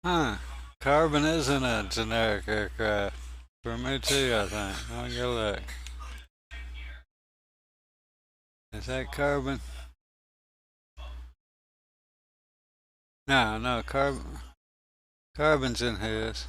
Huh. Carbon isn't a generic aircraft. For me too, I think. I'll go look. Is that carbon? No, no, carbon's in his.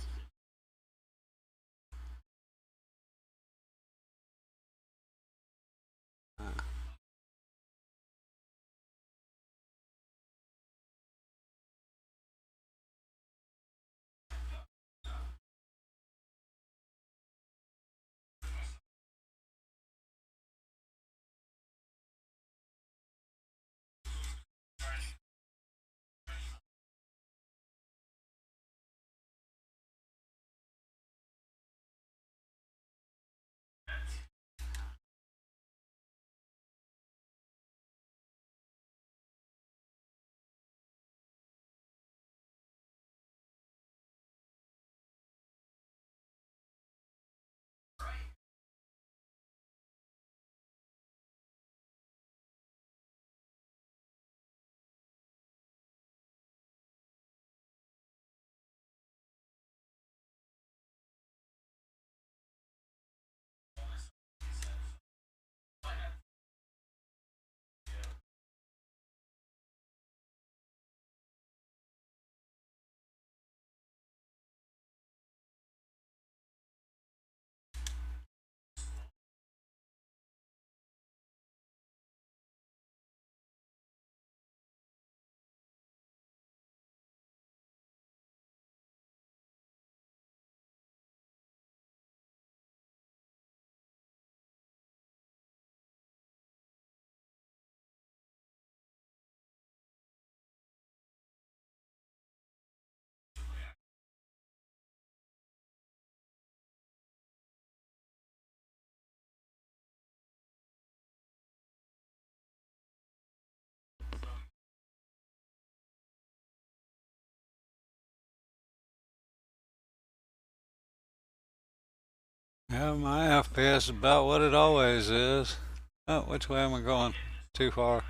Yeah, my FPS is about what it always is. Oh, which way am I going? Too far.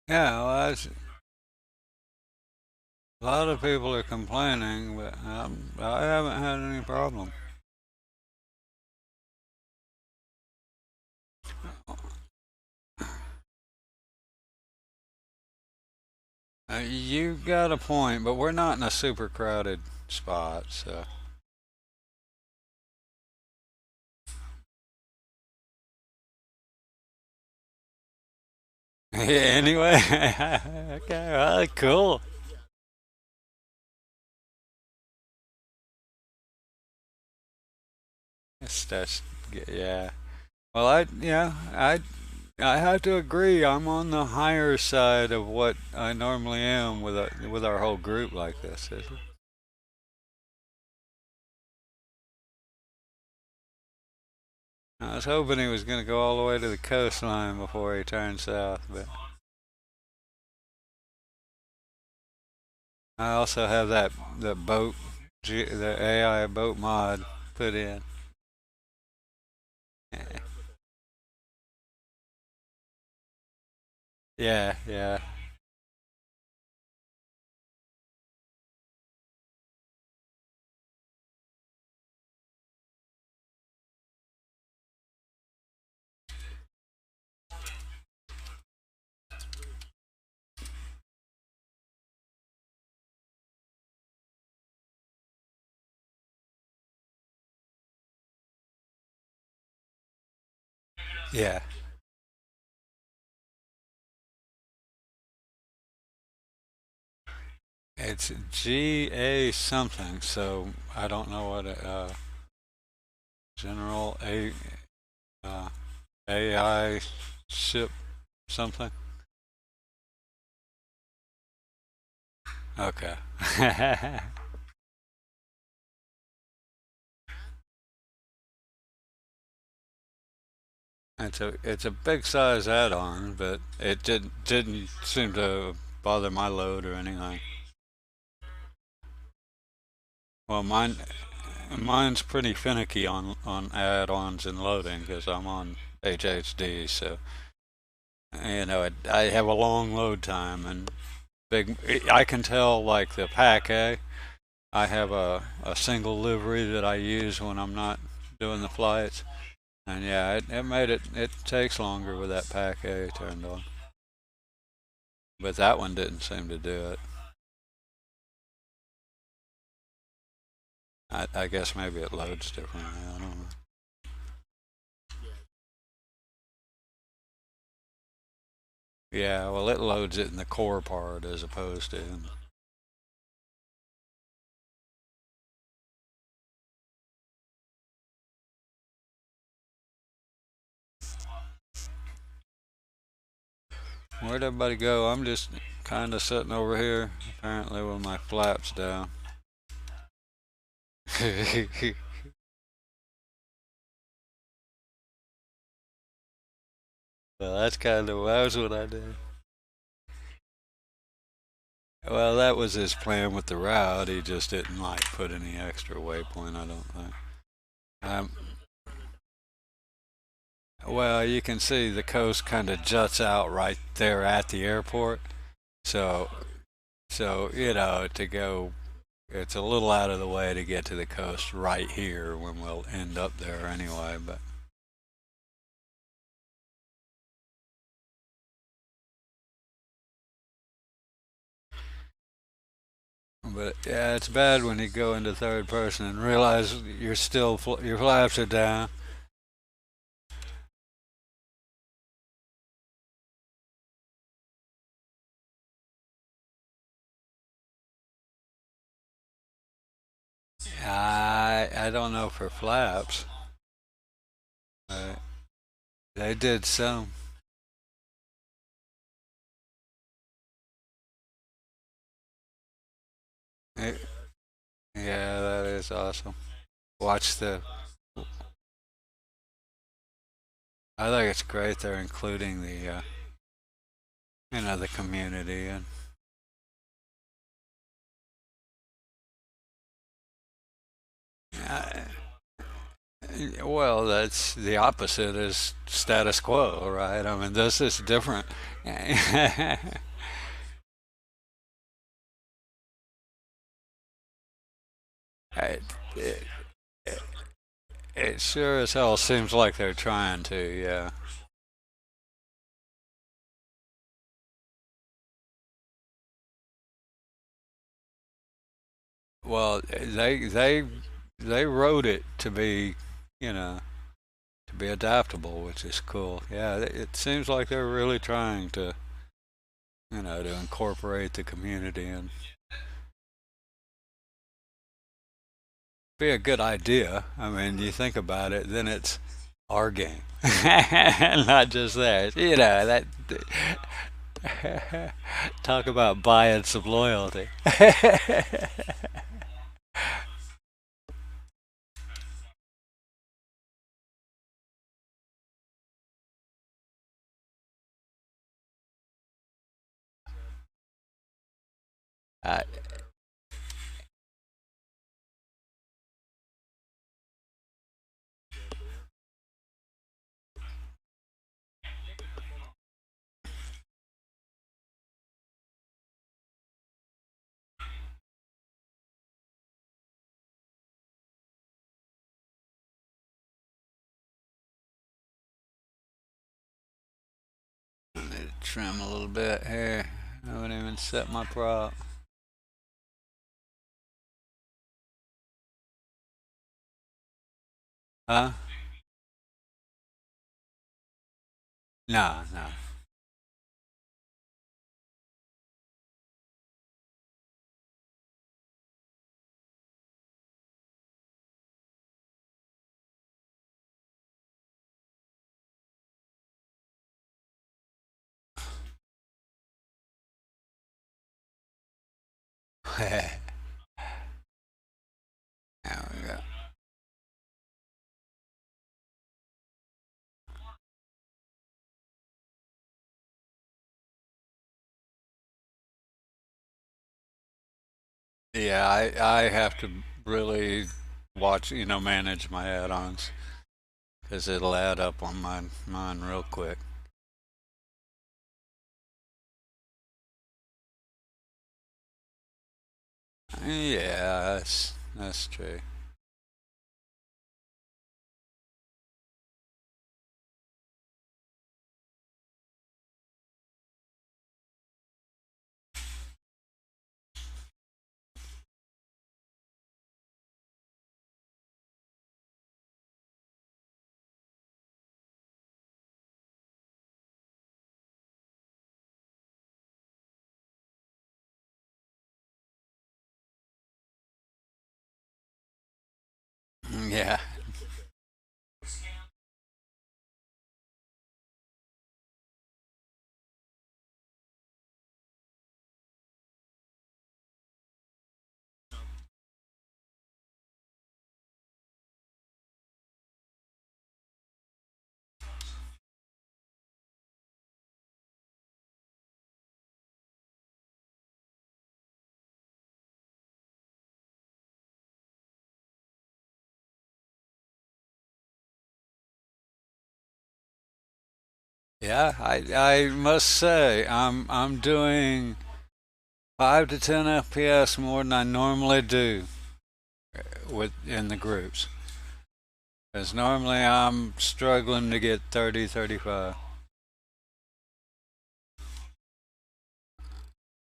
Yeah, well, a lot of people are complaining, but I haven't had any problem. You got a point, but we're not in a super crowded spot, so. Anyway, okay, well, cool. That's yeah. Well, I have to agree. I'm on the higher side of what I normally am with our whole group like this. I was hoping he was going to go all the way to the coastline before he turned south, but I also have that boat, the AI boat mod put in. Yeah, yeah, yeah. It's GA something, so I don't know what General uh, AI ship something. Okay. It's a big size add-on, but it didn't seem to bother my load or anything. Well, mine's pretty finicky on add-ons and loading because I'm on HHD, so I have a long load time and big. I can tell like the pack A. I have a single livery that I use when I'm not doing the flights, and yeah, it made it. It takes longer with that pack A turned on, but that one didn't seem to do it. I guess maybe it loads differently. I don't know. Yeah, well, it loads it in the core part as opposed to. Where'd everybody go? I'm just kind of sitting over here, apparently with my flaps down. Well, that's kind of that was what I did. Well, that was his plan with the route. He just didn't like put any extra waypoint. I don't think. Um, well, you can see the coast kind of juts out right there at the airport. So, to go, it's a little out of the way to get to the coast right here when we'll end up there anyway. But yeah, it's bad when you go into third person and realize you're still your flaps are down. I don't know for flaps. Uh, they did some. Eh, yeah, that is awesome. Watch the. I think it's great they're including the the community and. Uh, well, that's the opposite is status quo, right? I mean, this is different. it, it, it sure as hell seems like they're trying to, yeah. Well, they wrote it to be, you know, to be adaptable, which is cool. Yeah, it seems like they're really trying to, to incorporate the community and be a good idea. I mean, you think about it, then it's our game, not just theirs. That talk about buying some loyalty. I, need to trim a little bit here. I haven't even set my prop. Huh? No, no. There we go. Yeah, I have to really watch, manage my add-ons because it'll add up on mine real quick. Yeah, that's true. Yeah, yeah. I must say I'm doing 5 to 10 FPS more than I normally do with in the groups. Because normally I'm struggling to get 30, 35.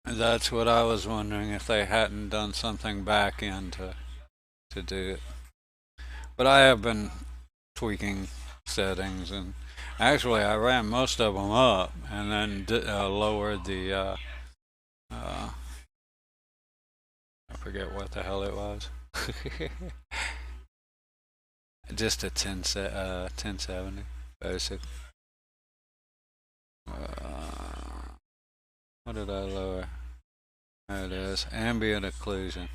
And that's what I was wondering if they hadn't done something back end to do it. But I have been tweaking settings, and actually I ran most of them up and then lowered the uh, I forget what the hell it was. Just a 1070 basic. What did I lower? There it is. Ambient occlusion.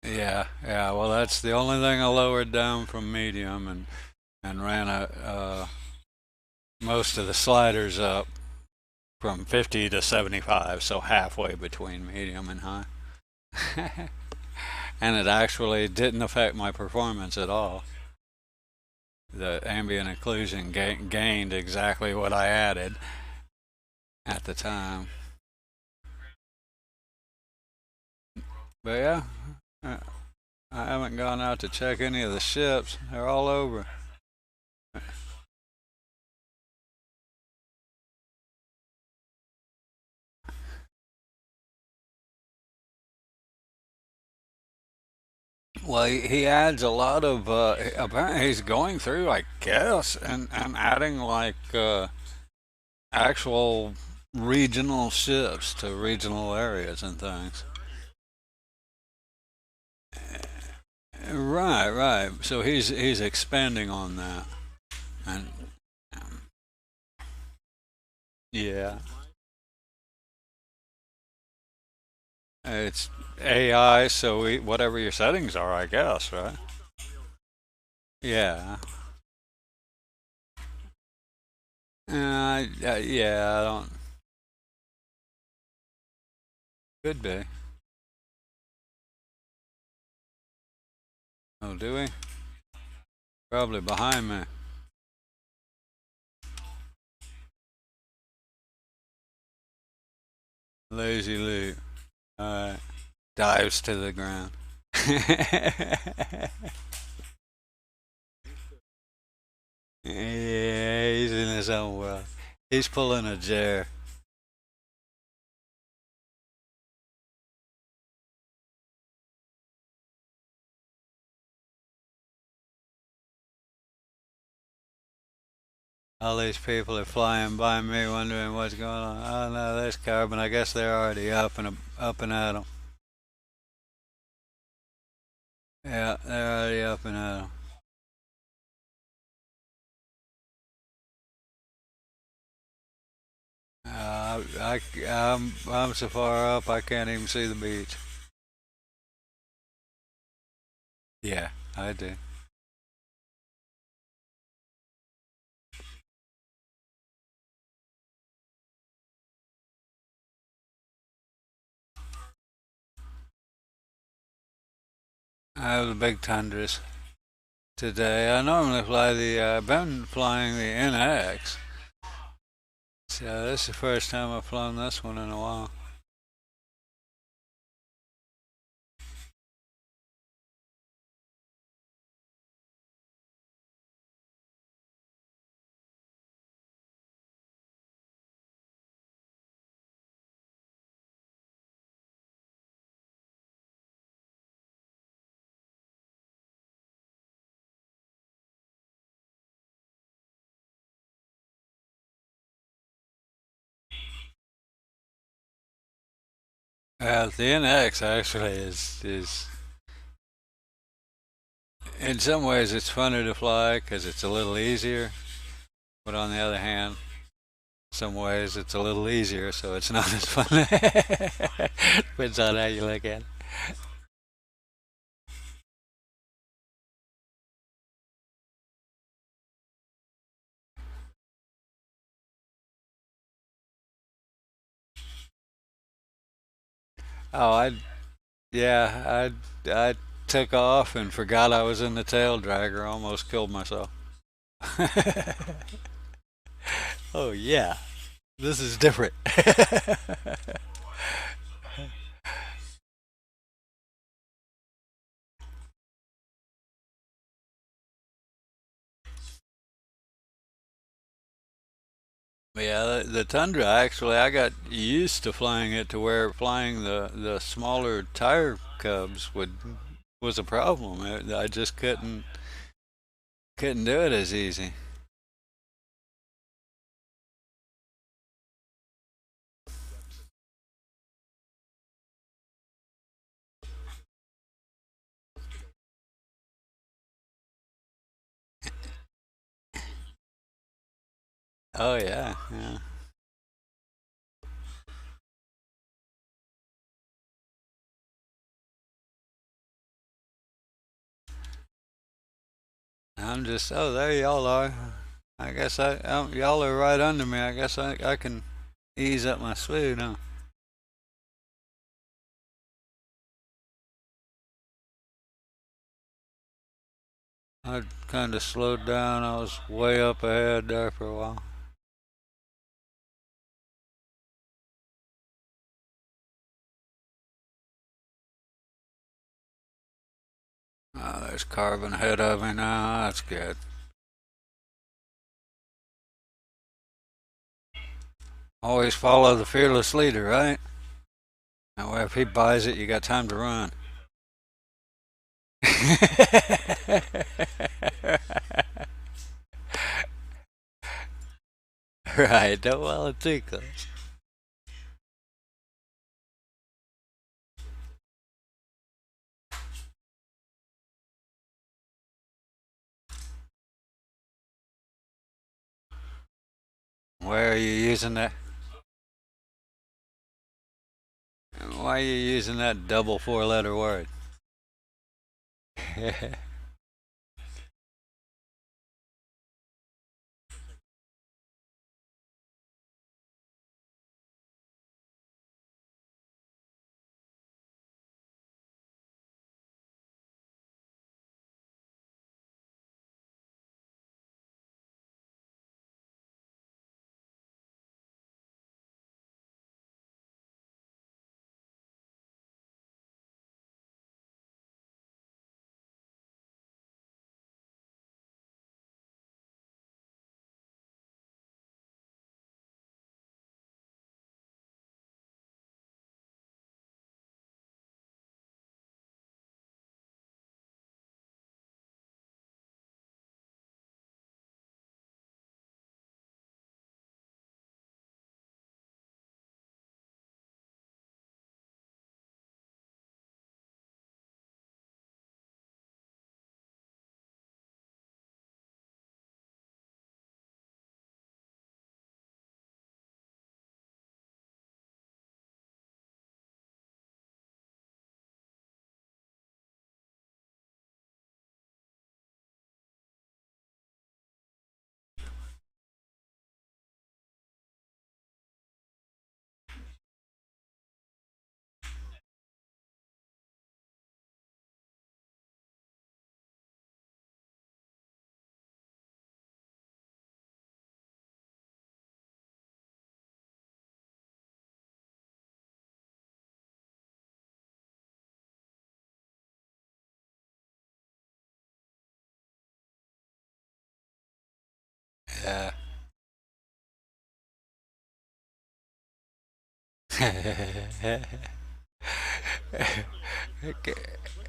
Yeah, yeah. Well, that's the only thing I lowered down from medium, and ran most of the sliders up from 50 to 75, so halfway between medium and high. And it actually didn't affect my performance at all. The ambient occlusion gained exactly what I added at the time. But yeah, uh, I haven't gone out to check any of the ships. They're all over. Well, he adds a lot of. Apparently, he's going through, I guess, and adding like actual regional ships to regional areas and things. Right, right. So he's expanding on that, and yeah, it's AI. So whatever your settings are, I guess, right? Yeah. Yeah, I don't. Could be. Oh, do we? Probably behind me. Lazy loot. Alright. Dives to the ground. Yeah, he's in his own world. He's pulling a Jer. All these people are flying by me wondering what's going on. Oh no, there's carbon. I guess they're already up and at 'em. Yeah, they're already up and at 'em. I'm so far up I can't even see the beach. Yeah, I do. I have the big Tundras today. I normally fly I've been flying the NX. So this is the first time I've flown this one in a while. The NX actually is in some ways it's funner to fly because it's a little easier, but on the other hand, some ways it's a little easier, so it's not as fun. Depends on how you look at it. Oh, I took off and forgot I was in the tail dragger. Almost killed myself. Oh yeah, this is different. Yeah, the Tundra actually, I got used to flying it to where flying the smaller tire cubs was a problem. I just couldn't do it as easy. Oh yeah, yeah. I'm just oh there y'all are. I guess y'all are right under me. I guess I can ease up my speed, huh? I kind of slowed down. I was way up ahead there for a while. Oh, there's carbon ahead of me now. That's good. Always follow the fearless leader, right? That way, if he buys it, you got time to run. Right, don't well it too close. Where are you using that? Why are you using that double four-letter word?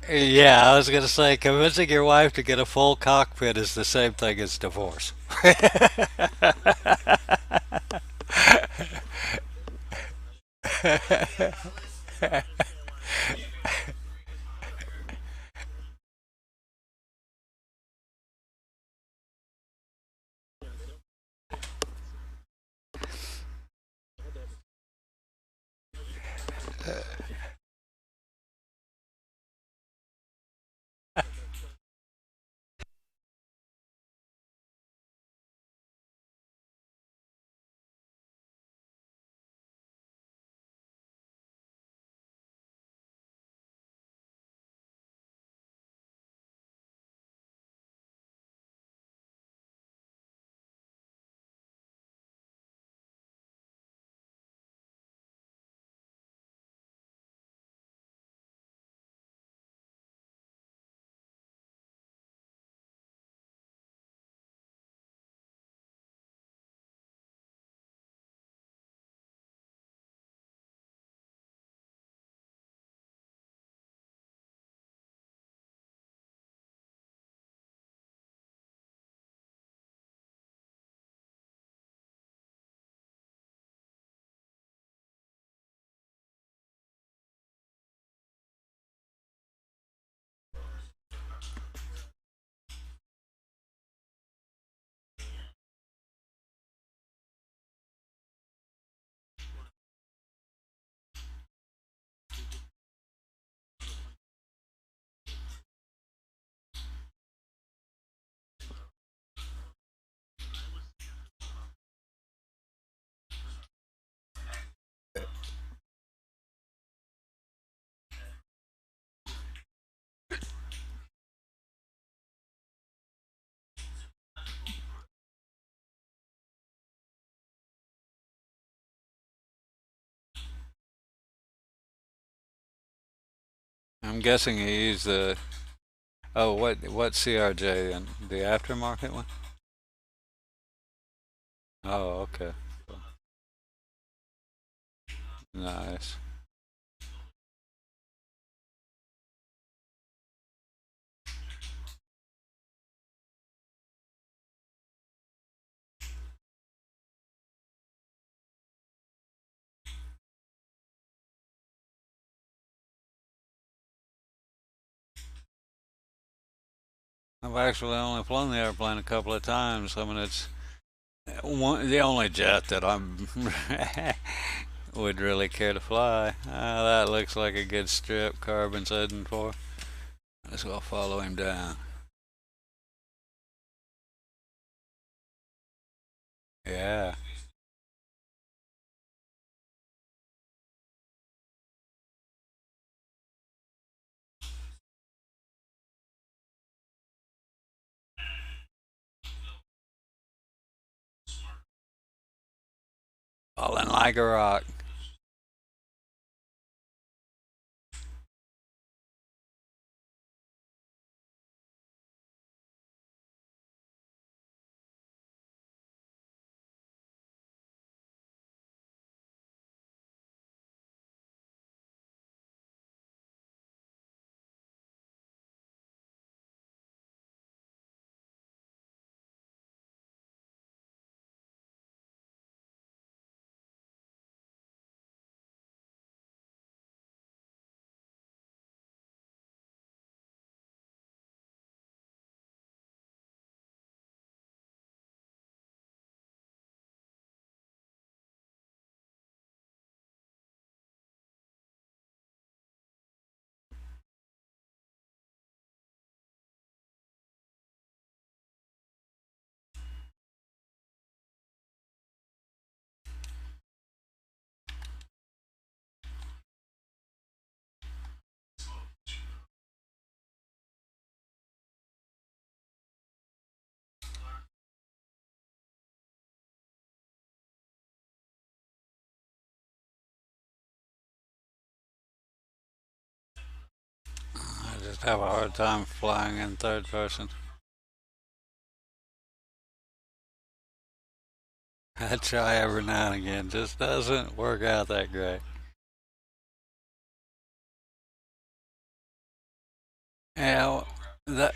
Yeah, I was gonna say convincing your wife to get a full cockpit is the same thing as divorce. I'm guessing you use the what CRJ and the aftermarket one? Oh, okay, nice. I've actually only flown the airplane a couple of times. I mean, it's the only jet that I'm would really care to fly. That looks like a good strip Carbon's heading for. Might as well follow him down. Yeah. Falling like a rock. I just have a hard time flying in third person. I try every now and again, just doesn't work out that great. Yeah, that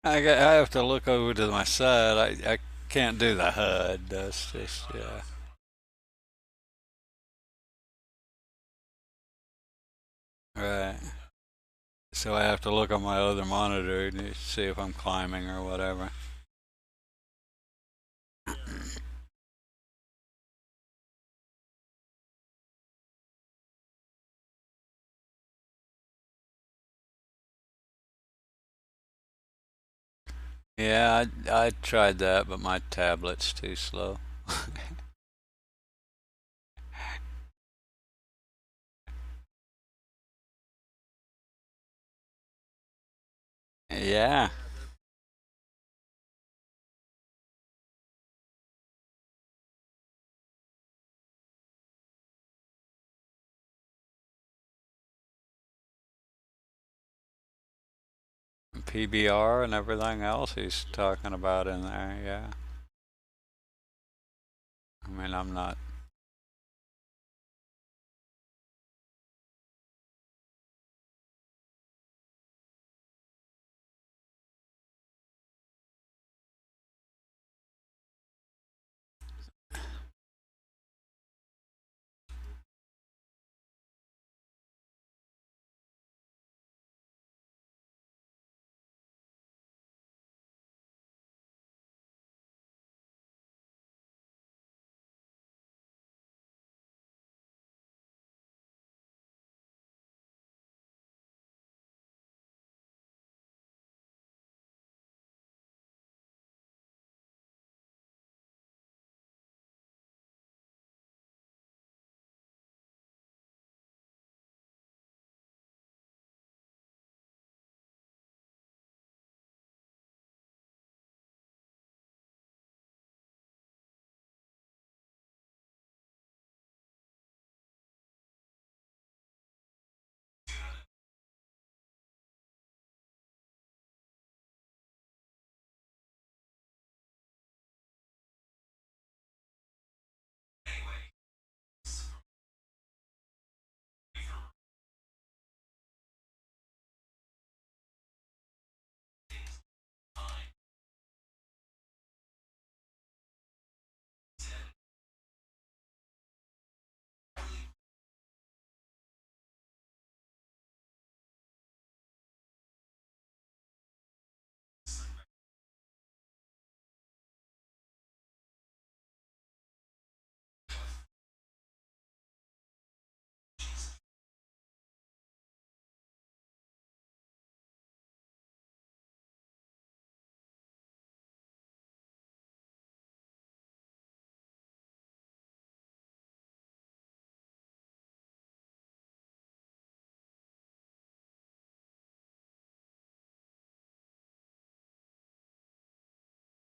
I have to look over to my side. I can't do the HUD. That's just yeah. Right. So I have to look on my other monitor to see if I'm climbing or whatever. Yeah, I tried that, but my tablet's too slow. Yeah, PBR and everything else he's talking about in there. Yeah, I mean I'm not.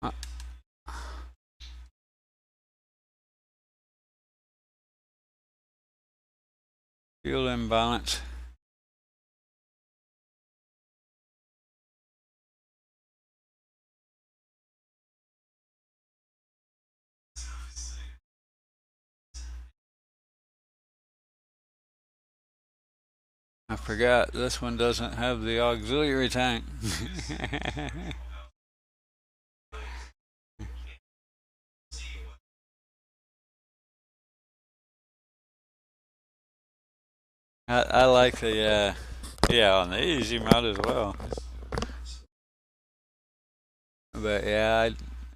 Uh, Fuel imbalance. I forgot this one doesn't have the auxiliary tank. I like the yeah on these you might as well. But yeah,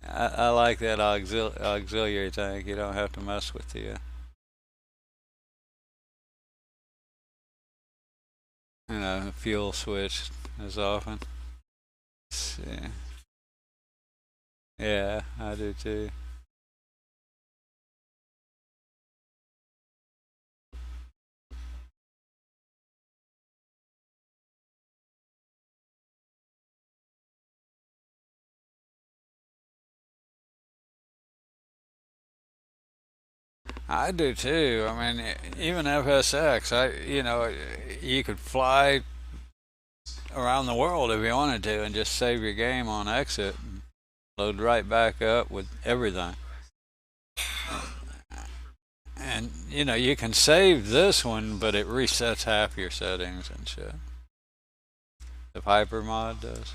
I like that auxiliary tank. You don't have to mess with the fuel switch as often. Yeah, yeah, I do too. I do too. I mean, even FSX, you could fly around the world if you wanted to and just save your game on exit and load right back up with everything. And you can save this one, but it resets half your settings and shit. If Hypermod does.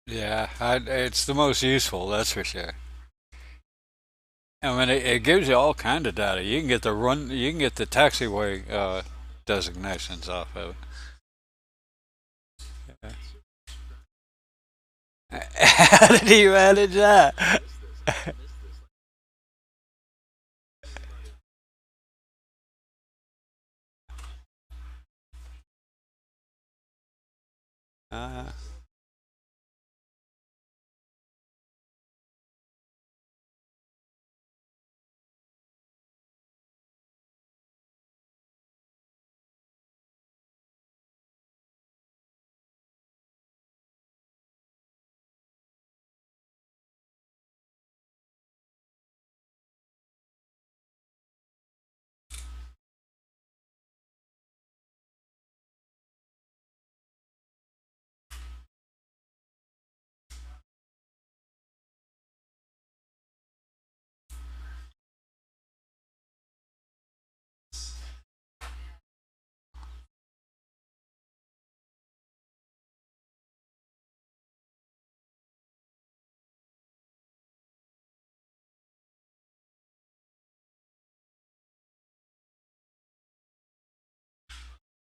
Yeah, it's the most useful, that's for sure. I mean, it gives you all kind of data. You can get the run, you can get the taxiway designations off of it. How did he manage that? Uh,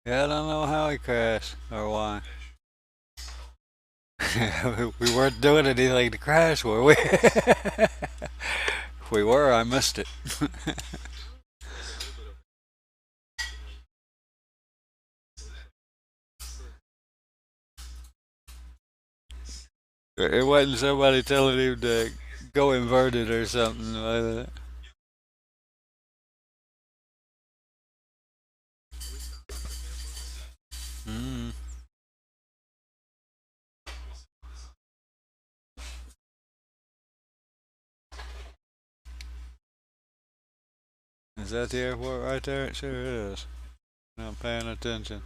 yeah, I don't know how he crashed or why. We weren't doing anything to crash, were we? If we were, I missed it. It wasn't somebody telling him to go inverted or something like that. Mm. Is that the airport right there? It sure is. Not paying attention.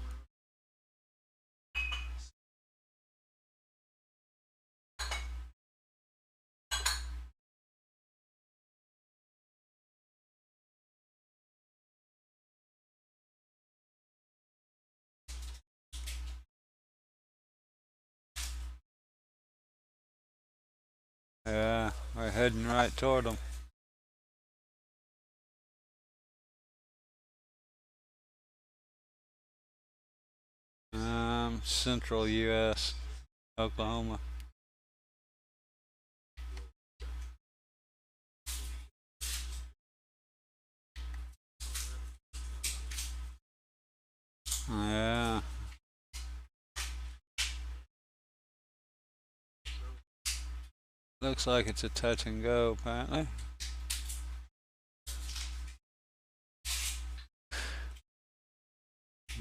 Yeah, we're heading right toward them. Central U.S., Oklahoma. Yeah, looks like it's a touch and go apparently.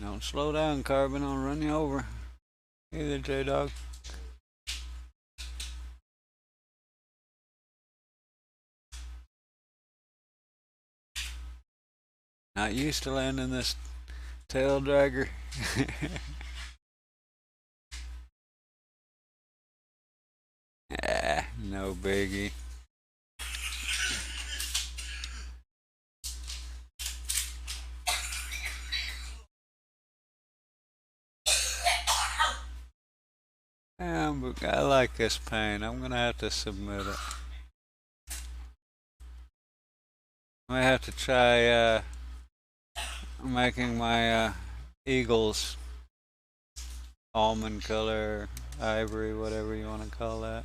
Don't slow down, Carbon. I'll run you over. Either J Dog. Not used to landing this tail dragger. Ah, no biggie. But I like this paint. I'm gonna have to submit it. I have to try making my eagles almond color, ivory, whatever you want to call that.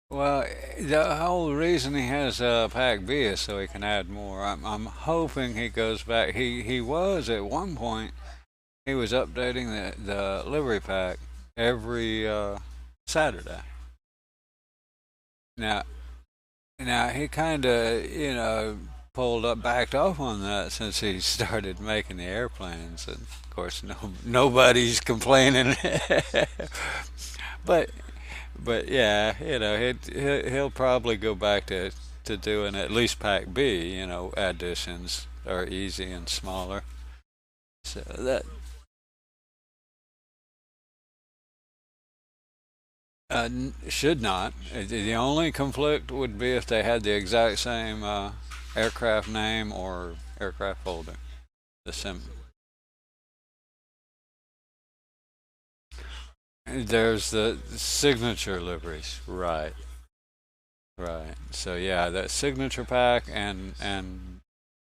Well, the whole reason he has Pack B is so he can add more. I'm hoping he goes back. He was at one point. He was updating the livery pack every Saturday. Now now he kind of pulled up, backed off on that since he started making the airplanes, and of course nobody's complaining. but But yeah, he'll probably go back to doing at least Pack B. Additions are easy and smaller. So that Should not. The only conflict would be if they had the exact same aircraft name or aircraft folder. The sim. There's the signature liveries, right? Right. So yeah, that signature pack and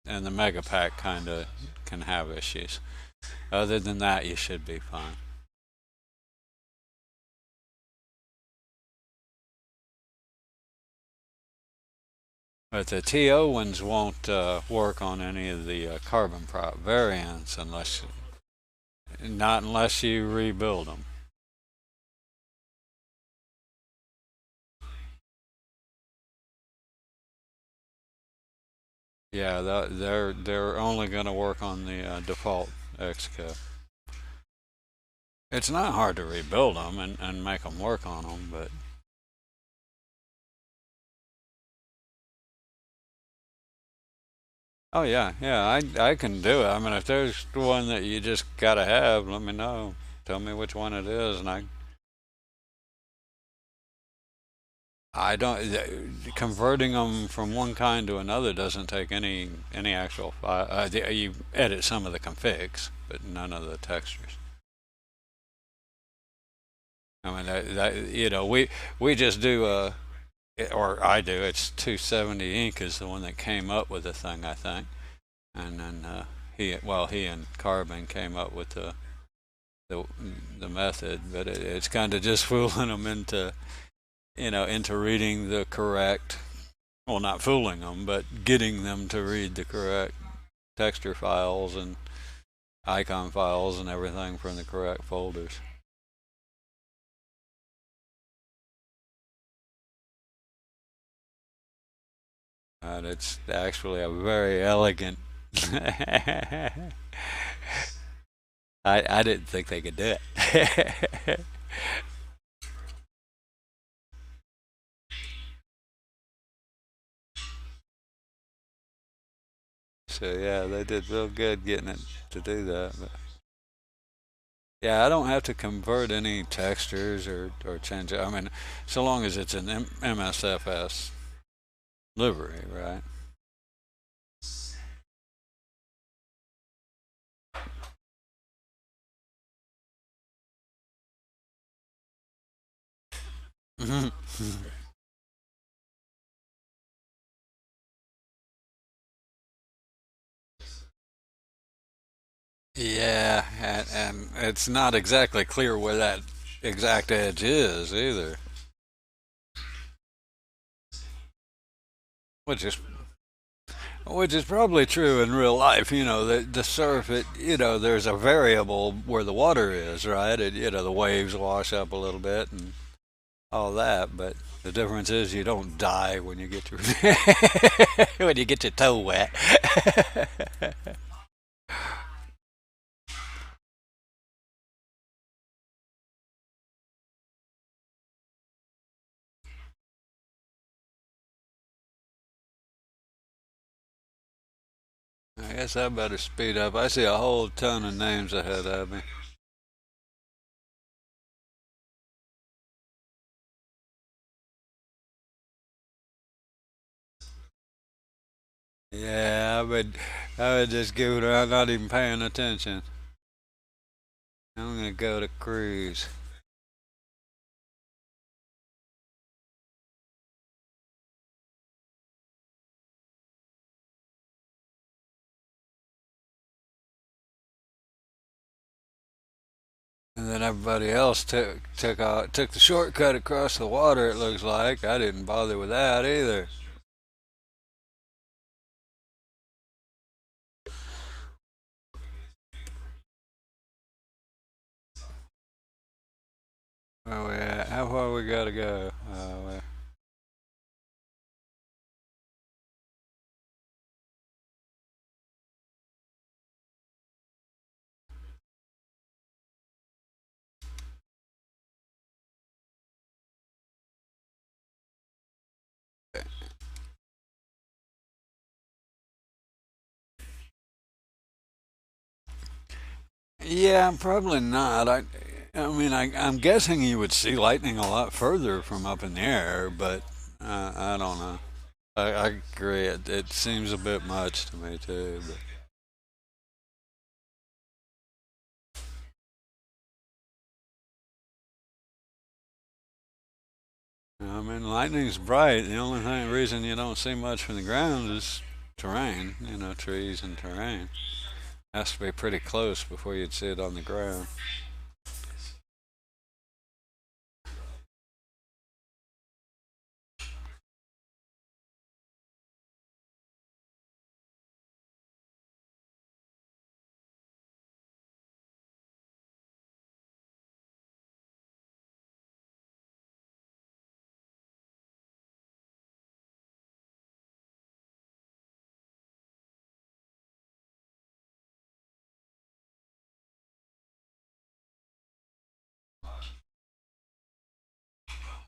the mega pack kind of can have issues. Other than that, you should be fine. But the TO ones won't work on any of the carbon prop variants unless not unless you rebuild them. Yeah, they're only going to work on the default XCub. It's not hard to rebuild them and make them work on them, but oh yeah, yeah, I can do it. I mean, if there's one that you just gotta have, let me know. Tell me which one it is, and I don't converting them from one kind to another doesn't take any actual file. You edit some of the configs, but none of the textures. I mean, we just do or I do. It's 270 Inc. is the one that came up with the thing, I think, and then he and Carbon came up with the the method, but it's kind of just fooling them into into reading the correct. Well, not fooling them, but getting them to read the correct texture files and icon files and everything from the correct folders. And it's actually a very elegant. I didn't think they could do it. So yeah, they did real good getting it to do that. But yeah, I don't have to convert any textures or change it. I mean, so long as it's an MSFS livery, right? Yeah, and it's not exactly clear where that exact edge is either, which is which is probably true in real life. The surf, there's a variable where the water is, right? The waves wash up a little bit and all that, but the difference is you don't die when you get your when you get your toe wet. I guess I better speed up. I see a whole ton of names ahead of me. Yeah, I would just give it around, not even paying attention. I'm gonna go to cruise. And then everybody else took the shortcut across the water. It looks like I didn't bother with that either. Where we at? How far we gotta go? Yeah, probably not. I mean, I'm guessing you would see lightning a lot further from up in the air, but I don't know. I agree. It seems a bit much to me too. But I mean, lightning's bright. The only reason you don't see much from the ground is terrain. You know, trees and terrain. Has to be pretty close before you'd see it on the ground.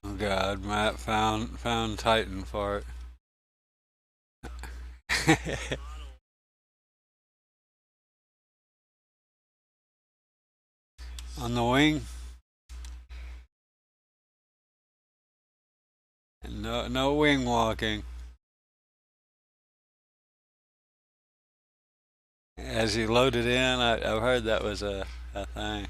Oh God, Matt found Titan fart. On the wing. No wing walking. As you loaded in, I've heard that was a thing.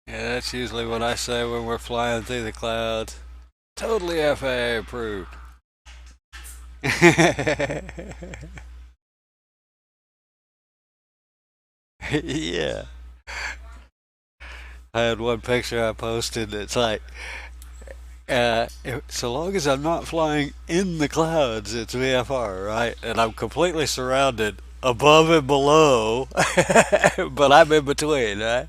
Yeah, that's usually what I say when we're flying through the clouds. Totally FAA approved. Yeah. I had one picture I posted that's like, so long as I'm not flying in the clouds, it's VFR, right? And I'm completely surrounded above and below, but I'm in between, right?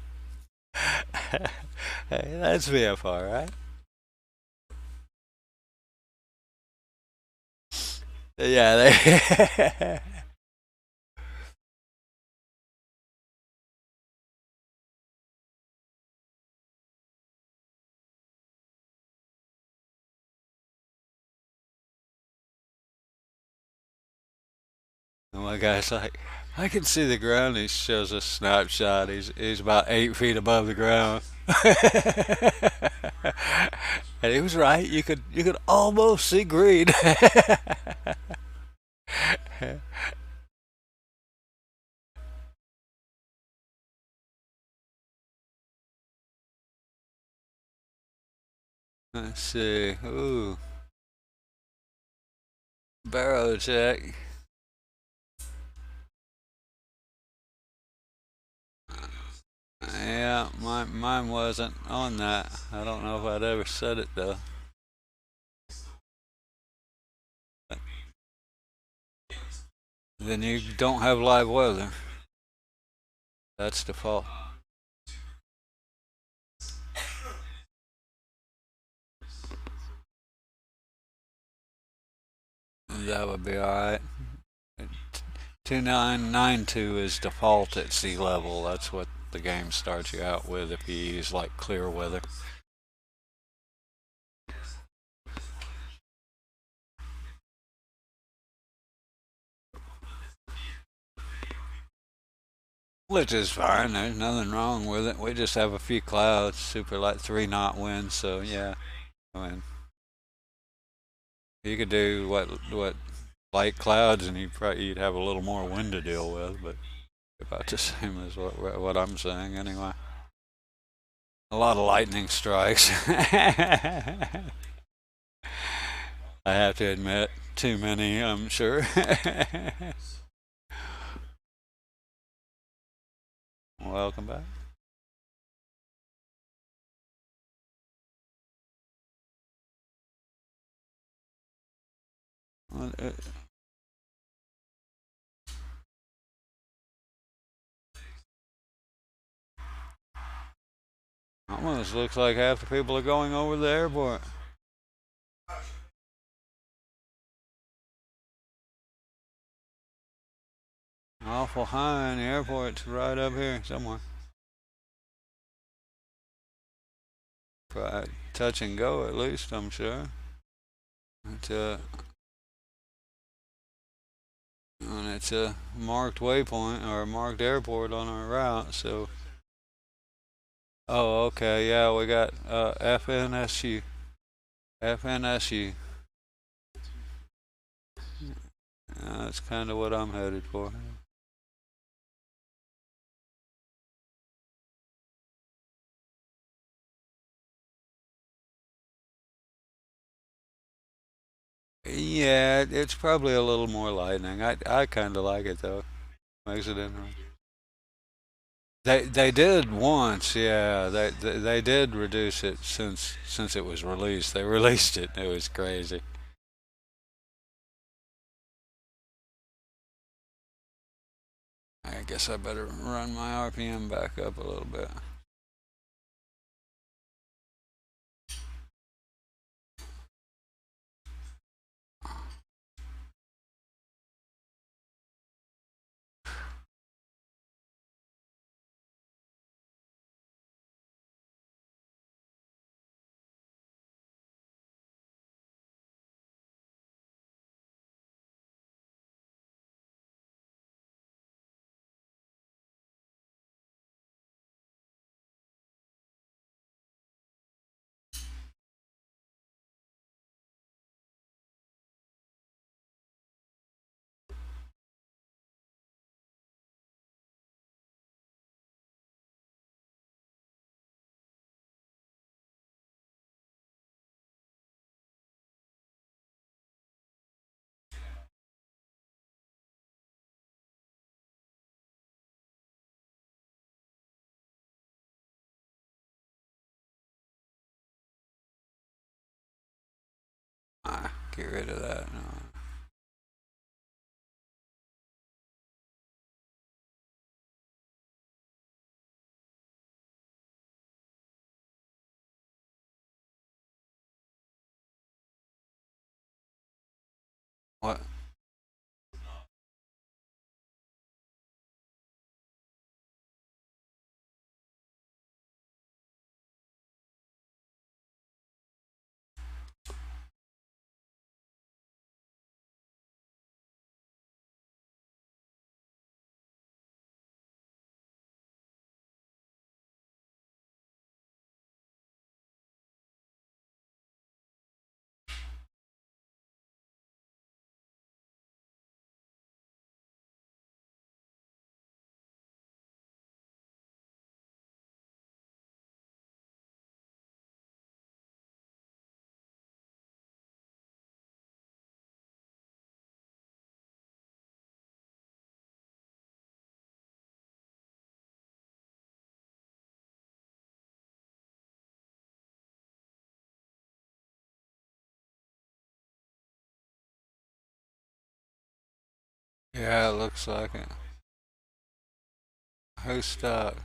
Hey, that's VFR, right? Yeah, they And my guy's like, I can see the ground. He shows a snapshot. He's about 8 feet above the ground. And he was right. You could almost see green. Let's see. Ooh, barrow check. Yeah, mine wasn't on that. I don't know if I'd ever said it though. Then you don't have live weather. That's default. That would be alright. 2992 is default at sea level. That's what the game starts you out with if you use like clear weather. Which is fine. There's nothing wrong with it. We just have a few clouds, super like 3 knot winds. So yeah, I mean, you could do what light clouds, and you'd have a little more wind to deal with, but about the same as what I'm saying anyway. A lot of lightning strikes. I have to admit, too many, I'm sure. Welcome back. Well, almost looks like half the people are going over the airport. Awful high, and the airport's right up here somewhere. touch and go at least, I'm sure. It's a, and it's a marked waypoint or a marked airport on our route, so. Oh, okay, yeah, we got FNSU. FNSU. That's kind of what I'm headed for. Yeah, it's probably a little more lightning. I kind of like it though. Makes it interesting. They did once, yeah. They did reduce it since it was released. They released it. It was crazy. I guess I better run my RPM back up a little bit. Get rid of that. No. What? Yeah, it looks like it. Who stopped?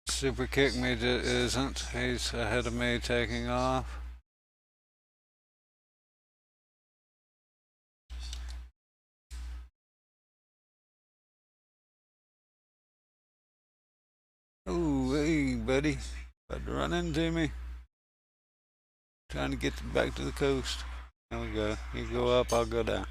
Super kick me isn't. He's ahead of me taking off. Ooh, hey, buddy. About to run into me. Trying to get back to the coast. There we go. You go up, I'll go down.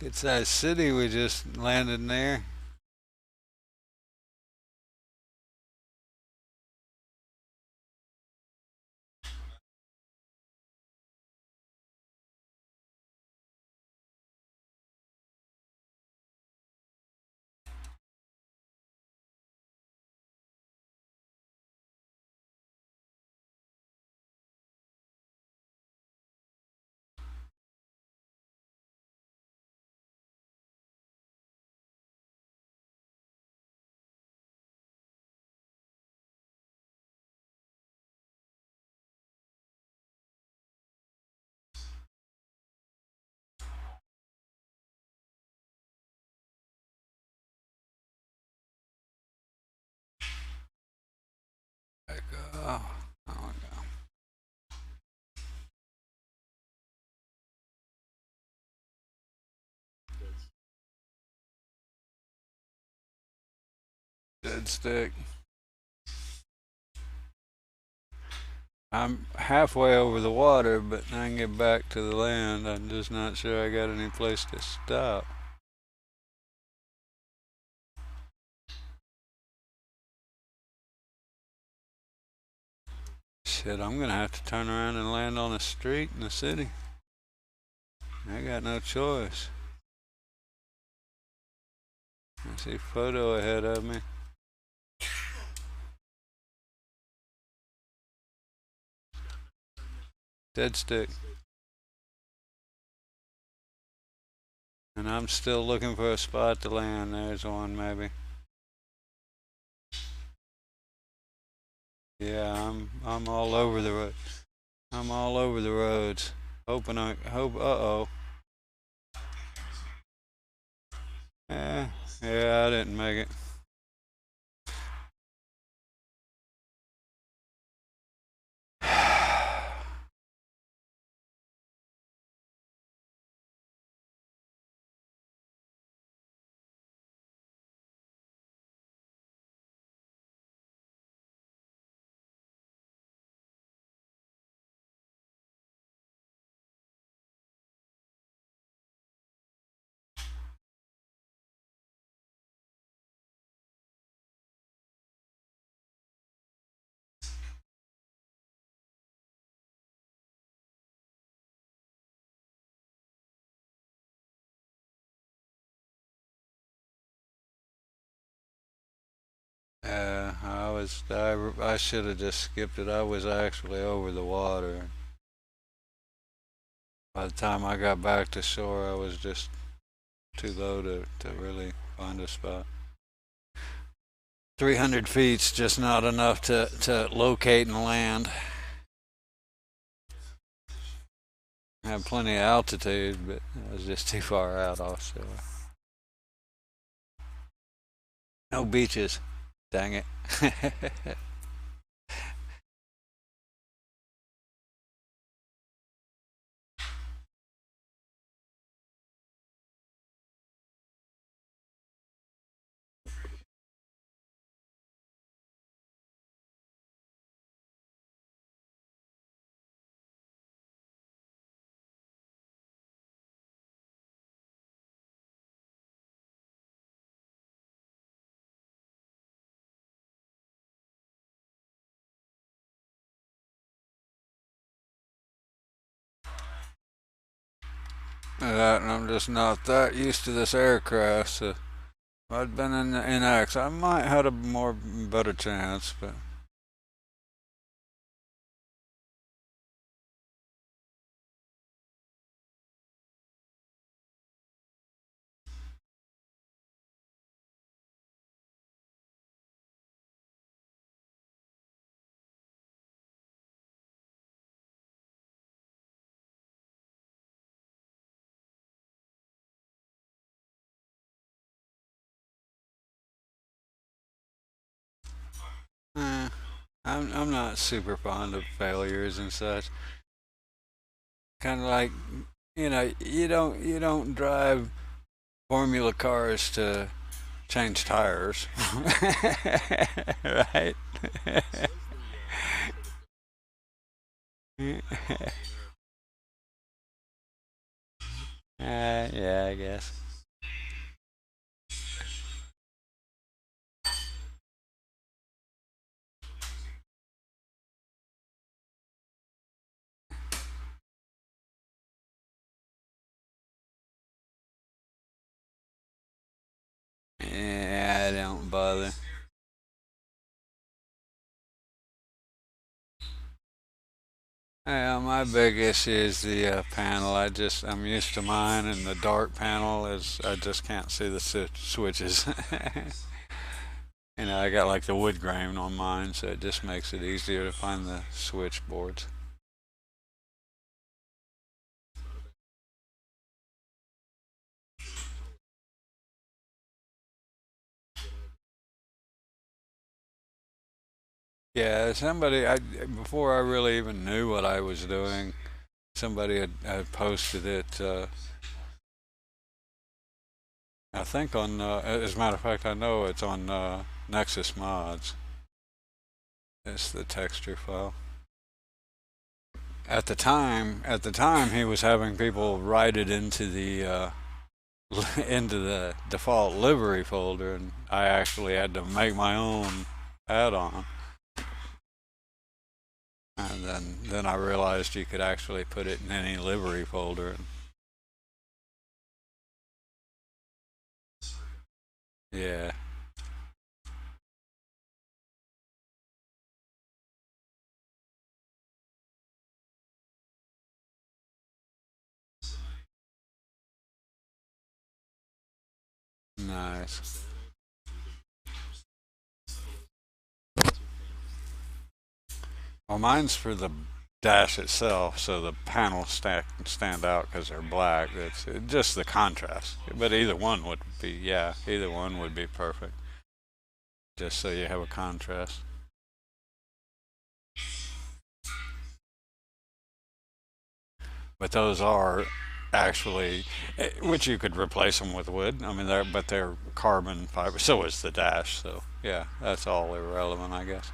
It's that city we just landed near. Dead stick. I'm halfway over the water, but I can get back to the land. I'm just not sure I got any place to stop. Shit, I'm gonna have to turn around and land on a street in the city. I got no choice. I see a photo ahead of me. Dead stick. And I'm still looking for a spot to land. There's one, maybe. Yeah, I'm all over the road. I'm all over the roads. Hoping I hope. Uh-oh. Yeah, I didn't make it. I should have just skipped it. I was actually over the water. By the time I got back to shore, I was just too low to really find a spot. 300 feet's just not enough to locate and land. I had plenty of altitude, but I was just too far out offshore. No beaches. Dang it. I'm just not that used to this aircraft, so if I'd been in X, I might had a more better chance, but eh, I'm not super fond of failures and such. Kind of like, you don't drive Formula cars to change tires, right? Yeah, I guess. Yeah, I don't bother. Yeah, my big issue is the panel. I'm used to mine, and the dark panel is I just can't see the switches. I got like the wood grain on mine, so it just makes it easier to find the switchboards. Yeah, before I really even knew what I was doing, somebody had posted it. I think on, as a matter of fact, I know it's on Nexus Mods. It's the texture file. At the time, he was having people write it into the into the default livery folder, and I actually had to make my own add-on. And then I realized you could actually put it in any livery folder. Yeah, nice. Well, mine's for the dash itself, so the panels stand out because they're black. It's just the contrast. But either one would be, yeah, either one would be perfect. Just so you have a contrast. But those are actually, which you could replace them with wood. I mean, they're carbon fiber. So is the dash. So yeah, that's all irrelevant, I guess.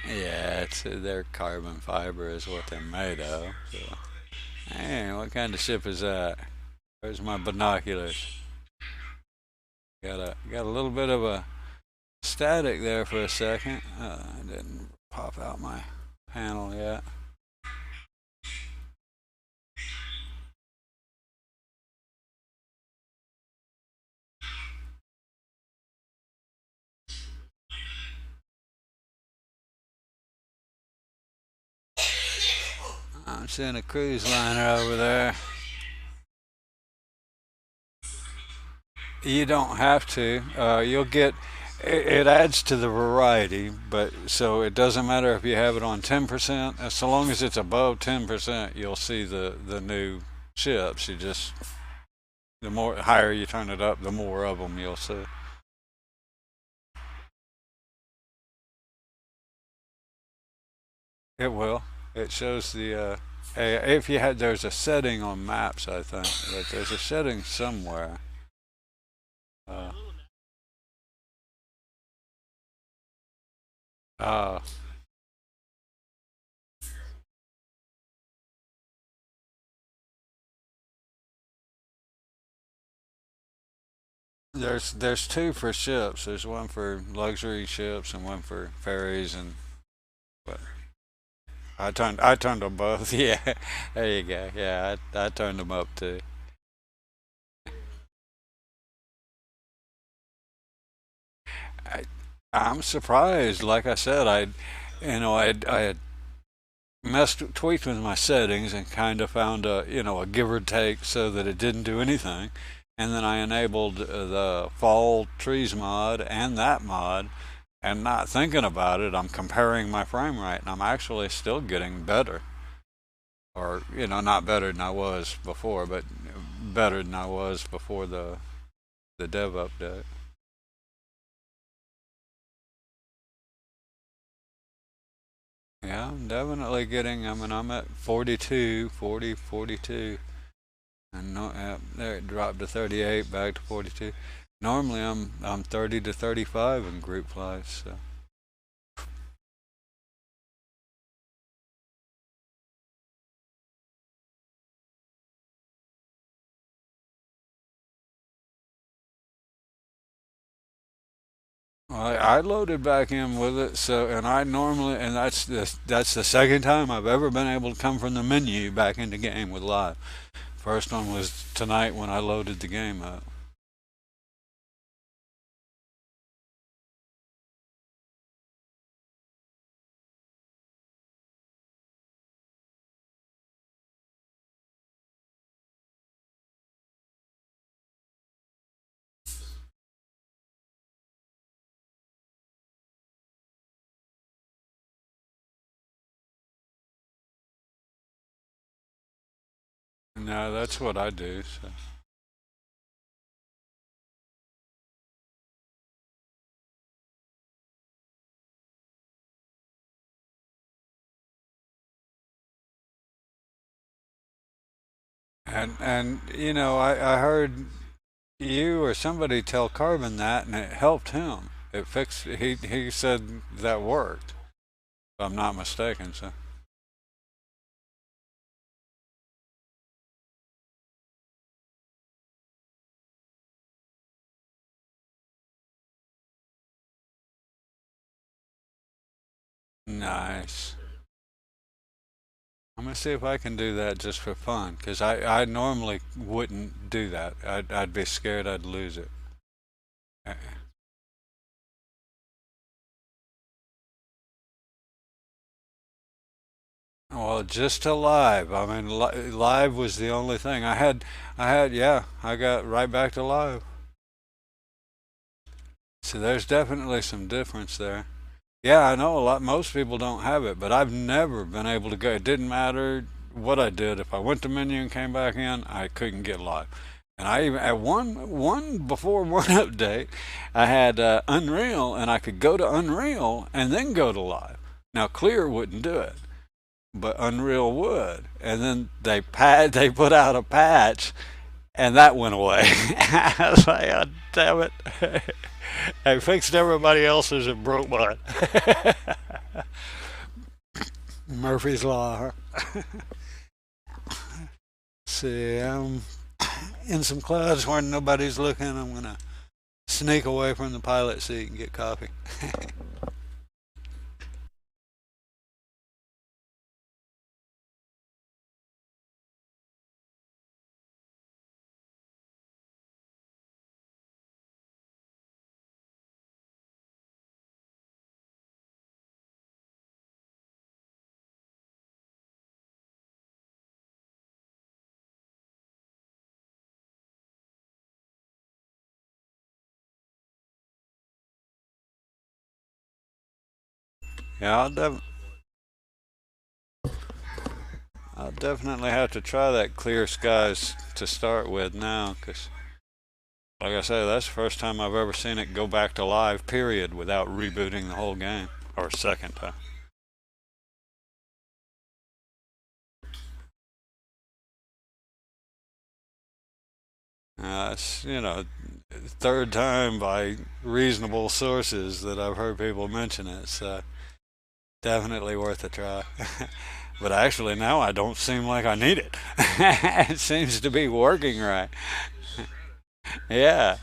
Yeah, it's their carbon fiber is what they're made of. So, hey, what kind of ship is that? Where's my binoculars? Got a little bit of a static there for a second. I didn't pop out my panel yet. I'm seeing a cruise liner over there. You don't have to. You'll get. It adds to the variety, but so it doesn't matter if you have it on 10%. So long as it's above 10%, you'll see the new ships. You just the more higher you turn it up, the more of them you'll see. It will. It shows the. If you had, there's a setting on maps, I think, but there's a setting somewhere. Uh, uh, there's two for ships. There's one for luxury ships and one for ferries, and but I turned them both. Yeah, there you go. Yeah, I turned them up too. I, I'm surprised. Like I said, I had tweaked with my settings and kind of found a give or take so that it didn't do anything, and then I enabled the fall trees mod and that mod, and not thinking about it, I'm comparing my frame rate, and I'm actually still getting better, or not better than I was before, but better than I was before the dev update. Yeah, I'm definitely getting. I mean, I'm at 42, 40, 42. And no, there it dropped to 38, back to 42. Normally I'm 30 to 35 in group flights. So I loaded back in with it. So and I normally and that's the second time I've ever been able to come from the menu back into game with live. First one was tonight when I loaded the game up. No, that's what I do. So. And I heard you or somebody tell Carbon that, and it helped him. It fixed. He said that worked. If I'm not mistaken. So nice. I'm gonna see if I can do that just for fun, because I normally wouldn't do that. I'd be scared I'd lose it. Uh, Well, just to live. I mean, live was the only thing Yeah, I got right back to live. So there's definitely some difference there. Yeah, I know a lot. Most people don't have it, but I've never been able to go. It didn't matter what I did. If I went to menu and came back in, I couldn't get live. And I even at one before one update, I had Unreal, and I could go to Unreal and then go to live. Now Clear wouldn't do it, but Unreal would. And then they put out a patch, and that went away. I was like, oh, damn it! I fixed everybody else's and broke mine. Murphy's Law. See, I'm in some clouds where nobody's looking. I'm gonna sneak away from the pilot seat and get coffee. Yeah, I'll definitely have to try that Clear Skies to start with now, because like I said, that's the first time I've ever seen it go back to live, period, without rebooting the whole game. Or second time. It's, third time by reasonable sources that I've heard people mention it, so definitely worth a try. But actually, now I don't seem like I need it. It seems to be working right. Yeah.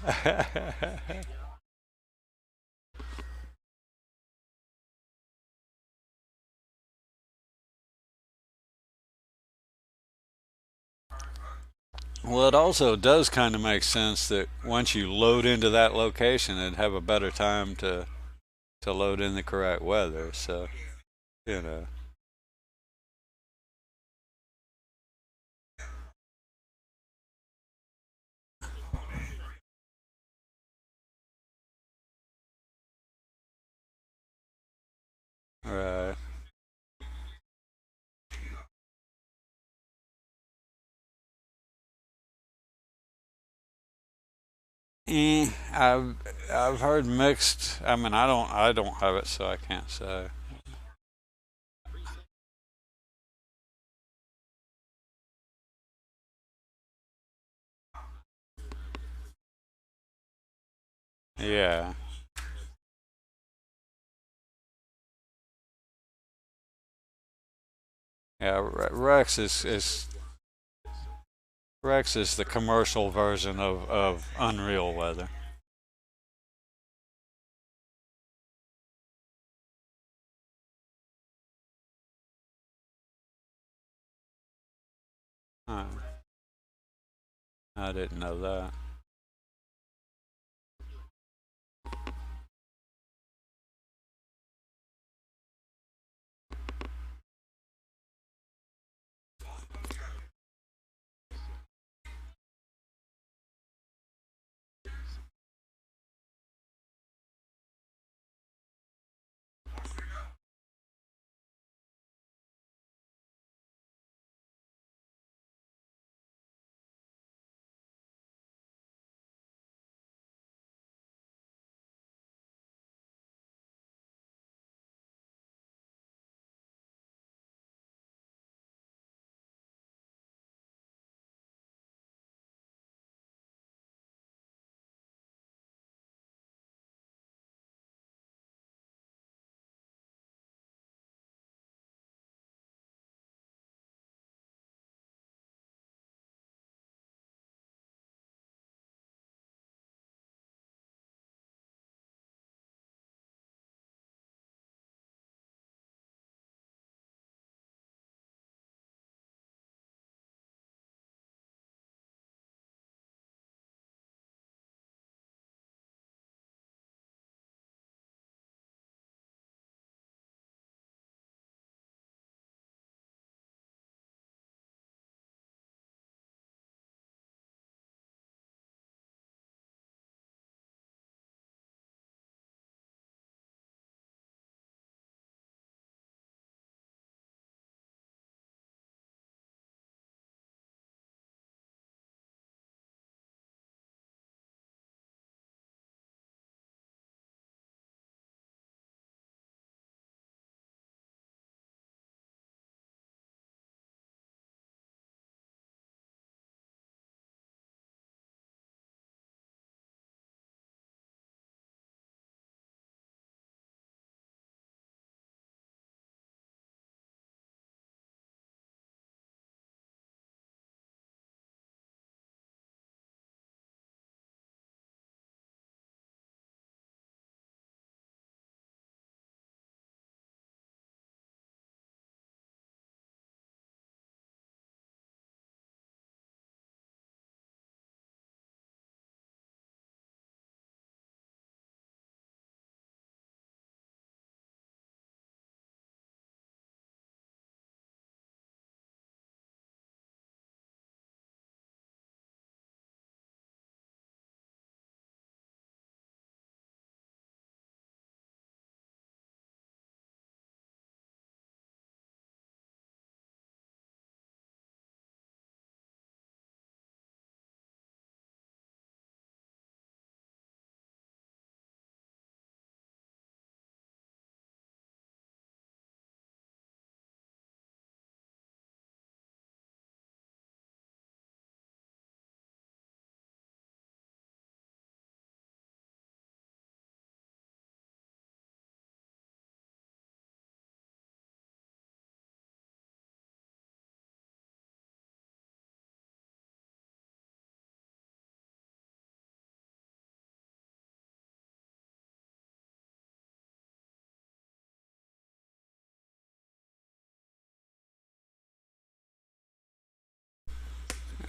Well, it also does kind of make sense that once you load into that location, it'd have a better time to load in the correct weather. So, you know, right. I've heard mixed. I mean, I don't have it, so I can't say. Yeah, yeah. Rex is the commercial version of Unreal Weather. Huh, I didn't know that.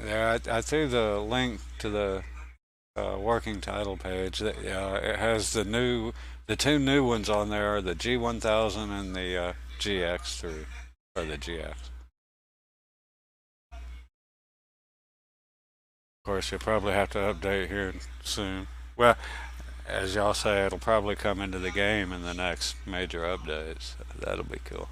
Yeah, I threw the link to the working title page. That it has the two new ones on there are the G1000 and the GX3 or the GX. Of course, you'll probably have to update here soon. Well, as y'all say, it'll probably come into the game in the next major update. So that'll be cool.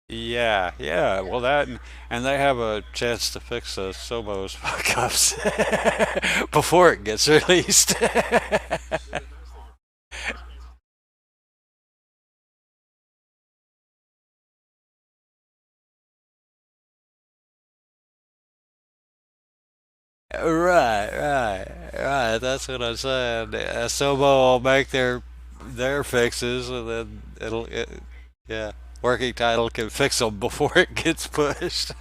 Yeah, yeah. Well, and they have a chance to fix those Sobos fuck ups before it gets released. Right. That's what I'm saying. Sobo will make their fixes, and then yeah, working title can fix them before it gets pushed.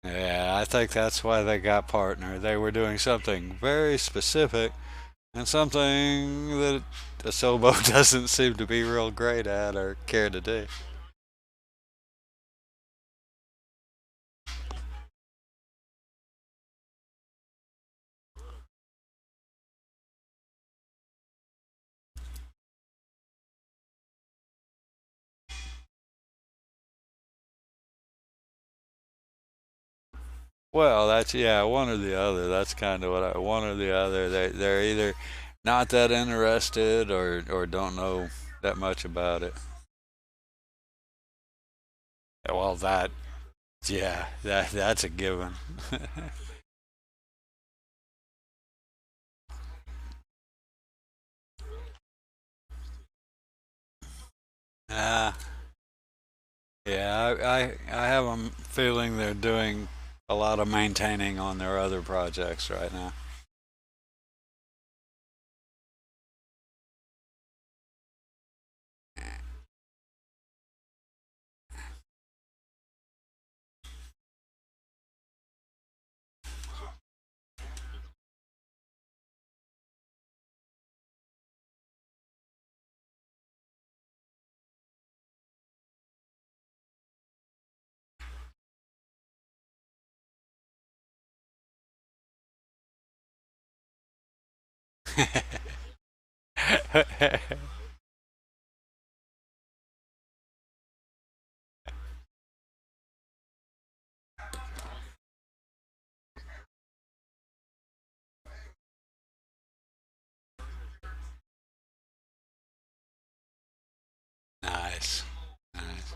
Yeah, I think that's why they got partner. They were doing something very specific and something that Asobo doesn't seem to be real great at or care to do. Well, that's yeah, one or the other. That's kind of what one or the other. They're either not that interested or don't know that much about it. Well, that yeah, that's a given. uh, yeah, I have a feeling they're doing a lot of maintaining on their other projects right now. Nice, nice.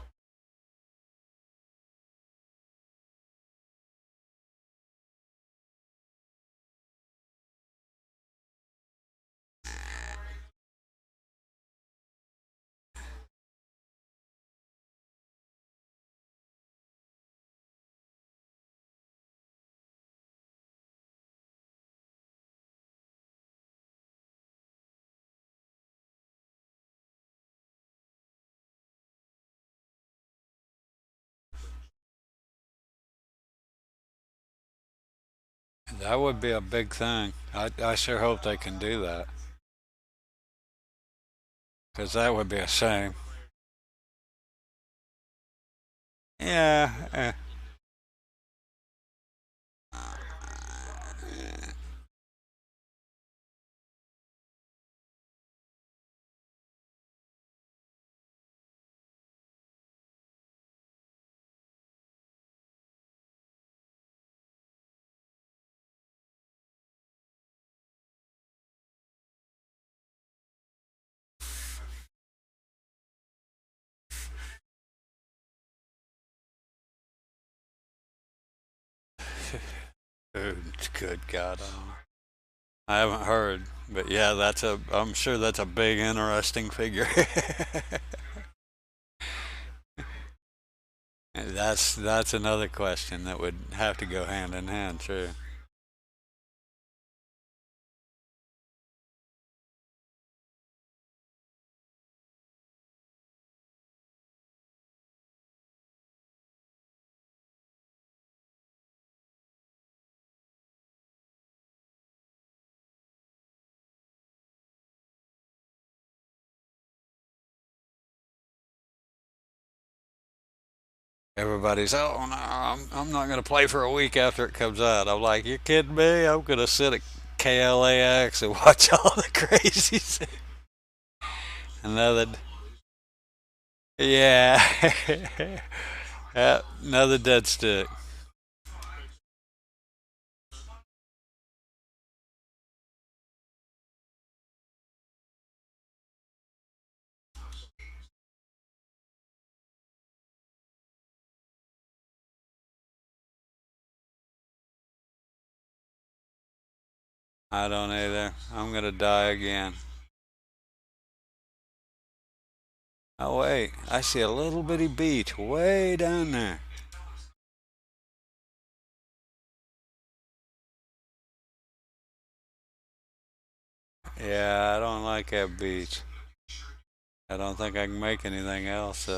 That would be a big thing. I sure hope they can do that because that would be a shame. Yeah, good God. I haven't heard, but yeah, I'm sure that's a big, interesting figure. That's another question that would have to go hand in hand, true. Everybody's, oh no, I'm not going to play for a week after it comes out. I'm like, you're kidding me? I'm going to sit at KLAX and watch all the crazies. Another, yeah, yeah, another dead stick. I don't either. I'm going to die again. Oh wait, I see a little bitty beach way down there. Yeah, I don't like that beach. I don't think I can make anything else.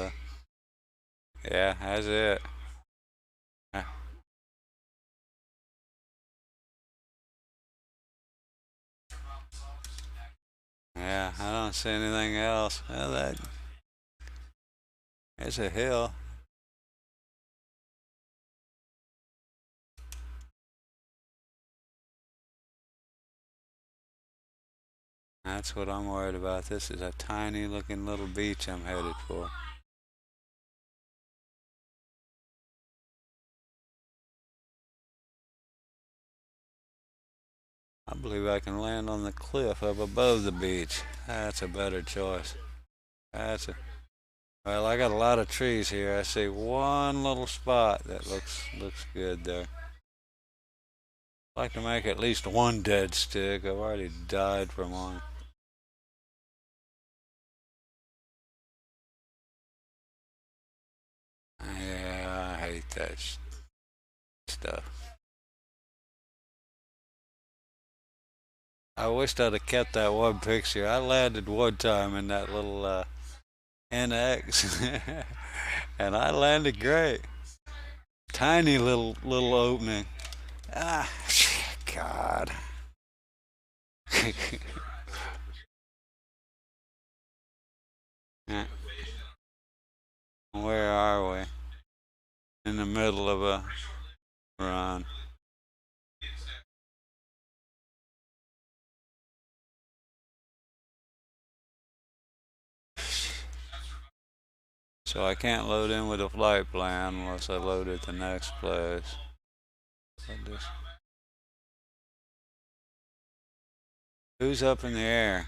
Yeah, that's it. Uh, Yeah, I don't see anything else. Well, that it's a hill. That's what I'm worried about. This is a tiny looking little beach I'm headed for. I believe I can land on the cliff up above the beach. That's a better choice. That's a Well, I got a lot of trees here. I see one little spot that looks good there. I'd like to make at least one dead stick. I've already died from one. Yeah, I hate that stuff. I wished I'd have kept that one picture. I landed one time in that little NX, and I landed great. Tiny little opening. Ah, God. Yeah, where are we? In the middle of a run. So I can't load in with a flight plan unless I load at the next place. Just, who's up in the air?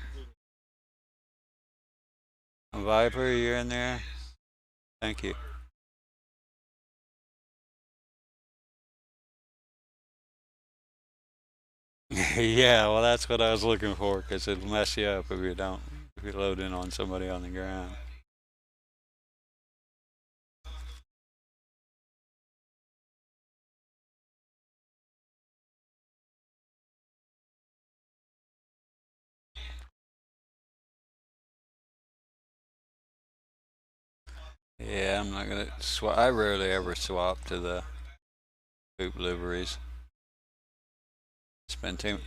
A Viper, you're in there? Thank you. Yeah, well, that's what I was looking for because it'll mess you up if you load in on somebody on the ground. Yeah, I'm not gonna swap. I rarely ever swap to the poop liveries. Spend too.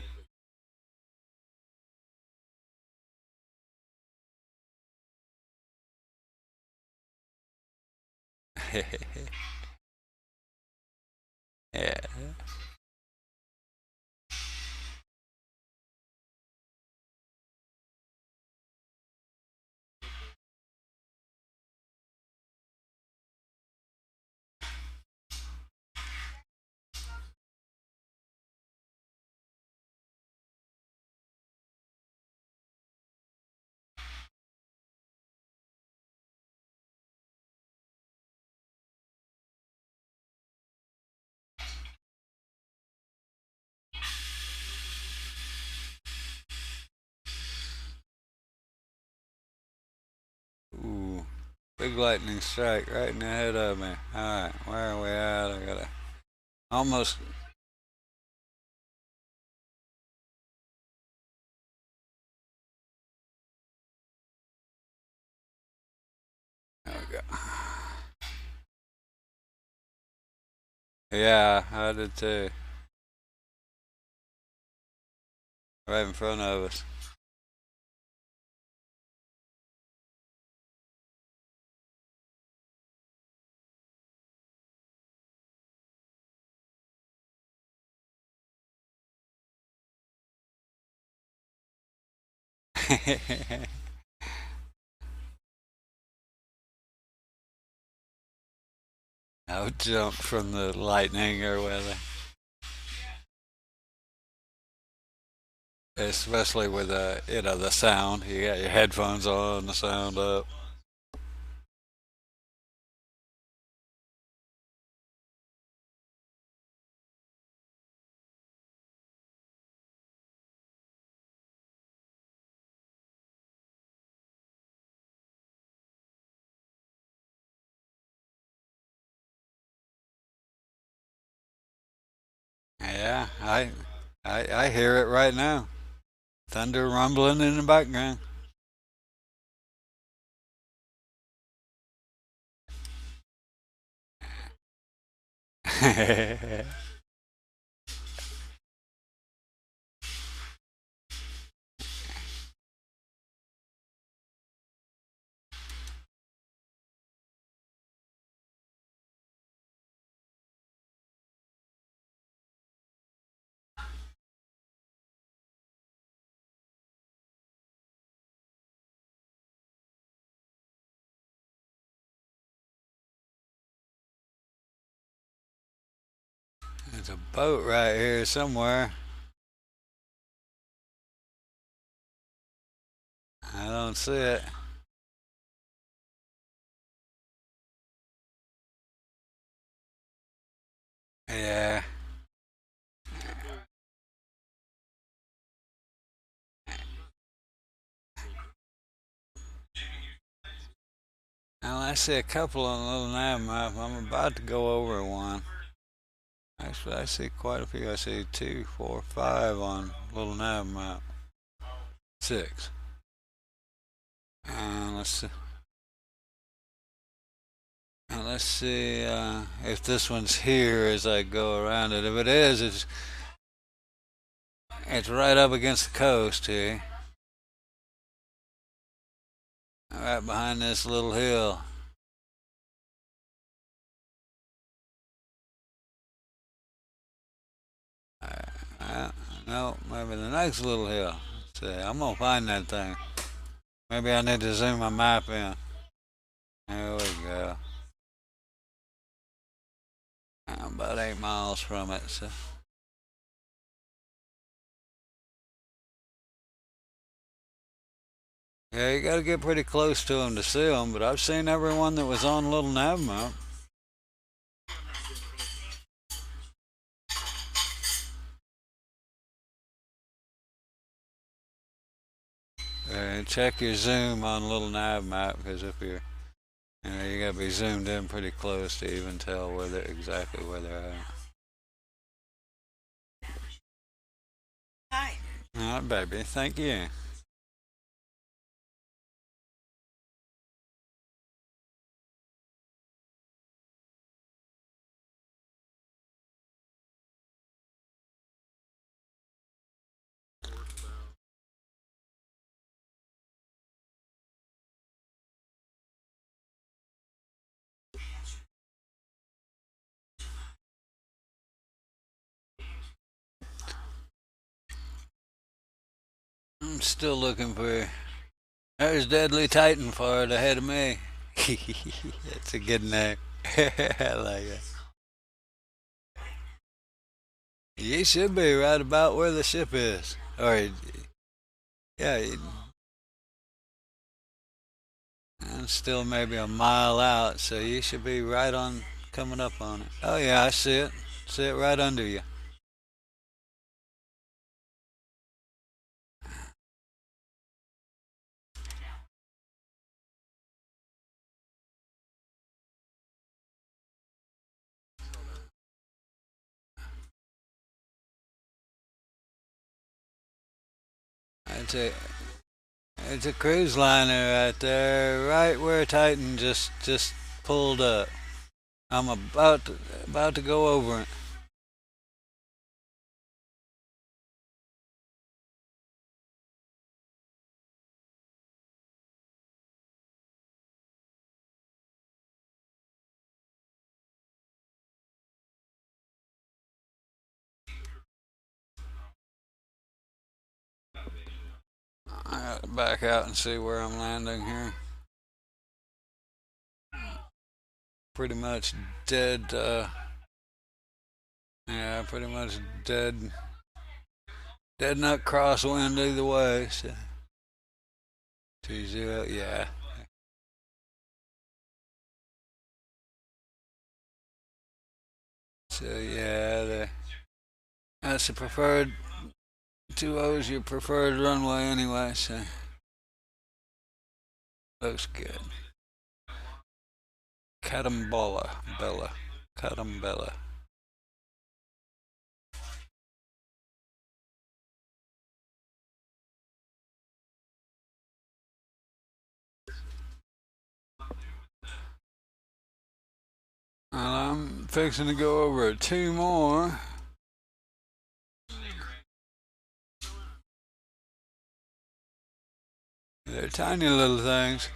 Yeah. Ooh, big lightning strike right in the head of me. All right, where are we at? I gotta almost. There we go. Yeah, I did too. Right in front of us. I would jump from the lightning or whether, especially with the sound. You got your headphones on, the sound up. Yeah, I hear it right now. Thunder rumbling in the background. There's a boat right here somewhere. I don't see it. Yeah. Well, I see a couple on the little nav map. I'm about to go over one. Actually, I see quite a few. I see 2, 4, 5 on little nav map. 6. Let's see. Let's see if this one's here as I go around it. If it is, it's right up against the coast here, right behind this little hill. Uh, no, maybe the next little hill. Let's see, I'm gonna find that thing. Maybe I need to zoom my map in. There we go. I'm about 8 miles from it. So yeah, you got to get pretty close to them to see them. But I've seen everyone that was on little nav map. Check your zoom on little nav map because if you got to be zoomed in pretty close to even tell where they're exactly where they're at. Hi. All right, baby. Thank you. I'm still looking for. There's Deadly Titan far ahead of me. That's a good name. I like it. You should be right about where the ship is. Or, yeah, I'm still maybe a mile out, so you should be right on coming up on it. Oh, yeah, I see it. See it right under you. It's a, it's a cruise liner right there, right where Titan just pulled up. I'm about to go over it. Back out and see where I'm landing here. Pretty much dead. Yeah, pretty much dead. Dead nut crosswind either way. So 2-0. Yeah. So yeah, that's the preferred 2-0's your preferred runway anyway. So looks good. Catambella. I'm fixing to go over 2 more. They're tiny little things.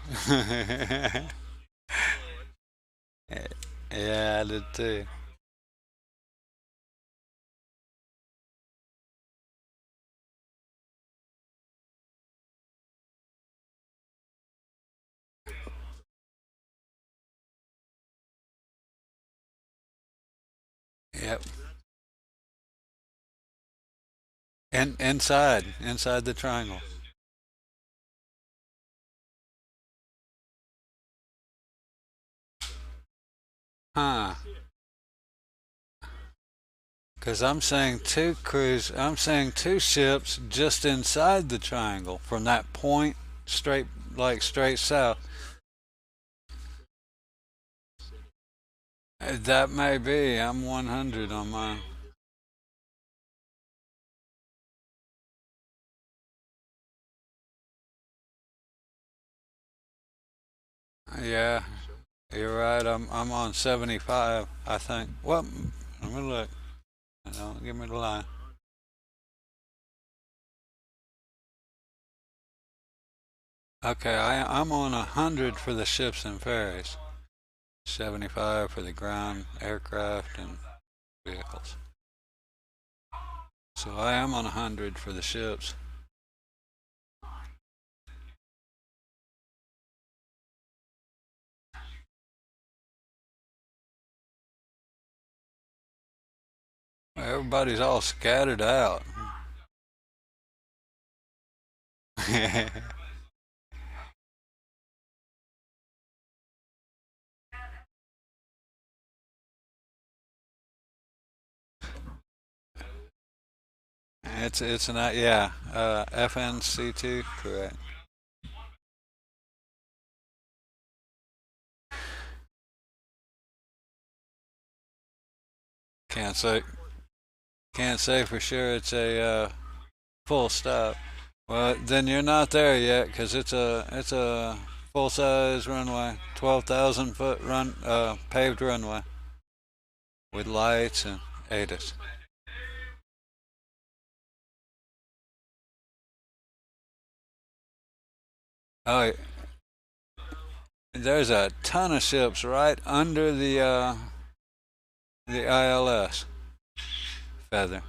Yeah, I did too. Yep. And inside the triangle. Huh. Because I'm saying two ships just inside the triangle from that point straight, like straight south. That may be. I'm 100 on mine. Yeah, you're right. I'm on 75, I think. Well, let me look. Don't give me the line. Okay, I'm on 100 for the ships and ferries. 75 for the ground aircraft and vehicles. So I am on 100 for the ships. Everybody's all scattered out. It's an yeah, FNC2, correct. Can't say can't say for sure it's a full stop. Well, then you're not there yet because it's a full size runway, 12,000 foot paved runway with lights and ATIS. Oh, there's a ton of ships right under the ILS feather.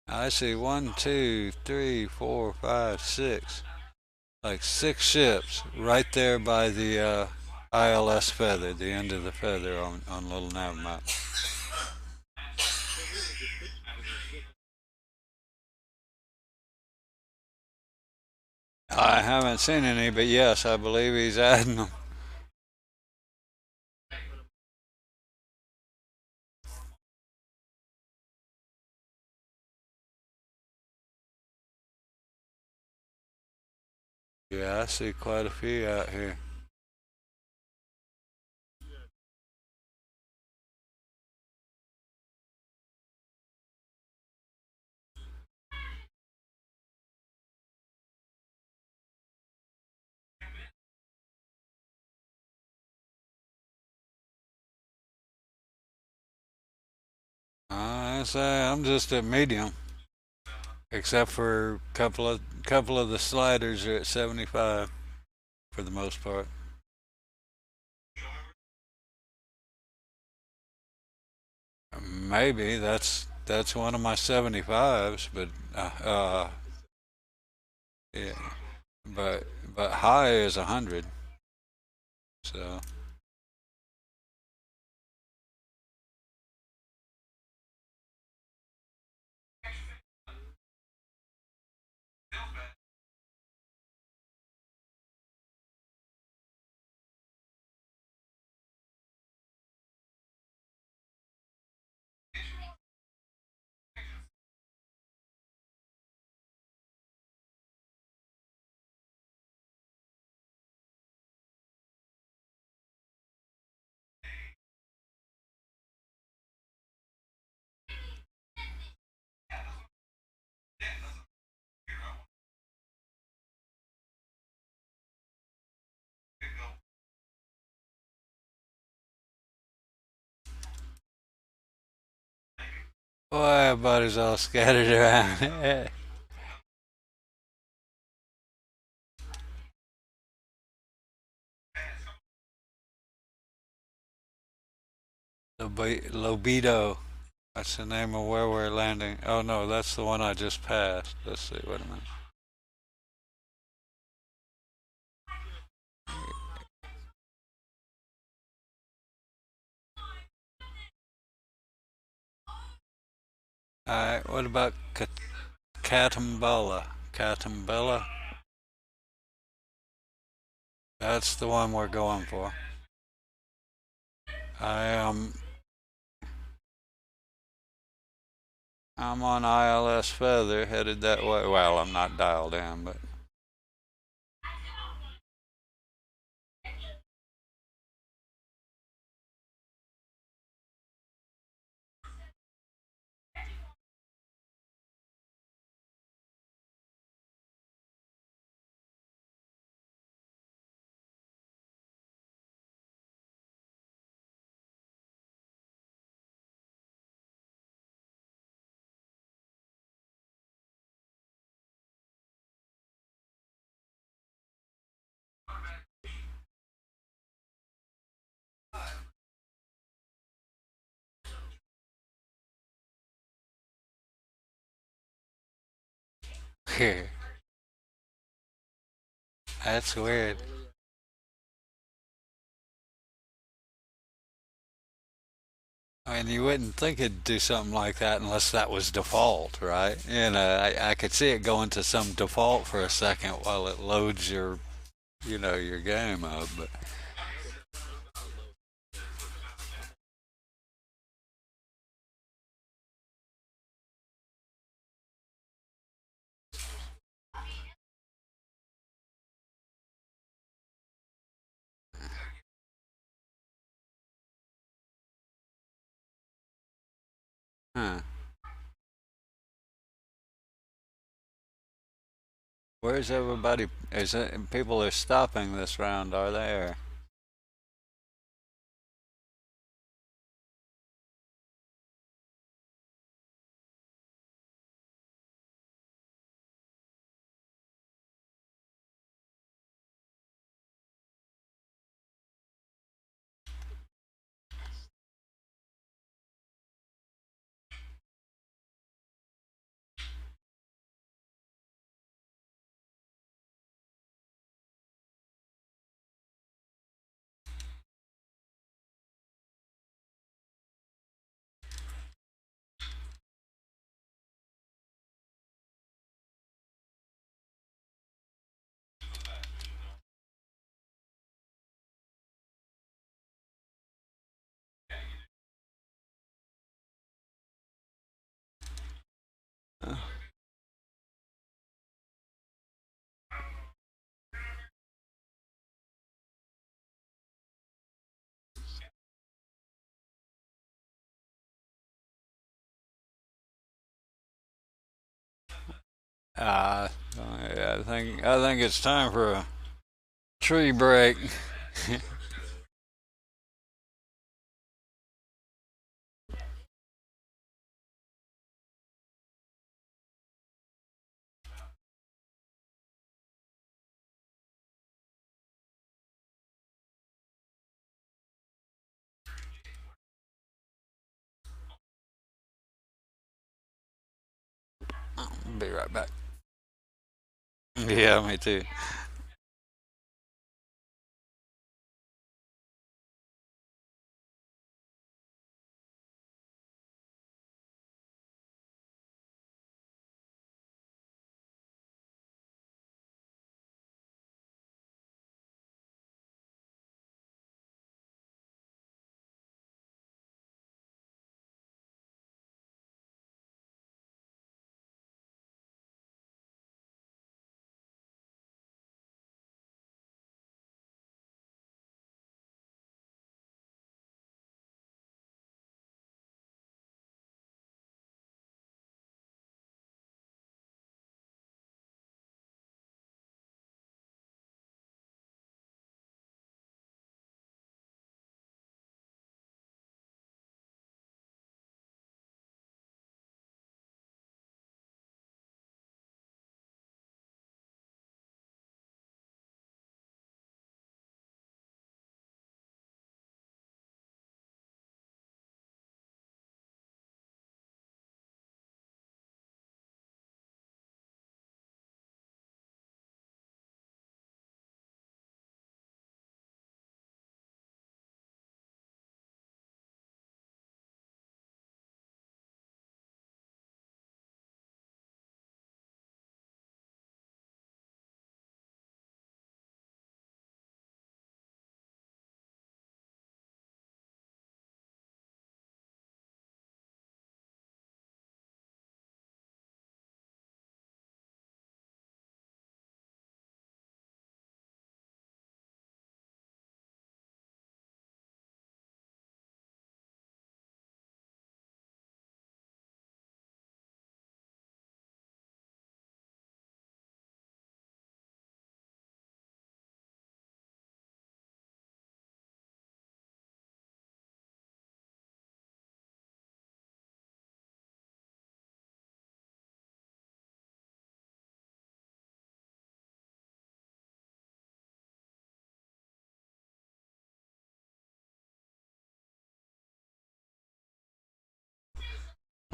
I see one, two, three, four, five, six, like 6 ships right there by the ILS feather, the end of the feather on little nav map. I haven't seen any, but yes, I believe he's adding them. Yeah, I see quite a few out here. I say I'm just at medium, except for a couple of the sliders are at 75 for the most part. Maybe that's one of my 75s, but yeah, but high is 100. So boy, everybody's all scattered around. Lobido. That's the name of where we're landing. Oh no, that's the one I just passed. Let's see. Wait a minute. All right. What about Catambella? Catambella. That's the one we're going for. I am. I'm on ILS Feather, headed that way. Well, I'm not dialed in, but that's weird. I mean, you wouldn't think it'd do something like that unless that was default, right? I could see it going to some default for a second while it loads your game up, but huh. Where's everybody? Is it people are stopping this round? Are they? Or, uh, yeah, I think it's time for a tree break. Be right back. Yeah, me too.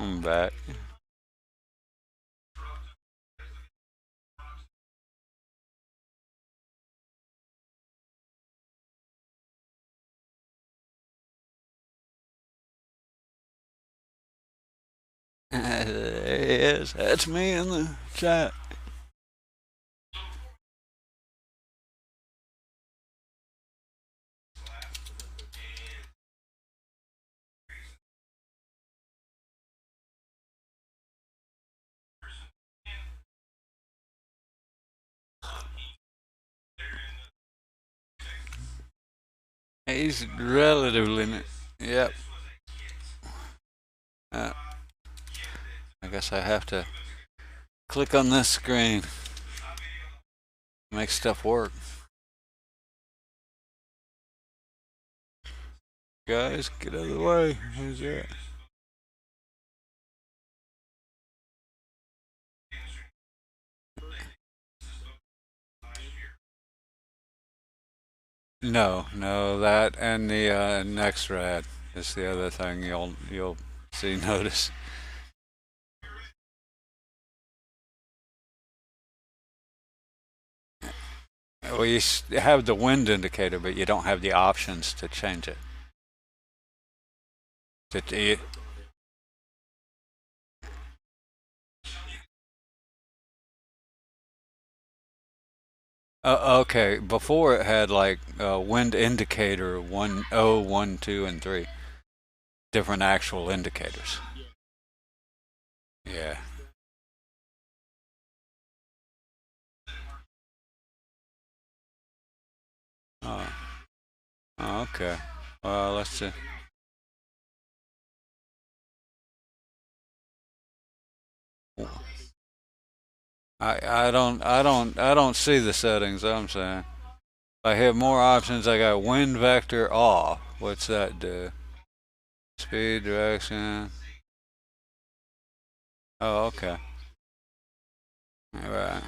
I'm back. Yes, that's me in the chat. He's relatively new. Yep. Uh, I guess I have to click on this screen, make stuff work. Guys, get out of the way. Who's that? No, no, that and the next rad is the other thing you'll see notice. Well, you have the wind indicator, but you don't have the options to change it. To, okay, before it had like wind indicator 1, 0, 1, 2, and 3, different actual indicators. Yeah. Oh, oh, okay. Well, let's see. I don't see the settings. I'm saying I have more options. I got wind vector off. What's that do? Speed direction. Oh, okay. All right.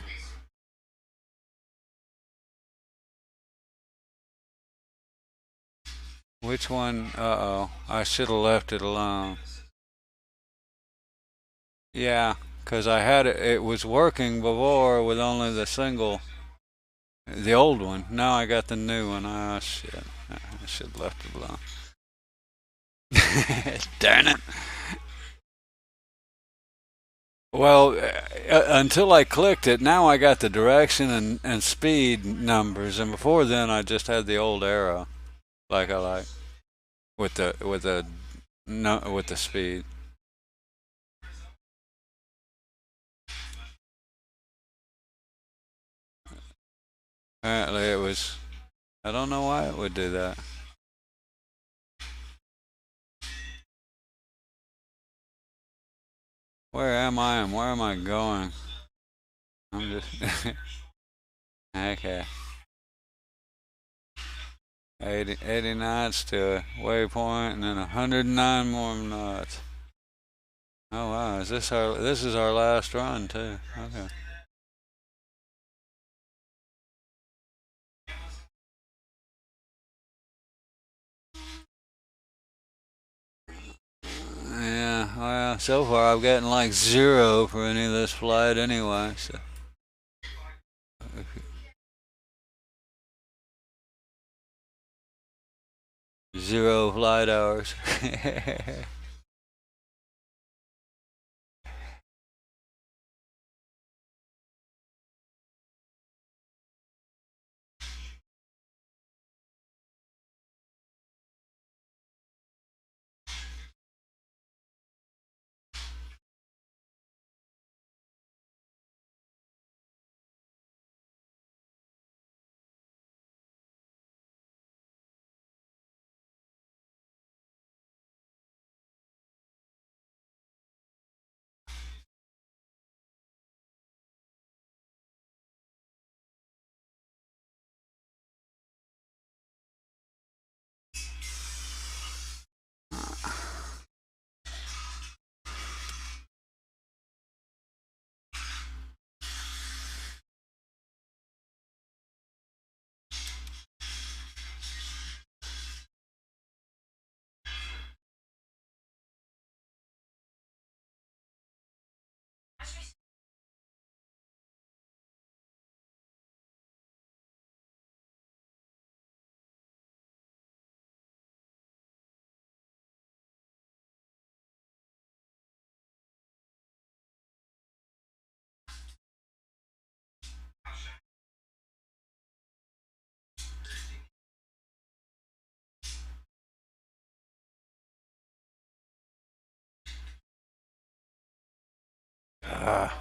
Which one? Uh oh. I should have left it alone. Yeah. because I had it. It was working before with only the single, the old one. Now I got the new one. Ah, shit! I should have left it alone. Darn it! Well, until I clicked it, now I got the direction and speed numbers, and before then I just had the old arrow, like I like with the no with the speed. Apparently it was. I don't know why it would do that. Where am I and where am I going? I'm just okay. 80 knots to a waypoint, and then 109 more knots. Oh wow! Is this our? This is our last run too. Okay. Yeah, well, so far I've gotten like zero for any of this flight anyway, so zero flight hours. Ah.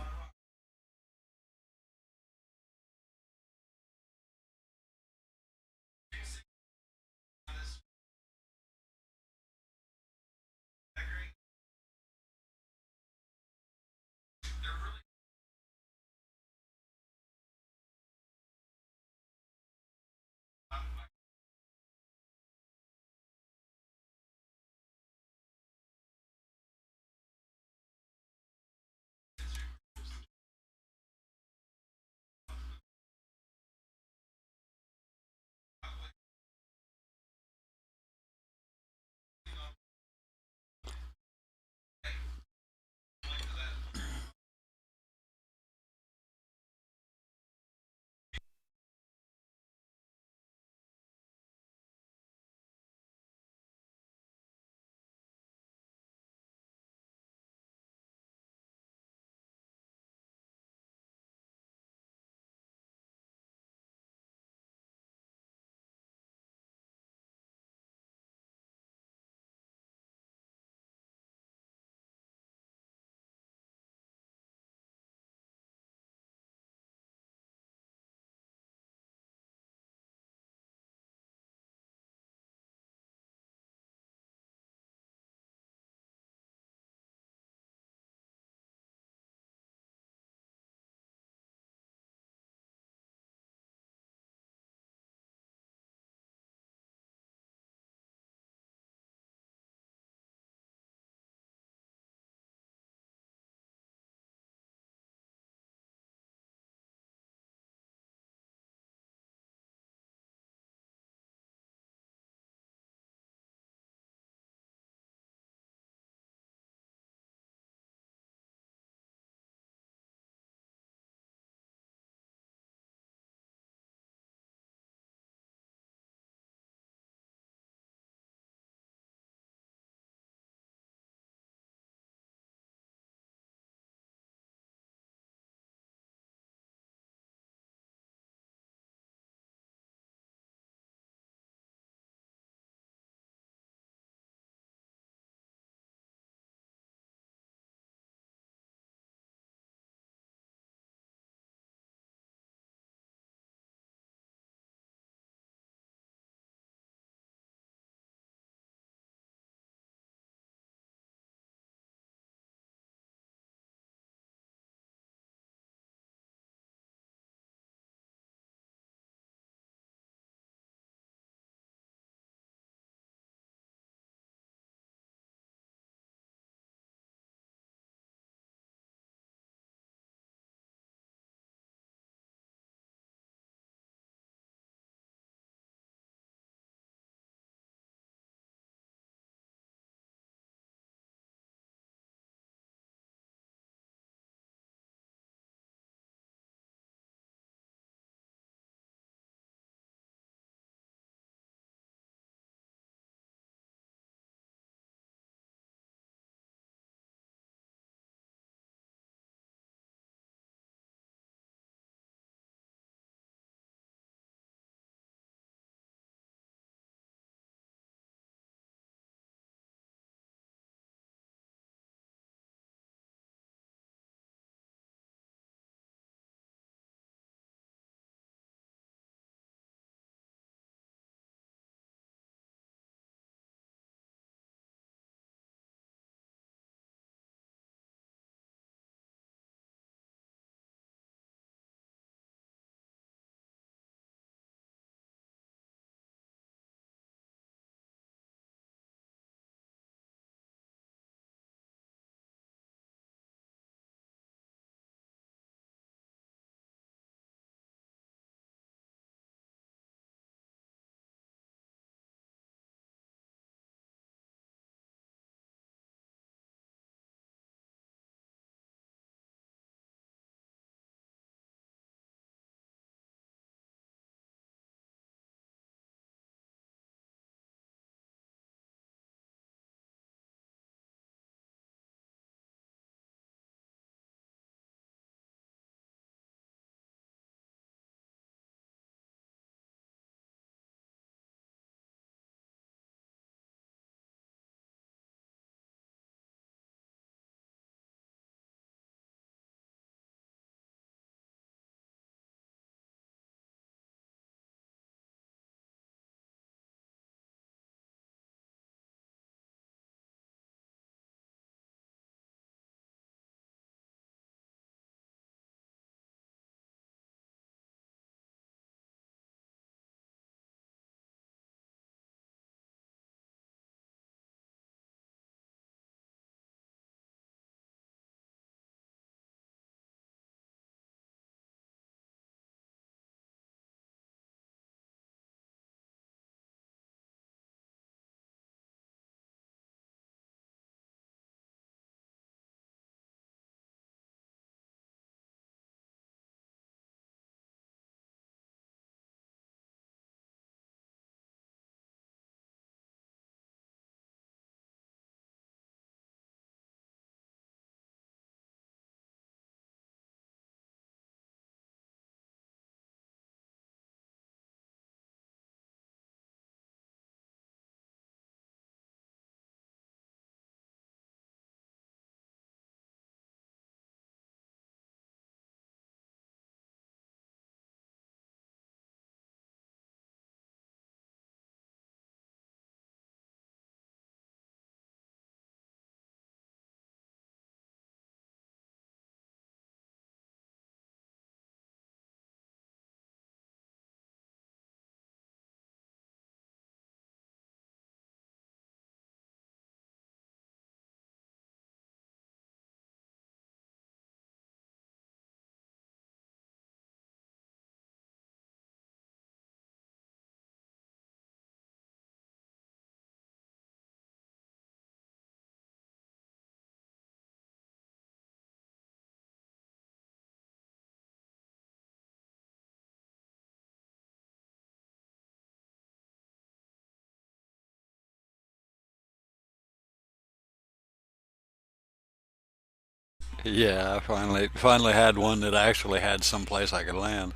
Yeah, I finally had one that actually had some place I could land.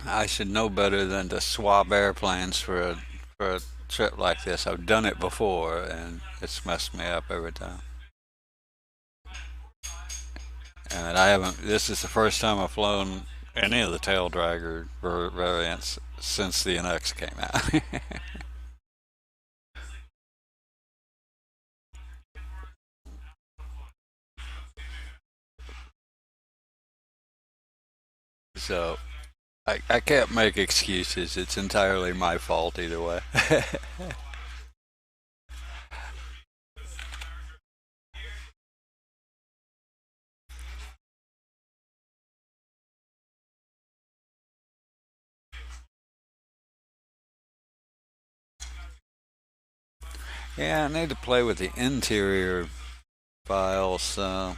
I should know better than to swap airplanes for a trip like this. I've done it before, and it's messed me up every time. And I haven't. This is the first time I've flown any of the tail dragger variants since the NX came out. So I can't make excuses. It's entirely my fault either way. Yeah, I need to play with the interior files. So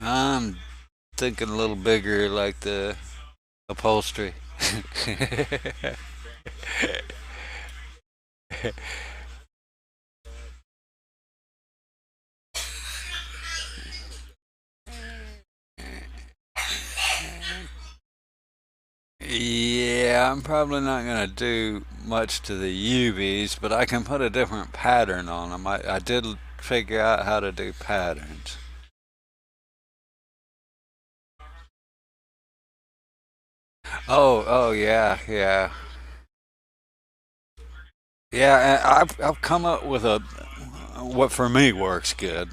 I'm thinking a little bigger, like the upholstery. Yeah, I'm probably not going to do much to the UVs, but I can put a different pattern on them. I did figure out how to do patterns. Oh, yeah, yeah. Yeah, and I've come up with a what for me works good.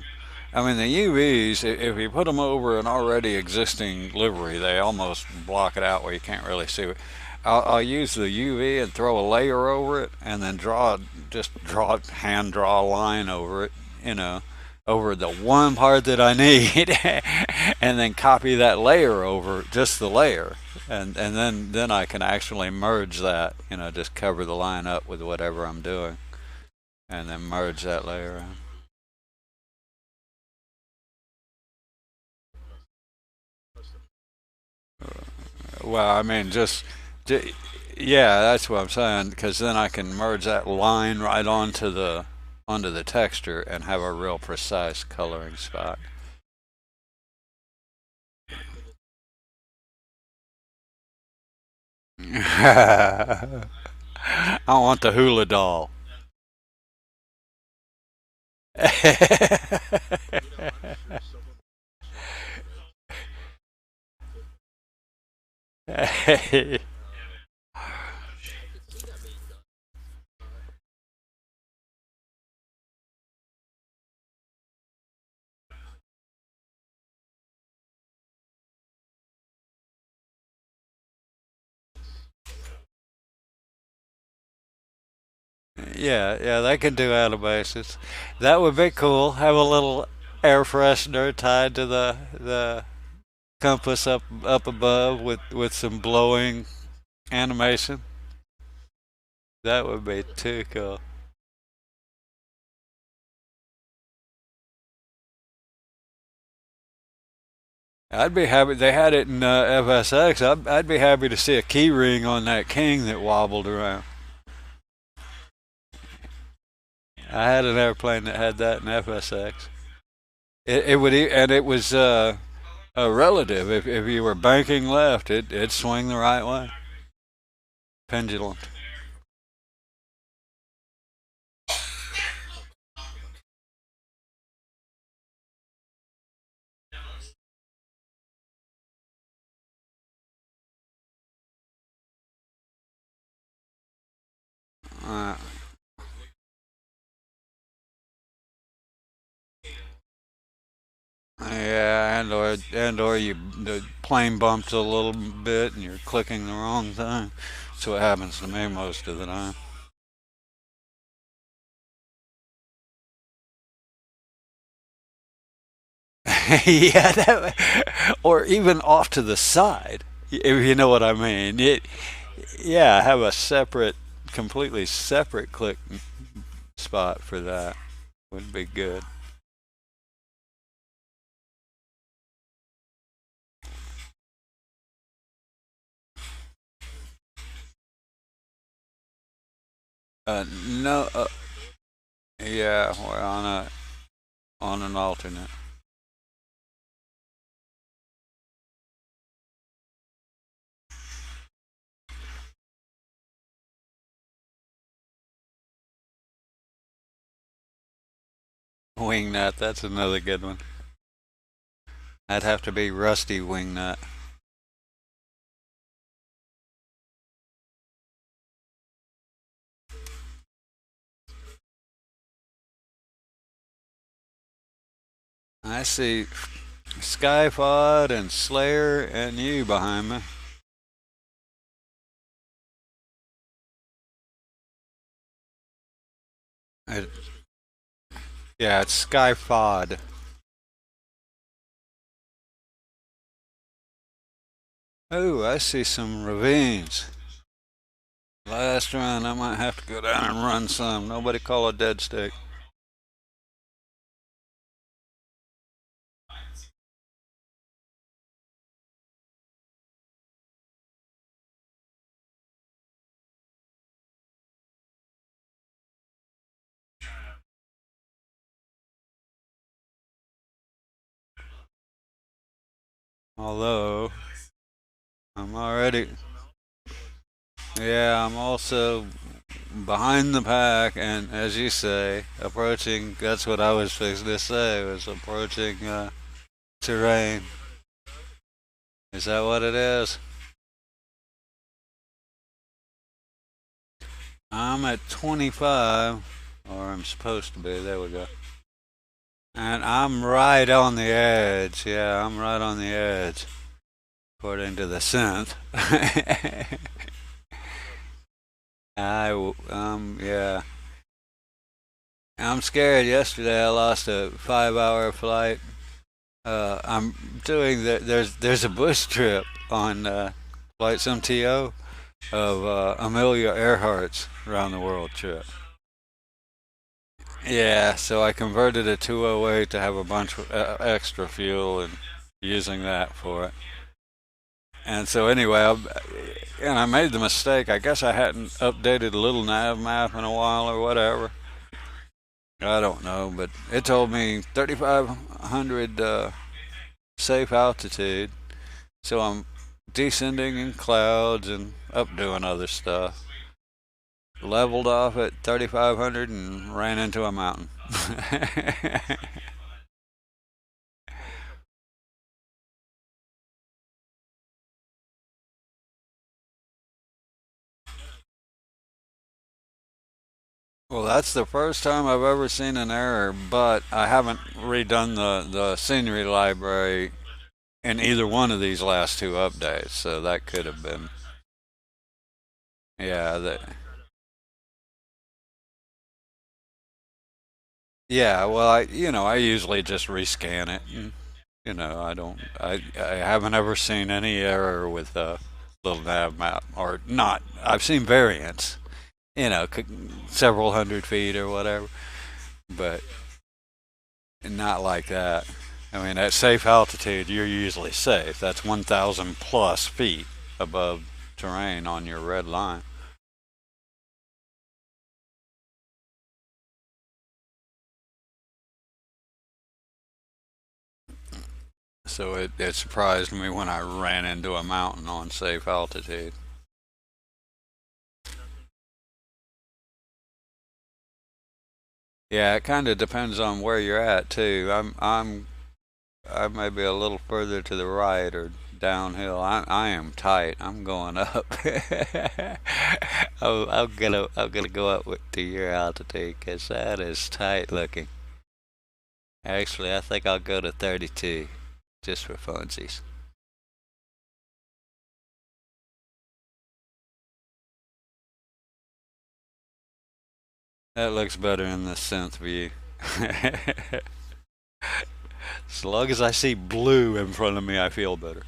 I mean, the UVs, if you put them over an already existing livery, they almost block it out where you can't really see it. I'll use the UV and throw a layer over it, and then hand draw a line over it, you know, over the one part that I need, and then copy that layer over just the layer, and then I can actually merge that, just cover the line up with whatever I'm doing, and then merge that layer. Well, I mean, yeah, that's what I'm saying. Because then I can merge that line right onto the texture and have a real precise coloring spot. I want the hula doll. Yeah, yeah, they can do bases. That would be cool. Have a little air freshener tied to the compass up above with some blowing animation. That would be too cool. I'd be happy. They had it in FSX. I'd be happy to see a key ring on that king that wobbled around. I had an airplane that had that in FSX. It would, and it was a relative. If you were banking left, it'd swing the right way. Pendulum. Uh, yeah, and or the plane bumps a little bit and you're clicking the wrong thing. That's what happens to me most of the time. Yeah, or even off to the side, if you know what I mean. Yeah, have a completely separate click spot for that. would be good. No, yeah, we're on an alternate. Wingnut, that's another good one. That'd have to be Rusty Wingnut. I see Skyfod and Slayer and you behind me. It, yeah, it's Skyfod. Oh, I see some ravines. Last run, I might have to go down and run some. Nobody call a dead stick. Although, I'm already, yeah, I'm also behind the pack, and as you say, approaching. That's what I was fixing to say. Was approaching terrain. Is that what it is? I'm at 25, or I'm supposed to be. There we go. And I'm right on the edge. Yeah, I'm right on the edge, according to the synth. Yeah. I'm scared. Yesterday, I lost a 5-hour flight. I'm doing there's a bush trip on Flight MTO of Amelia Earhart's round the world trip. Yeah, so I converted a 208 to have a bunch of extra fuel and using that for it. And so anyway, and I made the mistake. I guess I hadn't updated a little nav map in a while or whatever. I don't know, but it told me 3,500 safe altitude. So I'm descending in clouds and up doing other stuff. Leveled off at 3,500 and ran into a mountain. Well, that's the first time I've ever seen an error, but I haven't redone the scenery library in either one of these last two updates, so that could have been. Yeah, yeah. Well, I usually just rescan it. And, I don't. I haven't ever seen any error with a little nav map, or not. I've seen variants. Several hundred feet or whatever, but not like that. I mean, at safe altitude, you're usually safe. That's 1,000 plus feet above terrain on your red line. So it surprised me when I ran into a mountain on safe altitude. Yeah, it kind of depends on where you're at too. I may be a little further to the right or downhill. I am tight. I'm going up. I'm gonna go up to your altitude because that is tight looking. Actually, I think I'll go to 32 just for funsies. That looks better in the synth view. As long as I see blue in front of me, I feel better.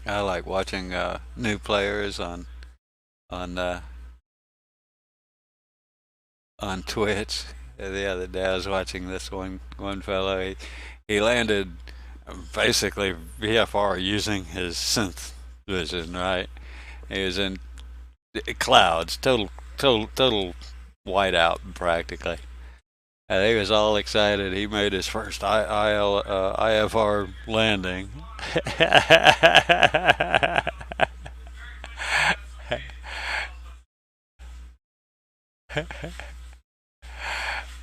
I like watching new players on uh, on Twitch. The other day, I was watching this one fellow. He landed basically VFR using his synth vision. Right, he was in clouds, total whiteout practically. And he was all excited. He made his first IFR landing.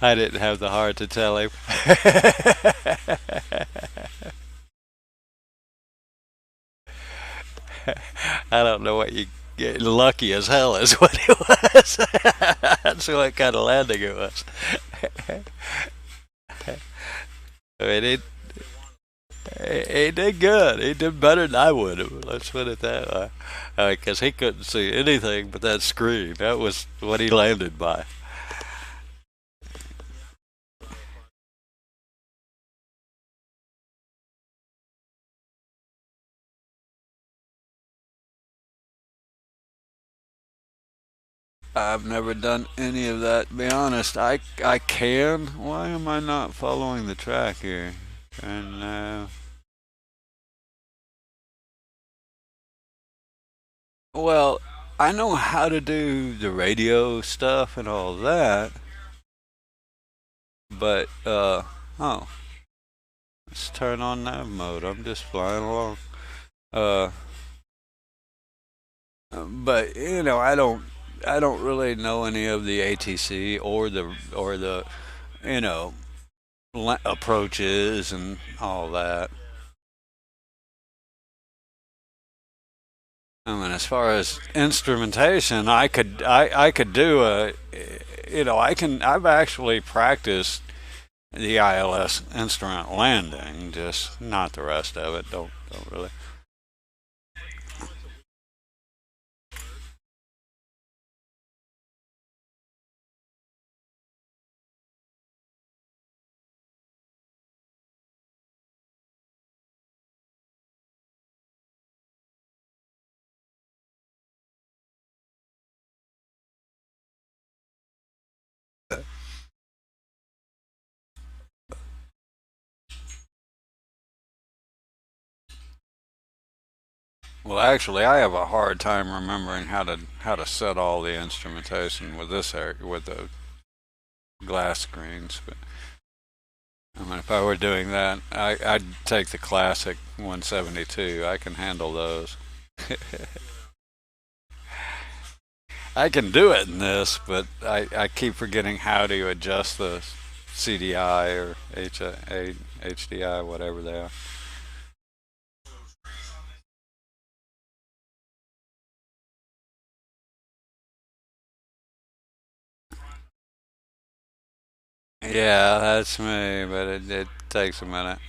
I didn't have the heart to tell him. I don't know what you get. Lucky as hell is what it was. That's what kind of landing it was. I mean, he did good. He did better than I would have. Let's put it that way. Because he couldn't see anything but that screen. That was what he landed by. I've never done any of that. To be honest, I can. Why am I not following the track here? And well, I know how to do the radio stuff and all that, but oh, let's turn on nav mode. I'm just flying along. Uh, but I don't really know any of the ATC or the you know approaches and all that. I mean, as far as instrumentation, I could do a, I've actually practiced the ILS instrument landing, just not the rest of it. Don't really. Well, actually, I have a hard time remembering how to set all the instrumentation with this area, with the glass screens. But I mean, if I were doing that, I'd take the classic 172. I can handle those. I can do it in this, but I keep forgetting how to adjust the CDI or HDI, whatever they are. Yeah, that's me, but it takes a minute.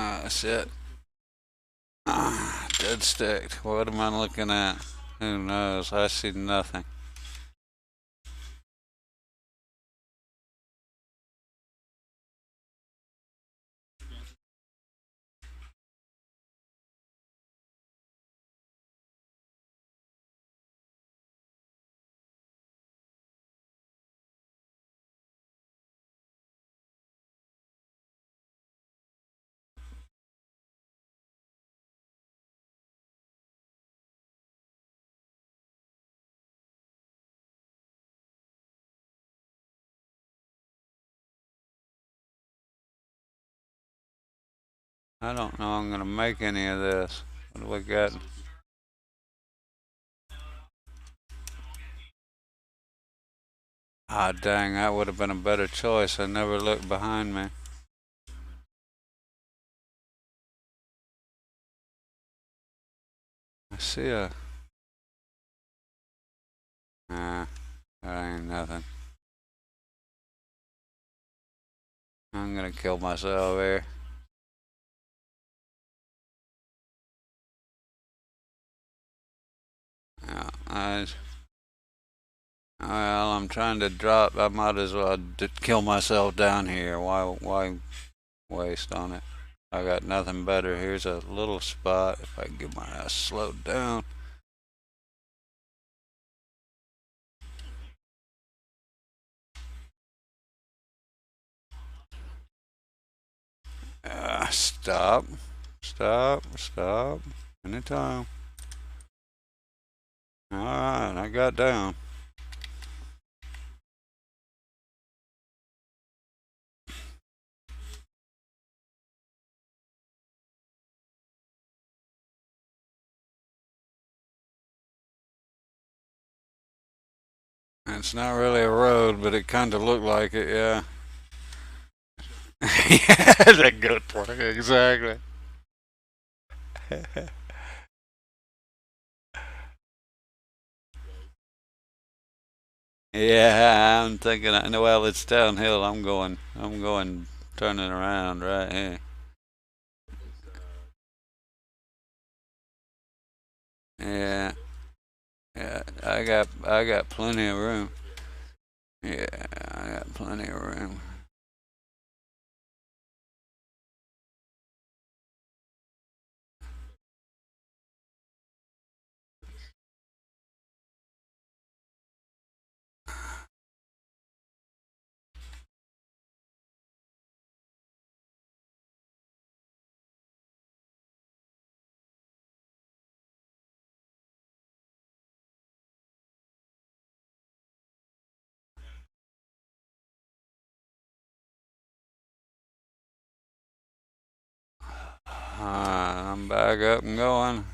Ah, shit. Ah, dead stick. What am I looking at? Who knows? I see nothing. I don't know I'm gonna make any of this. What do we got? Ah, dang, that would have been a better choice. I never looked behind me. I see a. Nah, that ain't nothing. I'm gonna kill myself here. Yeah, well, I'm trying to drop. I might as well kill myself down here. Why waste on it? I got nothing better. Here's a little spot. If I can get my ass slowed down. Stop. Stop. Anytime. Alright, I got down. It's not really a road, but it kind of looked like it, yeah. Yeah, that's a good point. Exactly. Yeah, I'm thinking. Well, it's downhill. I'm going, turning around right here. Yeah, yeah. I got plenty of room. Yeah, I got plenty of room. I'm back up and going.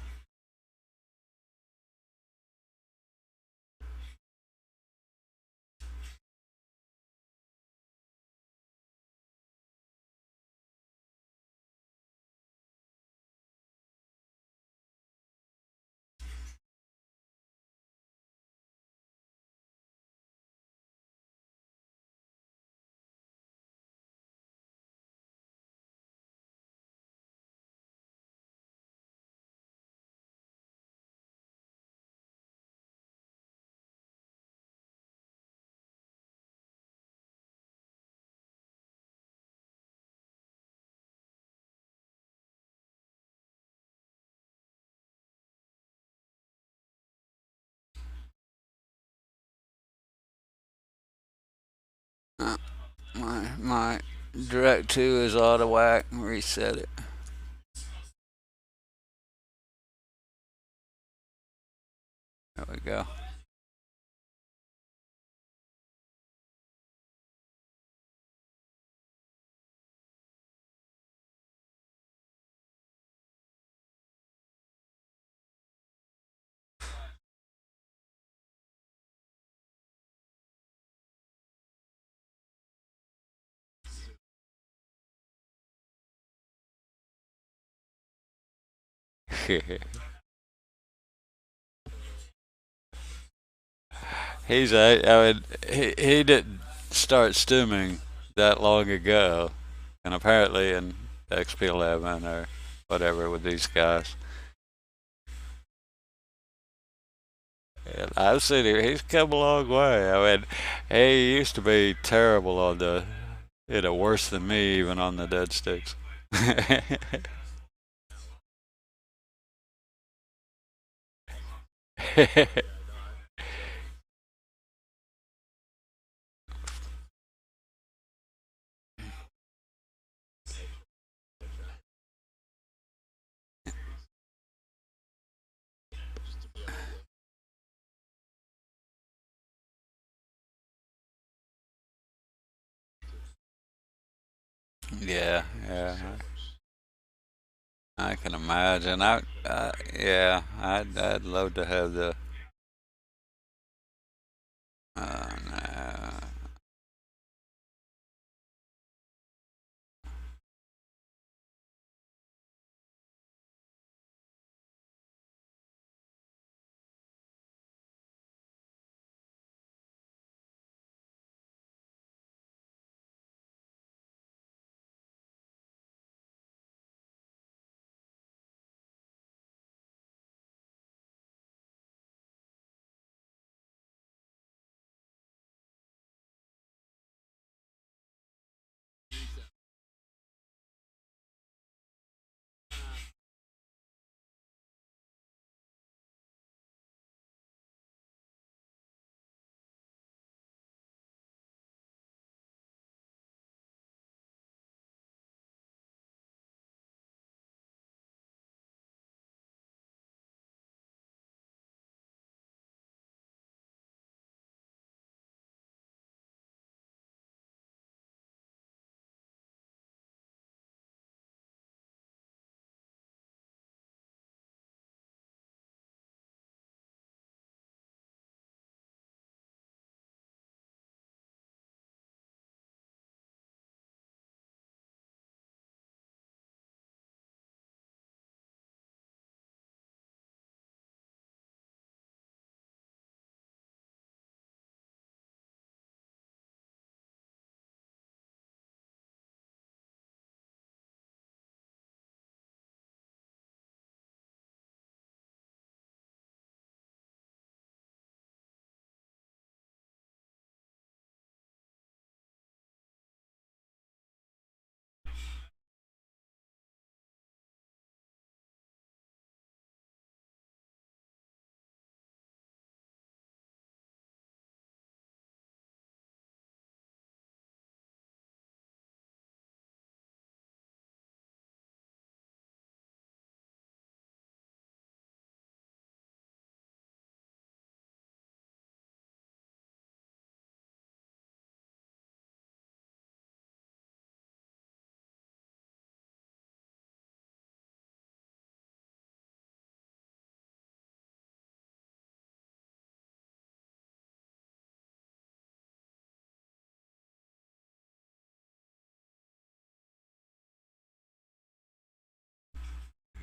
Uh, my direct two is out of whack. Reset it. There we go. I mean, he didn't start stimming that long ago, and apparently in XP11 or whatever with these guys. And I've seen him. He's come a long way. I mean, he used to be terrible on the, worse than me even on the dead sticks. Yeah, yeah, I can imagine. Yeah, I'd love to have the. No.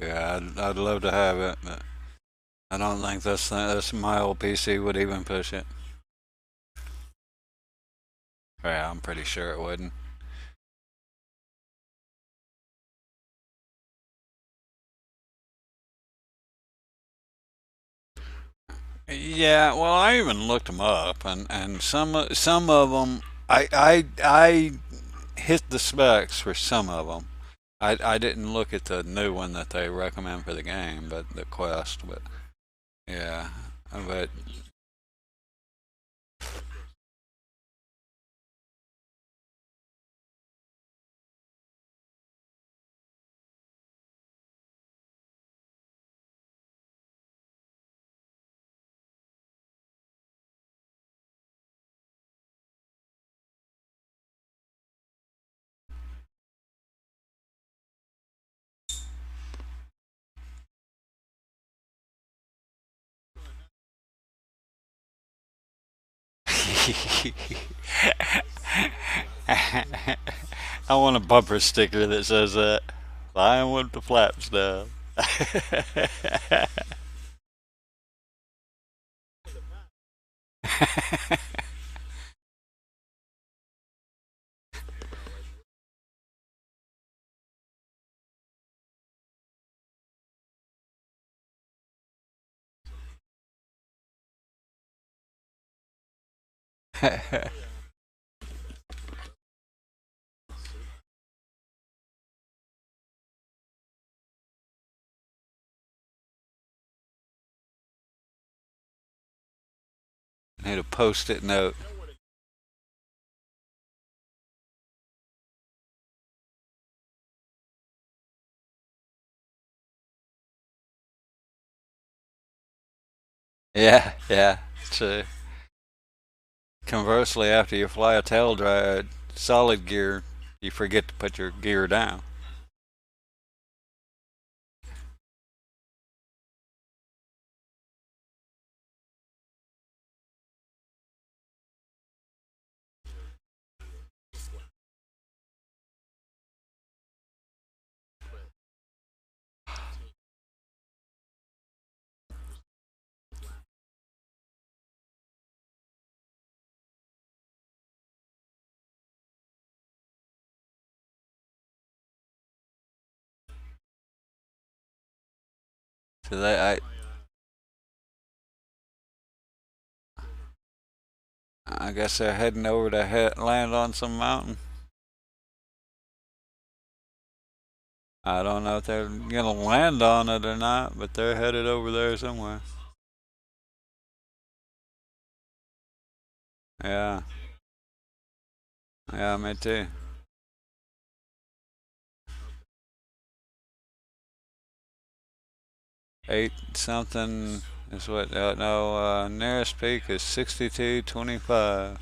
Yeah, I'd love to have it, but I don't think this my old PC would even push it. Yeah, I'm pretty sure it wouldn't. Yeah, well, I even looked them up, and some of them, I hit the specs for some of them. I didn't look at the new one that they recommend for the game, but the Quest. But yeah, but I want a bumper sticker that says that. Flying with the flaps down. Need a post-it note. Yeah, yeah, true. Conversely, after you fly a tail drag solid gear, you forget to put your gear down. So I guess they're heading over to land on some mountain. I don't know if they're gonna land on it or not, but they're headed over there somewhere. Yeah, yeah, me too. 8 something is what? No, nearest peak is 62.25.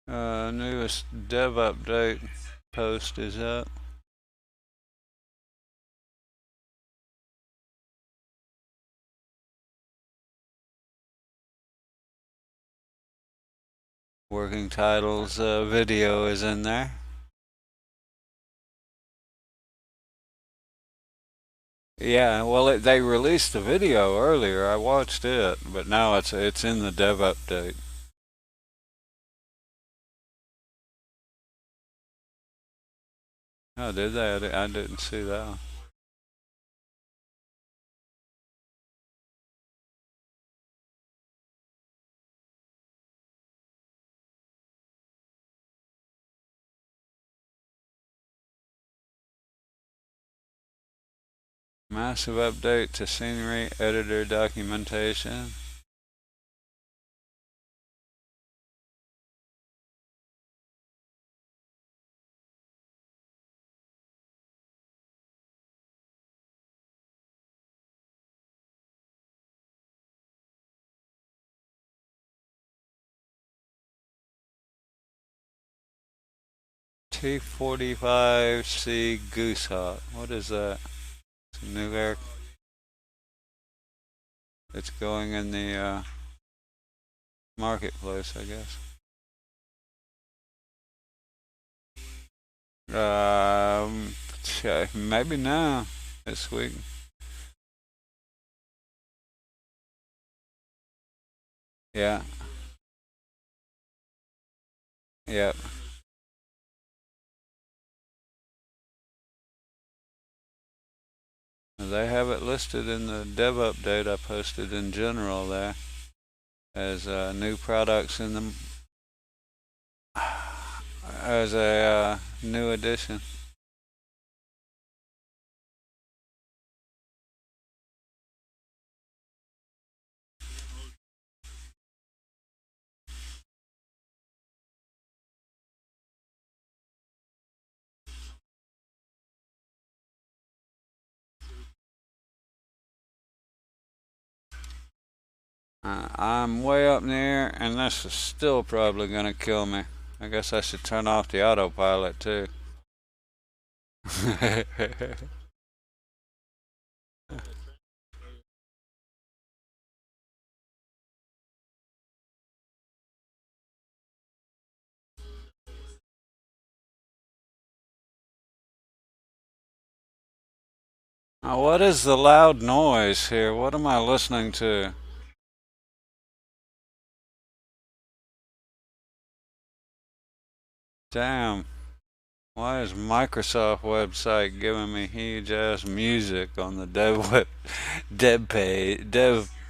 Newest dev update post is up. Working titles video is in there. Yeah, well, they released the video earlier. I watched it, but now it's in the dev update. Oh, did they? I didn't see that. Massive update to scenery editor documentation. T45C Goosehawk. What is that? It's a new air. It's going in the marketplace, I guess. Um, maybe now this week. Yeah. Yep. They have it listed in the dev update I posted in general there as new products in the as a new addition. I'm way up near, and this is still probably gonna kill me. I guess I should turn off the autopilot too. Now, what is the loud noise here? What am I listening to? Damn. Why is Microsoft website giving me huge ass music on the dev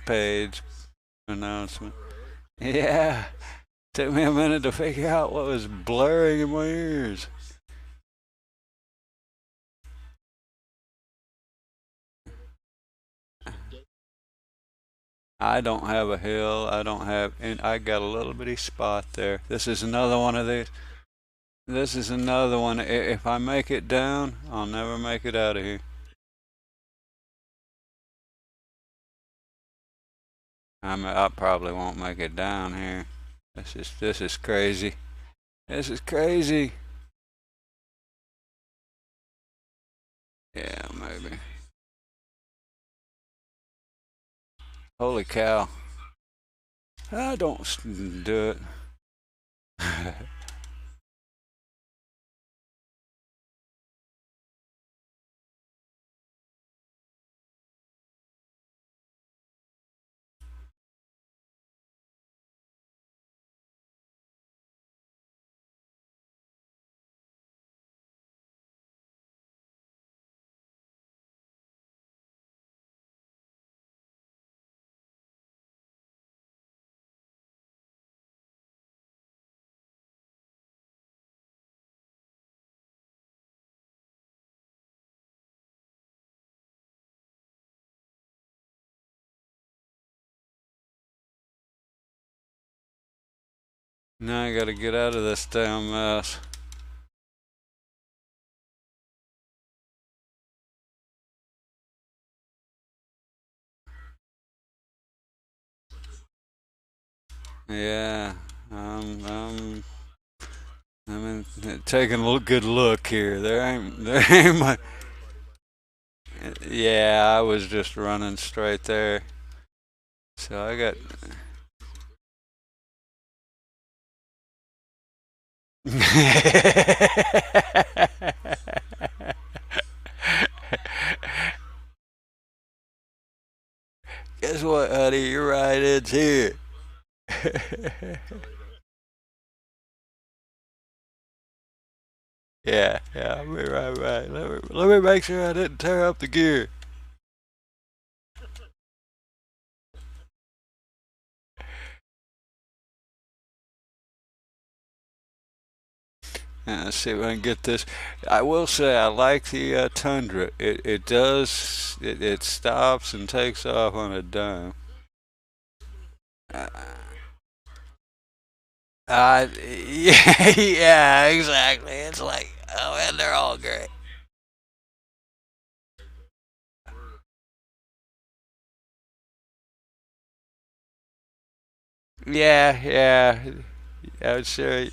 page announcement? Yeah. Took me a minute to figure out what was blaring in my ears. I don't have a hill. I don't have, and I got a little bitty spot there. This is another one of these. This is another one. If I make it down, I'll never make it out of here. I probably won't make it down here. This is crazy. This is crazy. Yeah, maybe. Holy cow. I don't do it. Now I gotta get out of this damn mess. Yeah, I'm taking a good look here. There ain't my. Yeah, I was just running straight there. So I got. Guess what, honey? Your ride ends here. Yeah, yeah, I'll be right back. Let me make sure I didn't tear up the gear. Let's see if I can get this. I will say I like the Tundra. It does it stops and takes off on a dime. Uh, yeah, yeah, exactly. It's like, oh man, they're all great. Yeah, yeah. Yeah, sure.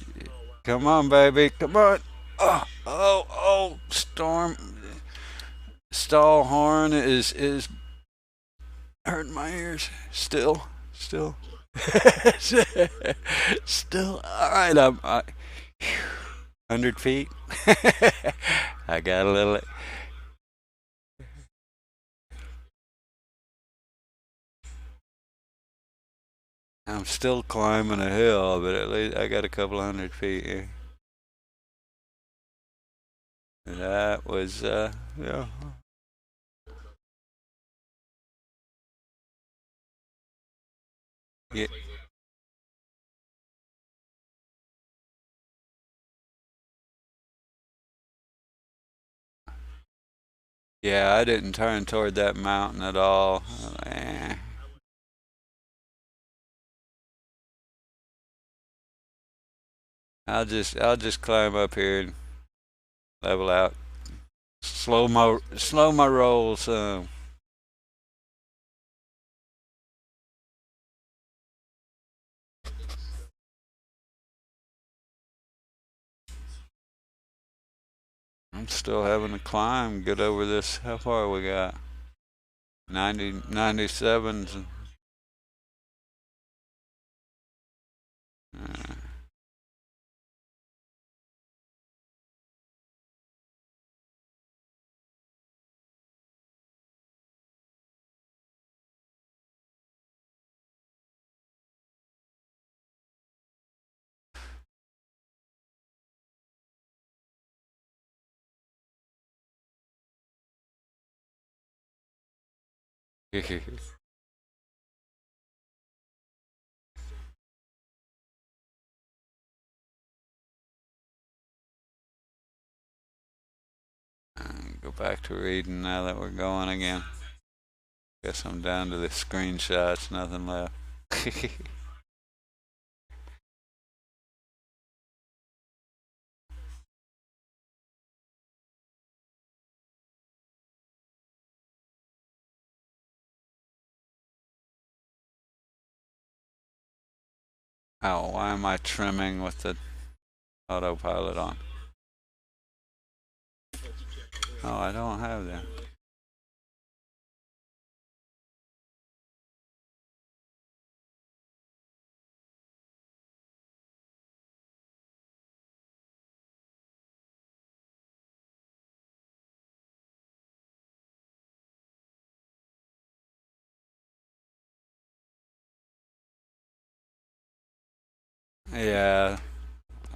Come on, baby. Come on. Oh, oh, oh. Storm. Stall horn is hurting my ears. Still. Still. All right. 100 feet. I got a little. I'm still climbing a hill, but at least I got a couple 100 feet here. That was, yeah. Yeah, yeah, I didn't turn toward that mountain at all. I'll just climb up here and level out. Slow my roll some. I'm still having to climb, get over this. How far we got? 97s. Uh, go back to reading now that we're going again. Guess I'm down to the screenshots, nothing left. Oh, why am I trimming with the autopilot on? Oh, I don't have that. Yeah,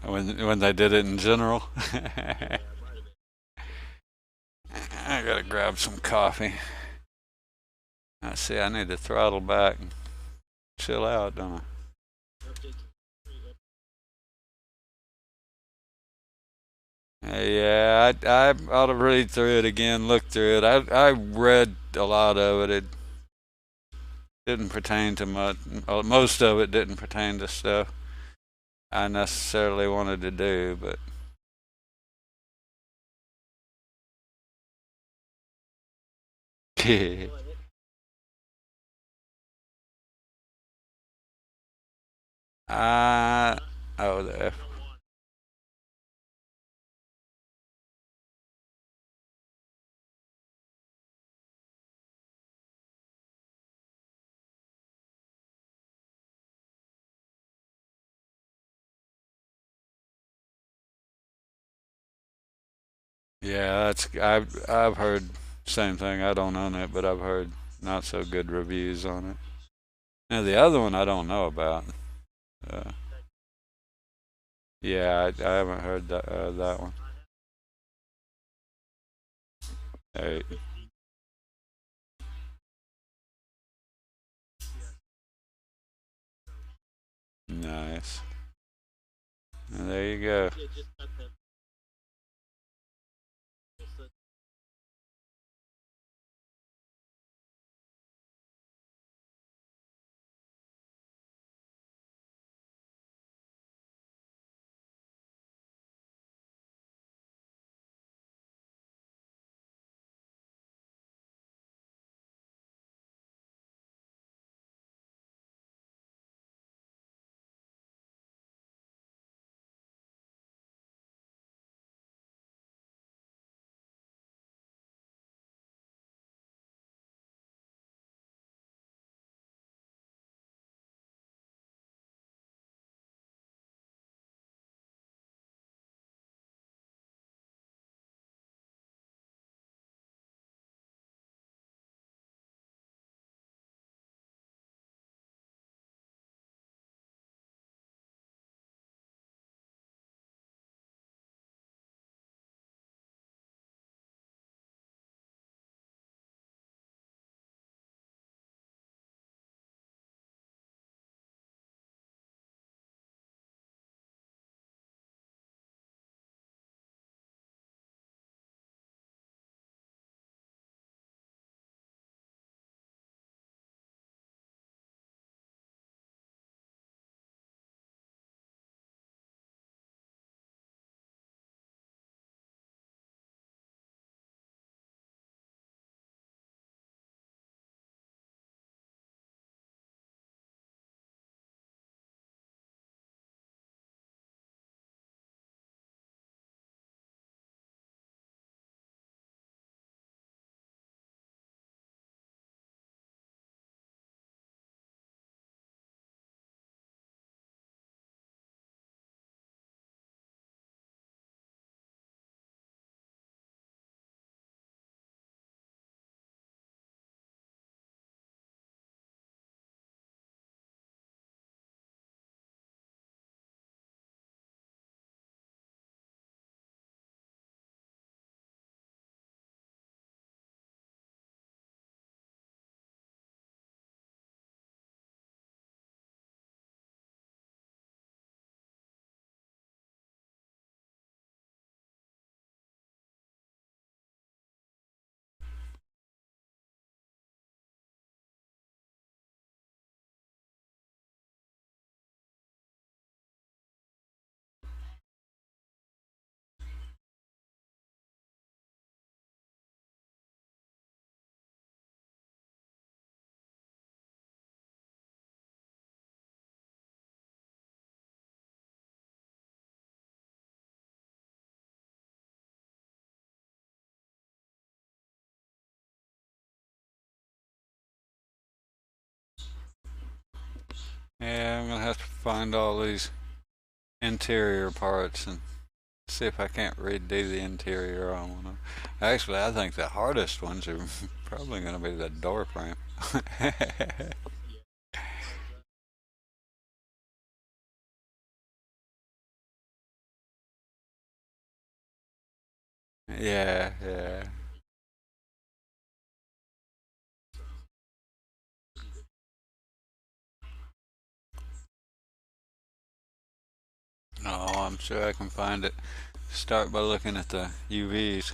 when they did it in general. I gotta grab some coffee. I see. I need to throttle back and chill out, don't I? Yeah, I ought to read through it again, look through it. I read a lot of it. It didn't pertain to much. Most of it didn't pertain to stuff I necessarily wanted to do, but I oh the yeah, that's I've heard same thing. I don't own it, but I've heard not so good reviews on it. Now the other one I don't know about. Uh, yeah, I haven't heard that one. Hey, nice. Well, there you go. Yeah, I'm gonna have to find all these interior parts and see if I can't redo the interior on one. Actually, I think the hardest ones are probably gonna be the door frame. Yeah, yeah. Oh, I'm sure I can find it. Start by looking at the UVs.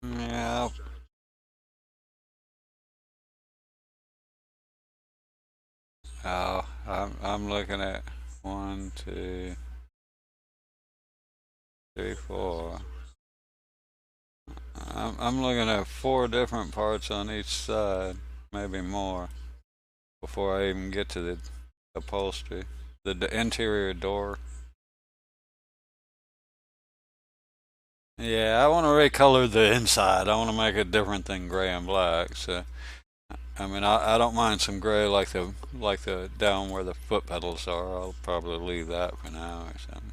Yeah. Oh, I'm looking at one, two, three, four. I'm looking at four different parts on each side, maybe more, before I even get to the upholstery. The interior door. Yeah, I want to recolor the inside. I want to make it different than gray and black. So, I mean, I don't mind some gray like the down where the foot pedals are. I'll probably leave that for now or something.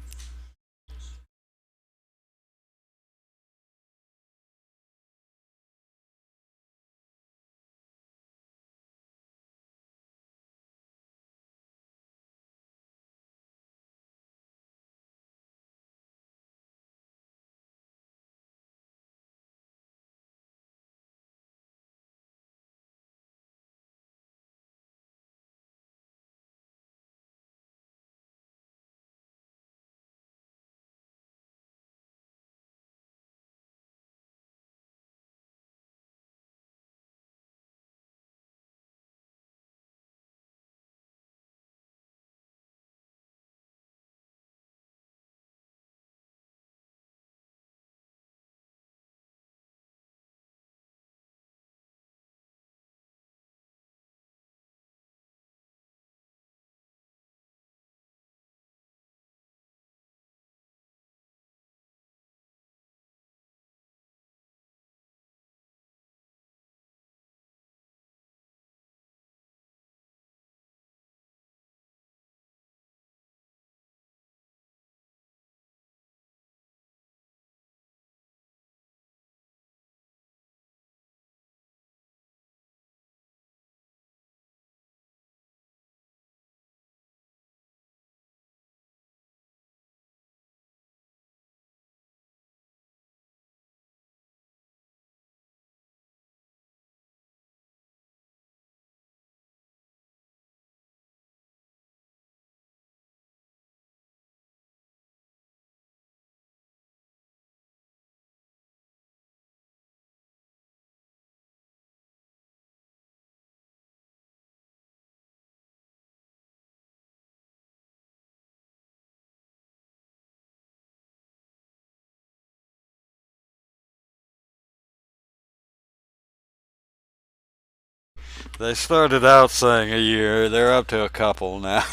They started out saying a year. They're up to a couple now.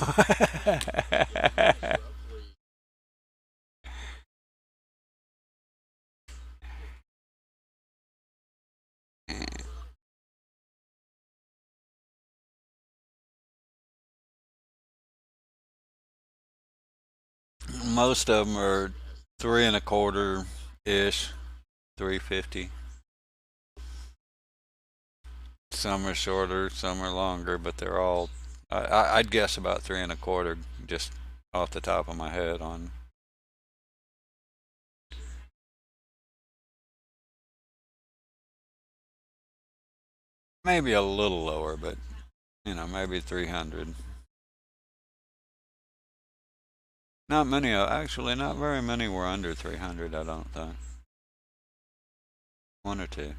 Most of them are 3 1/4 ish, 350. Some are shorter, some are longer, but they're all. I'd guess about 3 1/4, just off the top of my head. On maybe a little lower, but maybe 300. Not many. Actually, not very many were under 300. I don't think. One or two.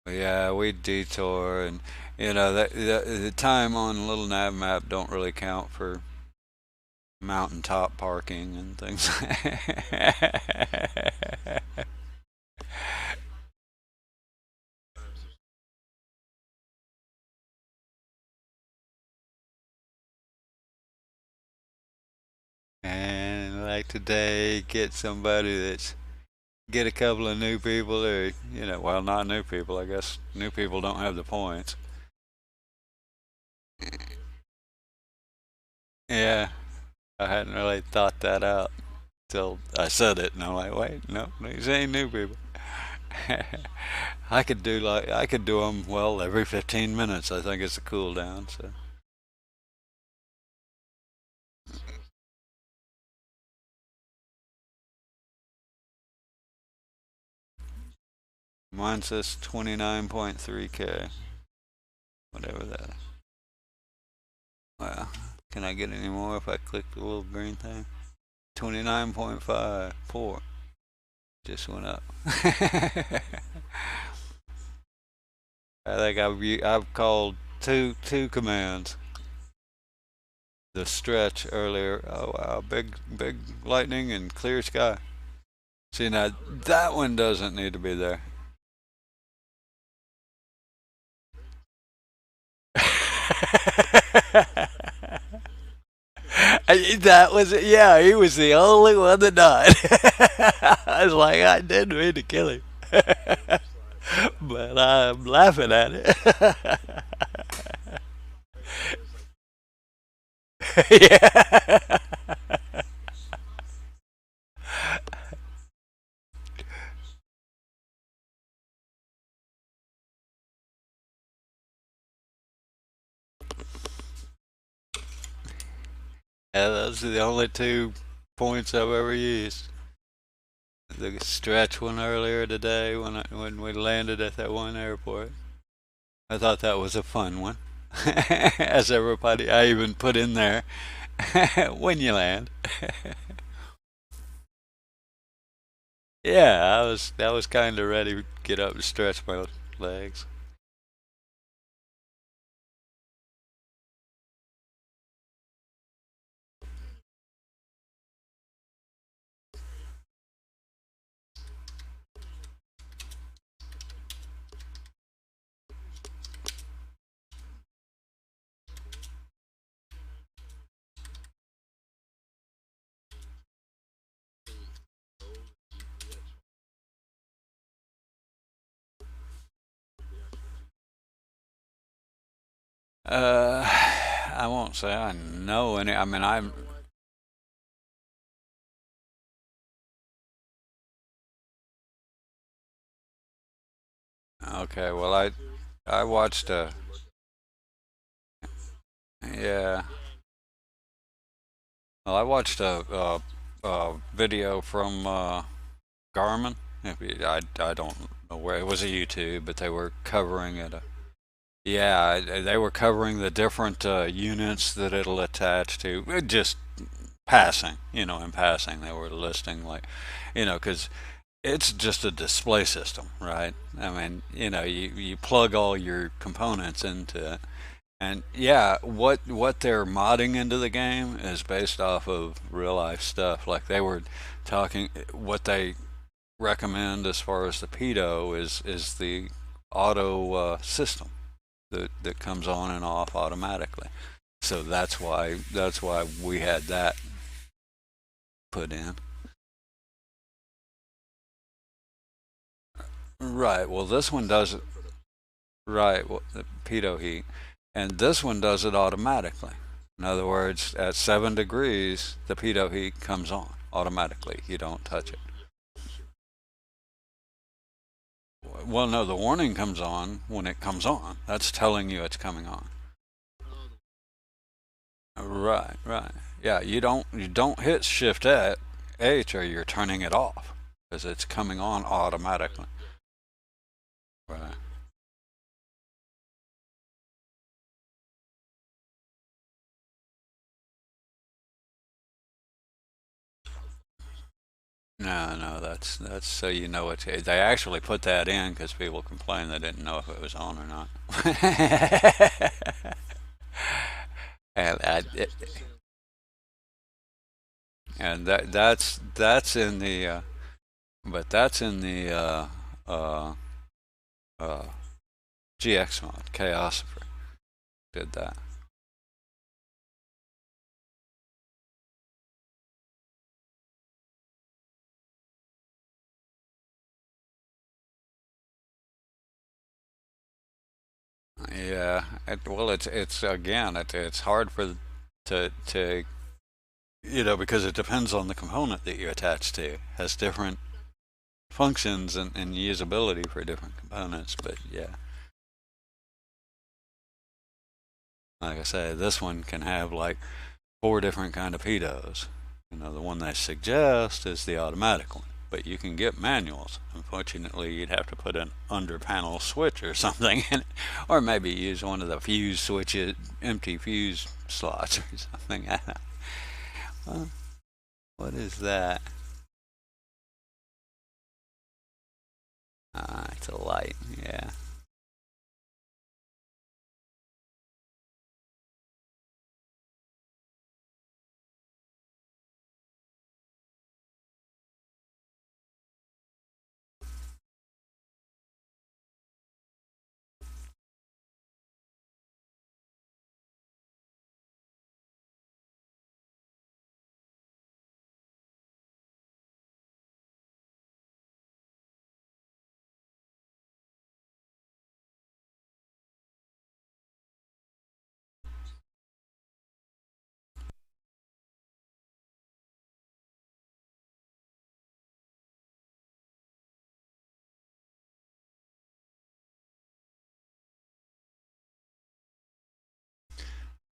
Yeah, we detour, and that the time on little nav map don't really count for mountaintop parking and things. And like today, get a couple of new people, or well, not new people. I guess new people don't have the points. Yeah, I hadn't really thought that out till I said it, and I'm like, wait, no, these ain't new people. I could do them well every 15 minutes. I think it's a cool down. So mine says 29.3K, whatever that is. Well, can I get any more if I click the little green thing? 29.5, poor. Just went up. I think I've called two commands. The stretch earlier. Oh wow, big lightning and clear sky. See now that one doesn't need to be there. That was it. Yeah, he was the only one that died. I was like, I didn't mean to kill him, but I'm laughing at it. Yeah. And those are the only 2 points I've ever used. The stretch one earlier today when we landed at that one airport. I thought that was a fun one. As everybody, I even put in there when you land. Yeah, I was kind of ready to get up and stretch my legs. I won't say I know any. I mean, I'm okay. Well, I watched a yeah. Well, I watched a video from Garmin. I don't know where it was, a YouTube, but they were covering it. Yeah, they were covering the different units that it'll attach to. Just passing, in passing, they were listing like, because it's just a display system, right? I mean, you plug all your components into it, and yeah, what they're modding into the game is based off of real life stuff. Like they were talking, what they recommend as far as the pedo is the auto system that comes on and off automatically. So that's why we had that put in. Right. Well, this one does it. Right. Well, the pitot heat, and this one does it automatically. In other words, at 7 degrees, the pitot heat comes on automatically. You don't touch it. Well, no, the warning comes on when it comes on. That's telling you it's coming on. Right. Right. Yeah. You don't hit Shift H or you're turning it off because it's coming on automatically. Right. No, that's so you know what they actually put that in because people complained they didn't know if it was on or not. and I, it, and that's in the but that's in the uh, uh, GX mod. Chaosifer did that. Yeah, well, it's again, it's hard for to because it depends on the component that you attach to. It has different functions and usability for different components. But yeah, like I say, this one can have like four different kind of pitos. The one they suggest is the automatic one, but you can get manuals. Unfortunately, you'd have to put an under panel switch or something in it, or maybe use one of the fuse switches, empty fuse slots or something. Well, what is that? It's a light. Yeah.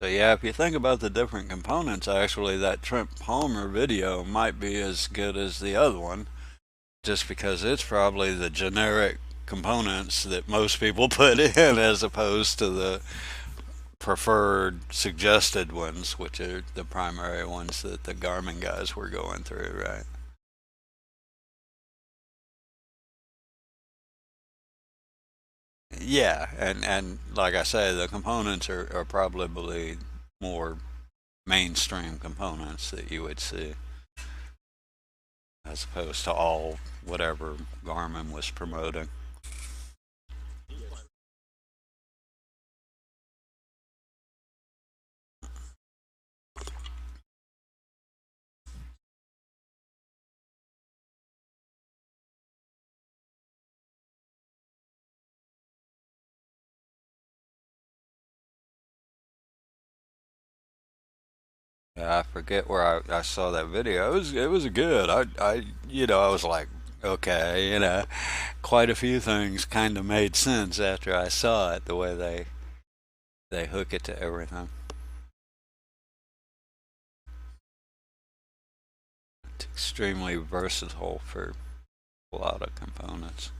So yeah, if you think about the different components, actually, that Trent Palmer video might be as good as the other one, just because it's probably the generic components that most people put in, as opposed to the preferred suggested ones, which are the primary ones that the Garmin guys were going through, right? Yeah, and like I say, the components are probably more mainstream components that you would see, as opposed to all whatever Garmin was promoting. Yeah, I forget where I saw that video. It was good. I was like, okay, quite a few things kind of made sense after I saw it, the way they hook it to everything. It's extremely versatile for a lot of components.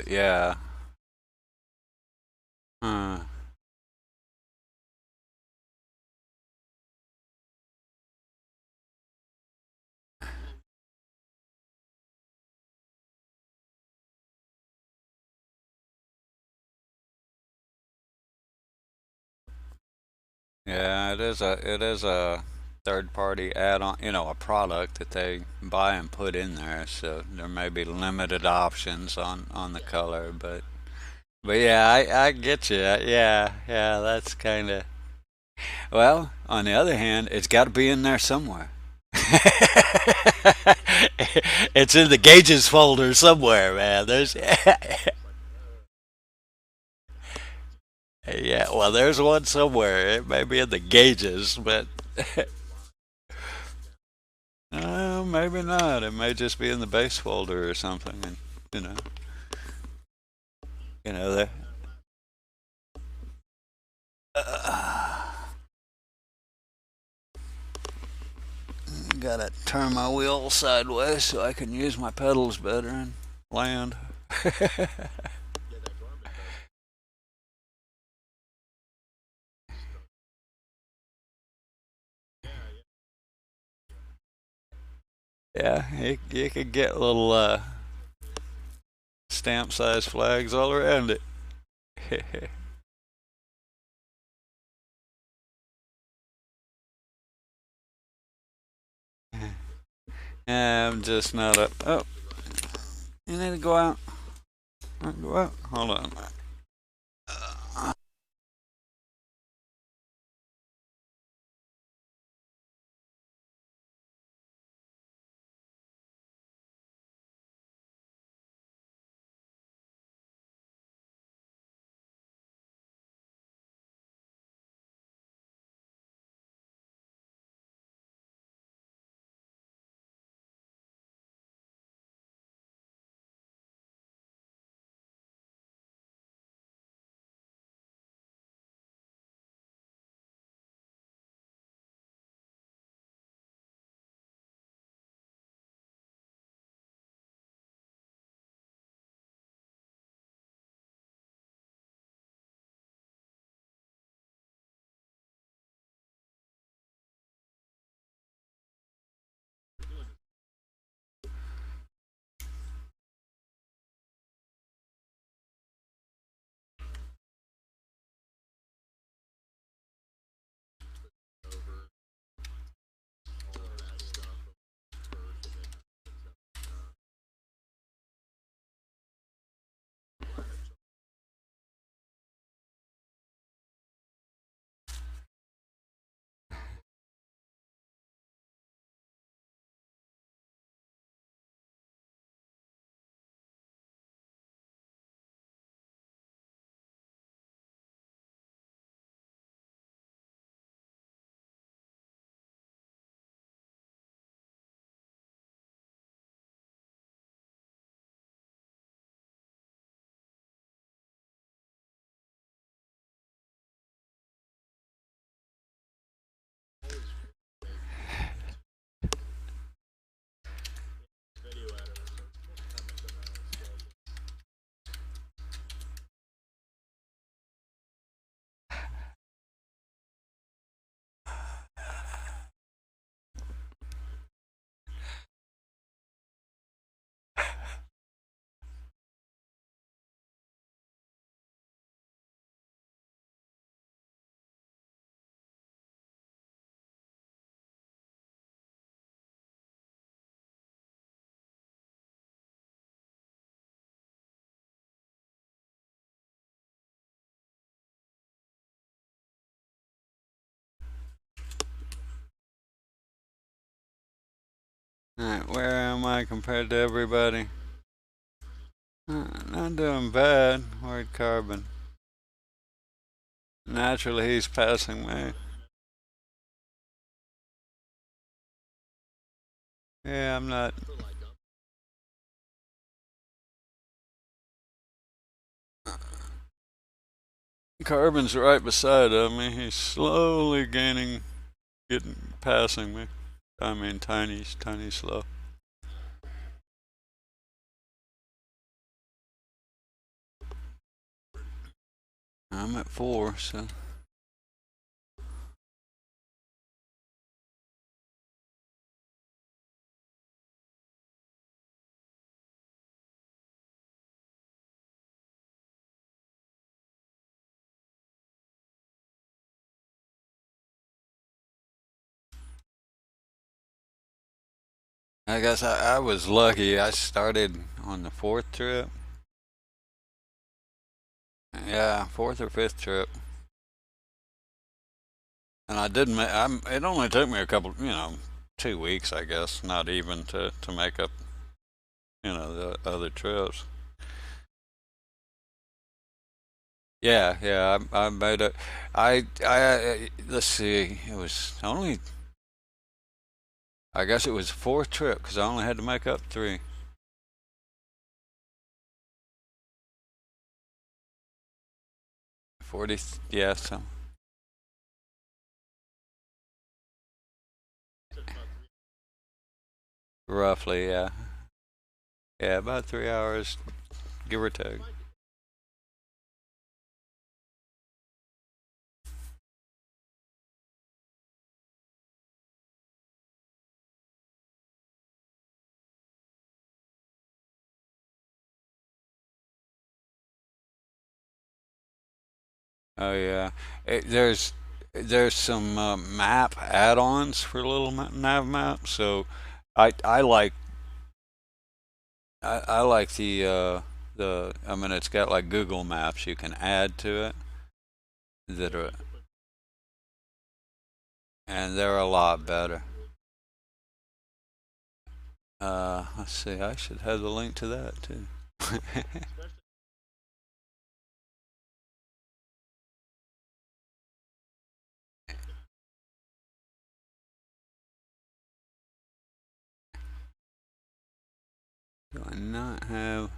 Yeah. Uh, yeah, it is a third party add-on, a product that they buy and put in there. So there may be limited options on the color, but yeah, I get you. Yeah, that's kind of. Well, on the other hand, it's got to be in there somewhere. It's in the gauges folder somewhere, man. There's yeah, well, there's one somewhere. It may be in the gauges, but Maybe not. It may just be in the base folder or something, and you know, that. Gotta turn my wheel sideways so I can use my pedals better and land. Yeah, you could get little stamp size flags all around it. I'm just not a. Oh, you need to go out. Go out. Hold on. Alright, where am I compared to everybody? Not doing bad. Where'd Carbon? Naturally, he's passing me. Yeah, I'm not. Carbon's right beside of me. He's slowly passing me. I mean, tiny slow. I'm at 4, so. I guess I was lucky. I started on the 4th trip. Yeah, 4th or 5th trip. And I didn't. It only took me a couple, 2 weeks, I guess, not even to make up, the other trips. Yeah, yeah. I made a. Let's see. It was only. I guess it was fourth trip because I only had to make up three. 40. Yeah, so roughly. Yeah, yeah. About 3 hours, give or take. Oh yeah. There's some map add-ons for little nav maps. So I like I like the I mean it's got like Google Maps you can add to it that are and they're a lot better. Let's see. I should have the link to that too. Do I not have?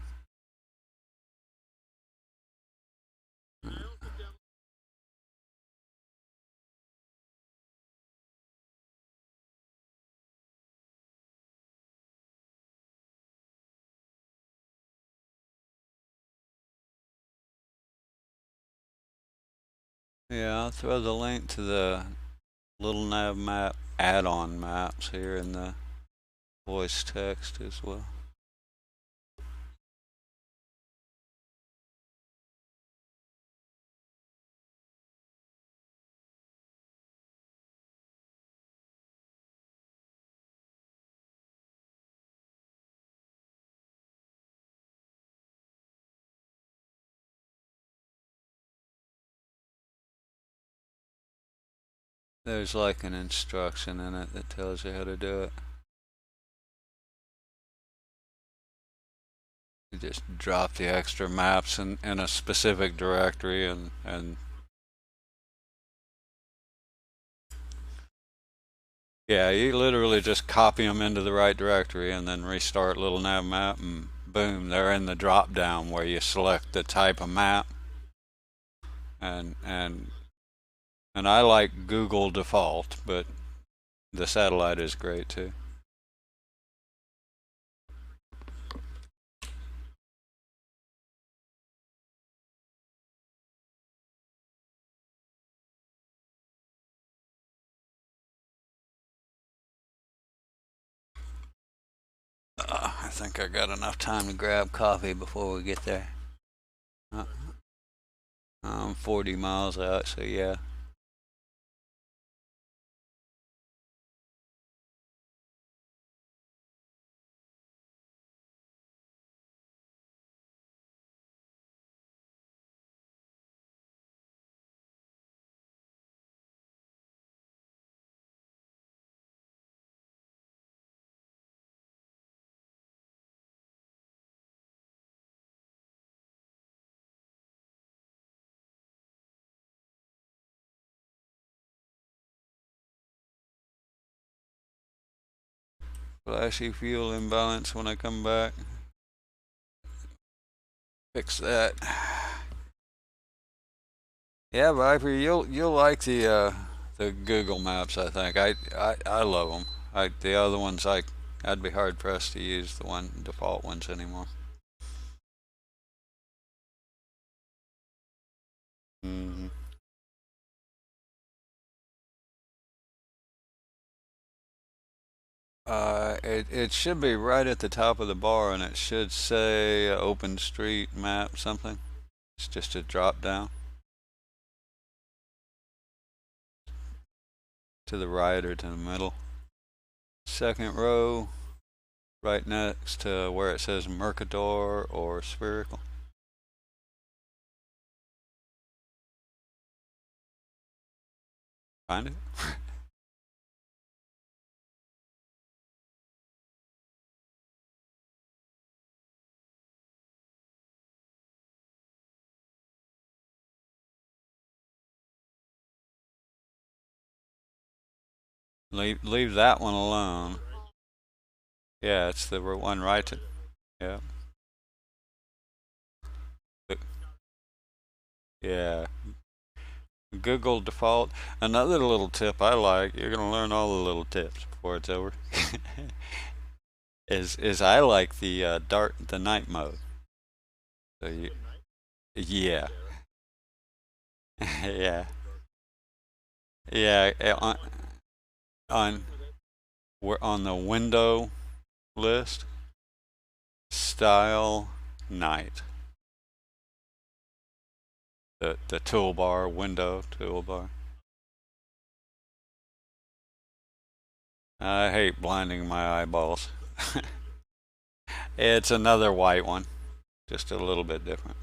Yeah, I'll throw the link to the little nav map add-on maps here in the voice text as well. There's like an instruction in it that tells you how to do it. You just drop the extra maps in a specific directory and yeah, you literally just copy them into the right directory and then restart little nav map and boom, they're in the drop down where you select the type of map and and and I like Google default, but the satellite is great too. I think I got enough time to grab coffee before we get there. Uh, I'm 40 miles out, so yeah. Flashy fuel imbalance when I come back. Fix that. Yeah, Viper, you'll like the Google Maps. I think I love them. The other ones I'd be hard pressed to use the one default ones anymore. hmm it should be right at the top of the bar, and it should say Open Street Map something. It's just a drop down to the right or to the middle. Second row, right next to where it says Mercador or Spherical. Find it. Leave that one alone. Yeah, it's the one right to. Yeah. Yeah. Google default. Another little tip I like. You're gonna learn all the little tips before it's over. Is I like the night mode. So yeah, yeah, yeah. On we're on the window list. Style night. The toolbar window toolbar. I hate blinding my eyeballs. It's another white one, just a little bit different.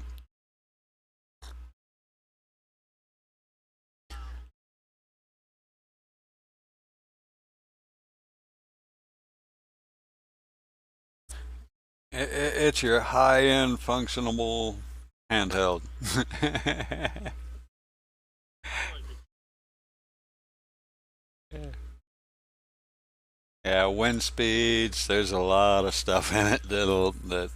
It's your high-end functional handheld. Yeah, wind speeds. There's a lot of stuff in it that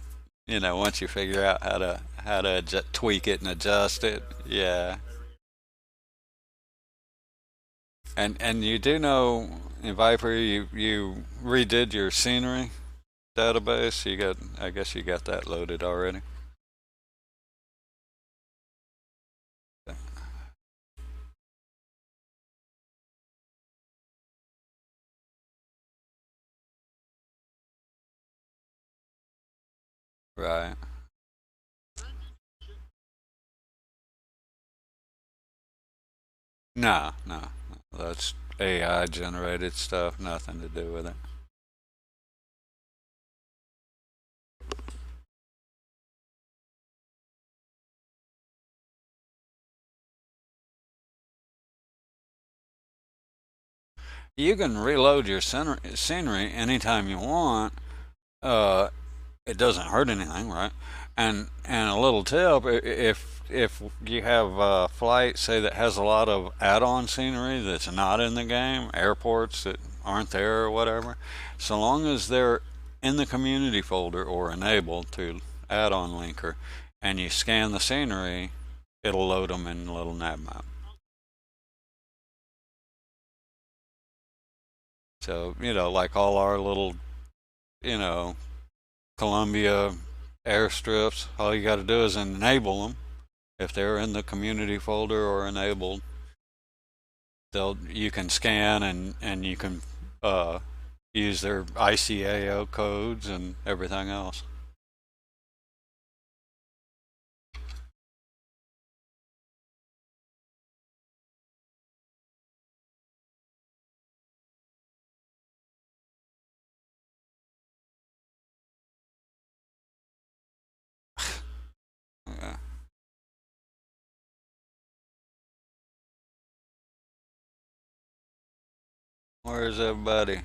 once you figure out how to tweak it and adjust it. Yeah, and you do know in Viper you redid your scenery database. I guess you got that loaded already. Right. No, no, that's AI generated stuff. Nothing to do with it. You can reload your scenery anytime you want. Uh, it doesn't hurt anything, right? And a little tip: if you have a flight, say that has a lot of add-on scenery that's not in the game, airports that aren't there or whatever, so long as they're in the community folder or enabled to add-on linker, and you scan the scenery, it'll load them in a little nav map. So like all our little you know Columbia airstrips, all you got to do is enable them. If they're in the community folder or enabled, you can scan and you can uh, use their ICAO codes and everything else. Yeah. Where's everybody?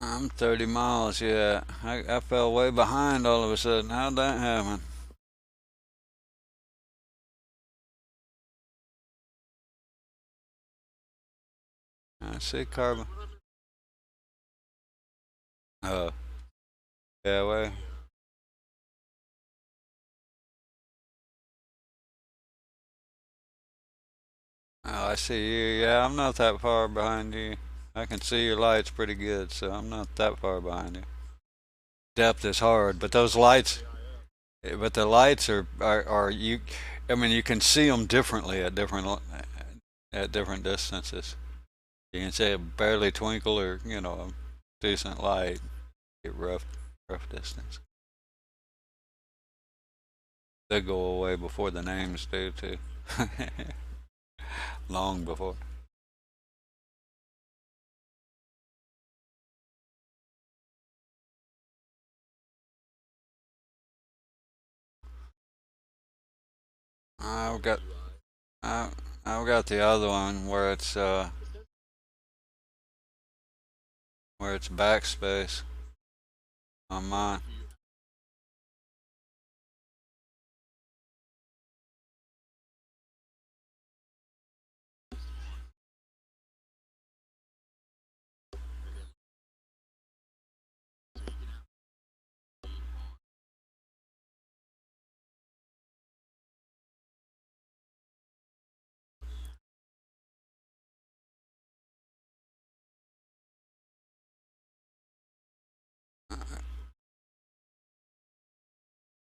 I'm 30 miles. Yeah, I fell way behind all of a sudden. How'd that happen? I see carbon. Oh, yeah, way. Oh, I see you. Yeah, I'm not that far behind you. I can see your lights pretty good, so I'm not that far behind you. Depth is hard, but the lights are you. I mean, you can see them differently at different distances. You can see a barely twinkle or a decent light. Get rough distance. They go away before the names do too. Long before. I've got I, I've got the other one where it's where it's backspace on mine.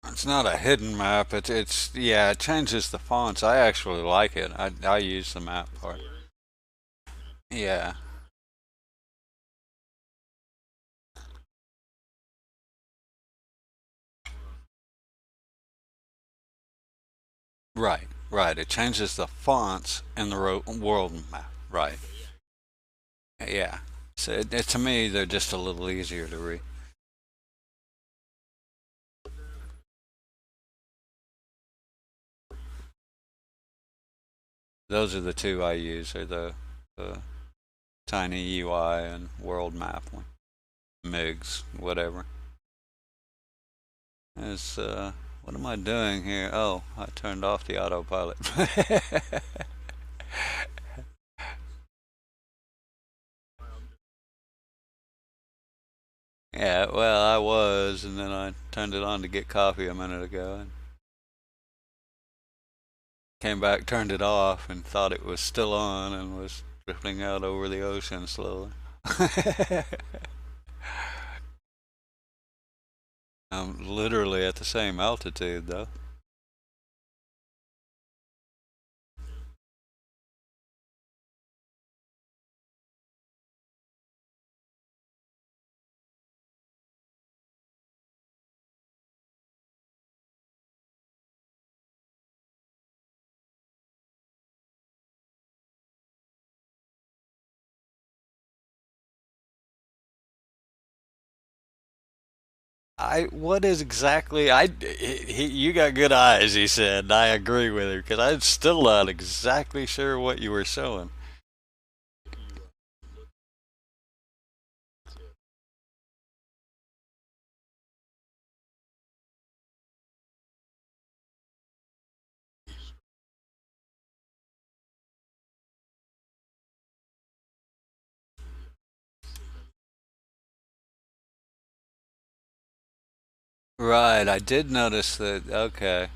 It's not a hidden map. It's yeah. It changes the fonts. I actually like it. I use the map part. Yeah. Right. Right. It changes the fonts in the world map. Right. Yeah. So to me, they're just a little easier to read. Those are the two I use. Are the tiny UI and world map one. MIGs, whatever. Is what am I doing here? Oh, I turned off the autopilot. Yeah, well, I was, and then I turned it on to get coffee a minute ago, and came back, turned it off, and thought it was still on, and was drifting out over the ocean slowly. I'm literally at the same altitude, though. What is exactly you got good eyes, he said, and I agree with her because I'm still not exactly sure what you were showing. Right, I did notice that. Okay.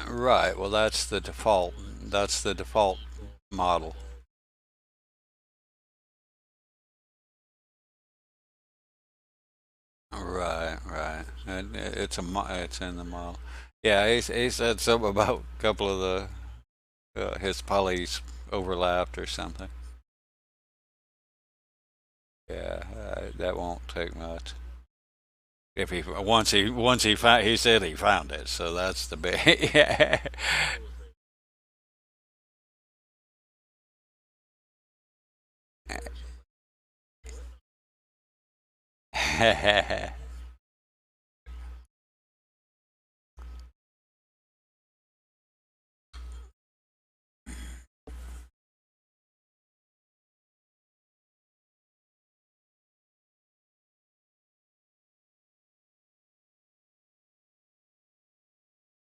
Right. Well, that's the default. That's the default model. Right. Right. And it's in the model. Yeah. He said something about a couple of his polys overlapped or something. Yeah. That won't take much. If he once he found he said he found it, so that's the big. Yeah.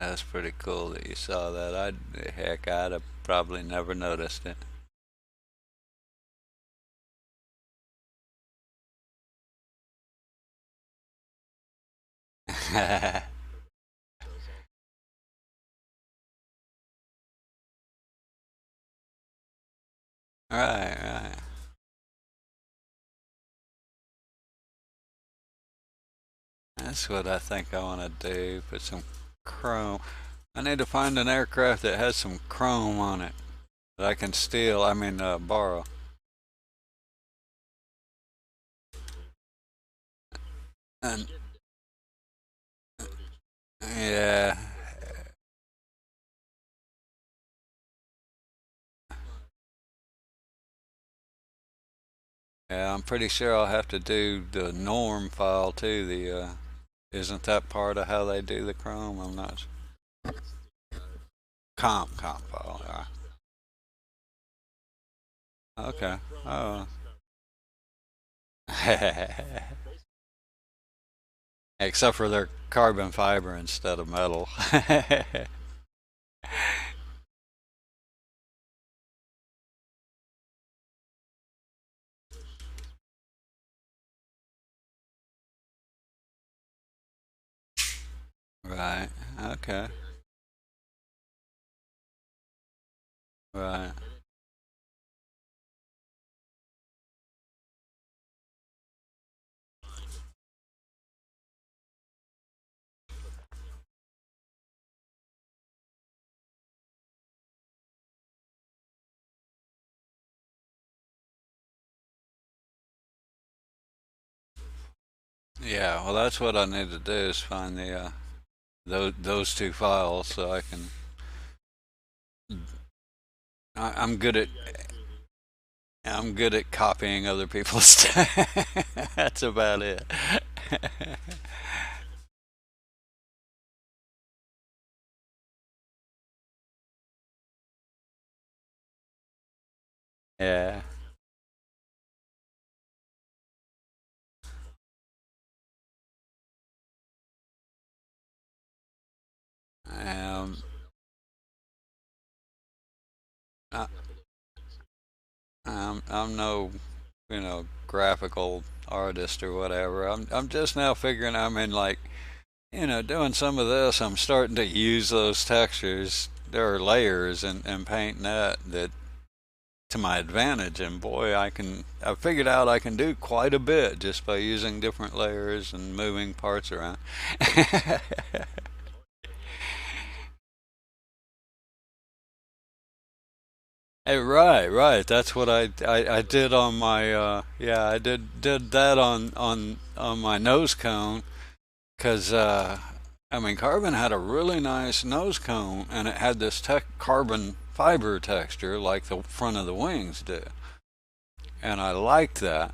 That's pretty cool that you saw that. I'd have probably never noticed it. Right, right. That's what I think I want to do. Put some chrome. I need to find an aircraft that has some chrome on it that I can steal. I mean, borrow. And yeah, Yeah, I'm pretty sure I'll have to do the norm file too. Isn't that part of how they do the Chrome? I'm not comp file. Okay. Oh. Except for their carbon fiber instead of metal. Right. Okay. Right. Yeah. Well, that's what I need to do is find the those two files so I can. I'm good at copying other people's stuff. That's about it. Yeah. Um. I, I'm no, graphical artist or whatever. I'm just now figuring. I mean, like, doing some of this. I'm starting to use those textures. There are layers in PaintNet that to my advantage, and boy, I figured out I can do quite a bit just by using different layers and moving parts around. Hey, right, right. That's what I did on my yeah, I did that on my nose cone because I mean carbon had a really nice nose cone and it had this carbon fiber texture like the front of the wings do, and I liked that.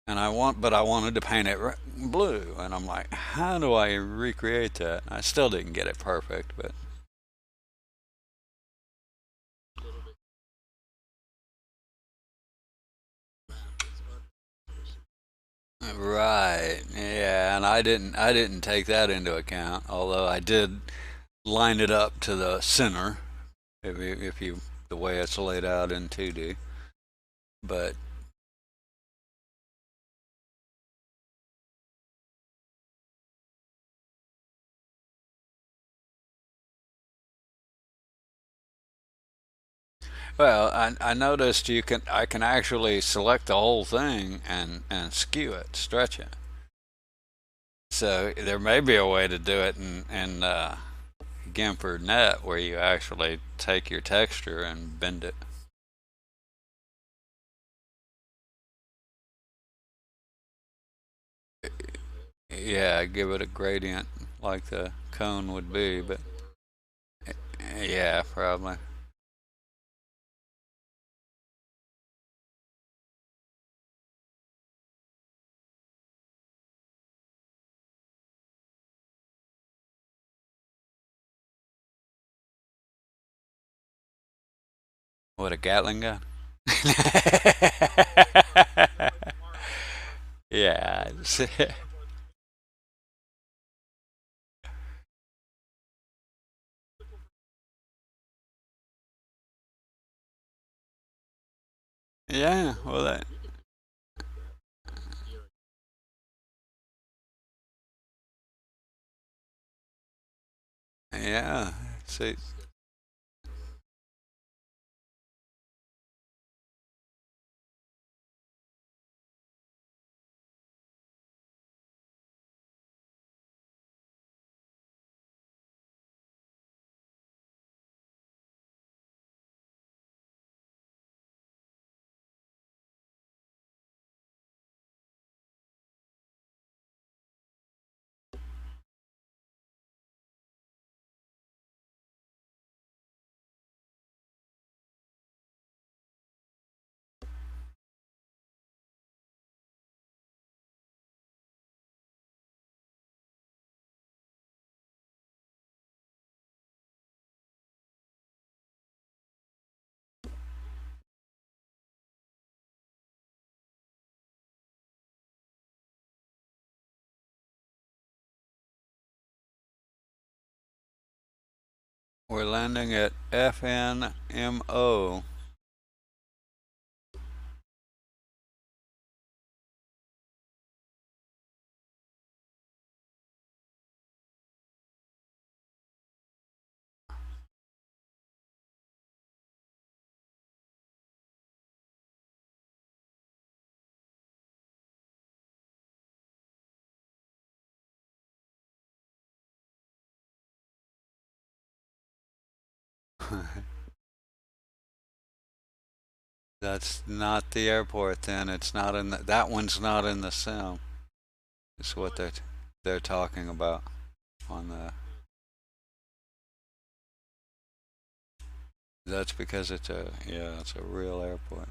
And but I wanted to paint it blue, and I'm like, how do I recreate that? I still didn't get it perfect, but right, yeah, and I didn't take that into account. Although I did line it up to the center, if you the way it's laid out in 2D. But well, I noticed I can actually select the whole thing and skew it, stretch it. So there may be a way to do it in GIMP or Net where you actually take your texture and bend it. Yeah, give it a gradient like the cone would be, but yeah, probably. What, a Gatling gun? Yeah. Yeah, well that yeah. See, We're landing at FNMO. That's not the airport then. It's not in that one's not in the sim. It's what they're talking about on the. That's because it's a real airport.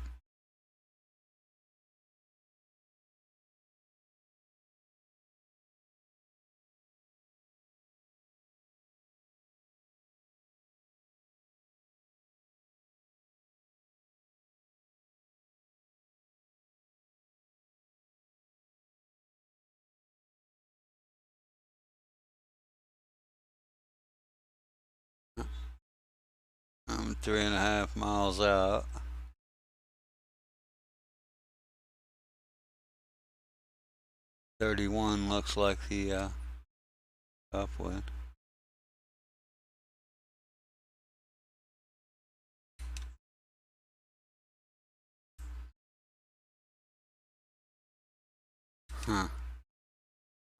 I'm 3.5 miles out. 31 looks like the upwind. Huh.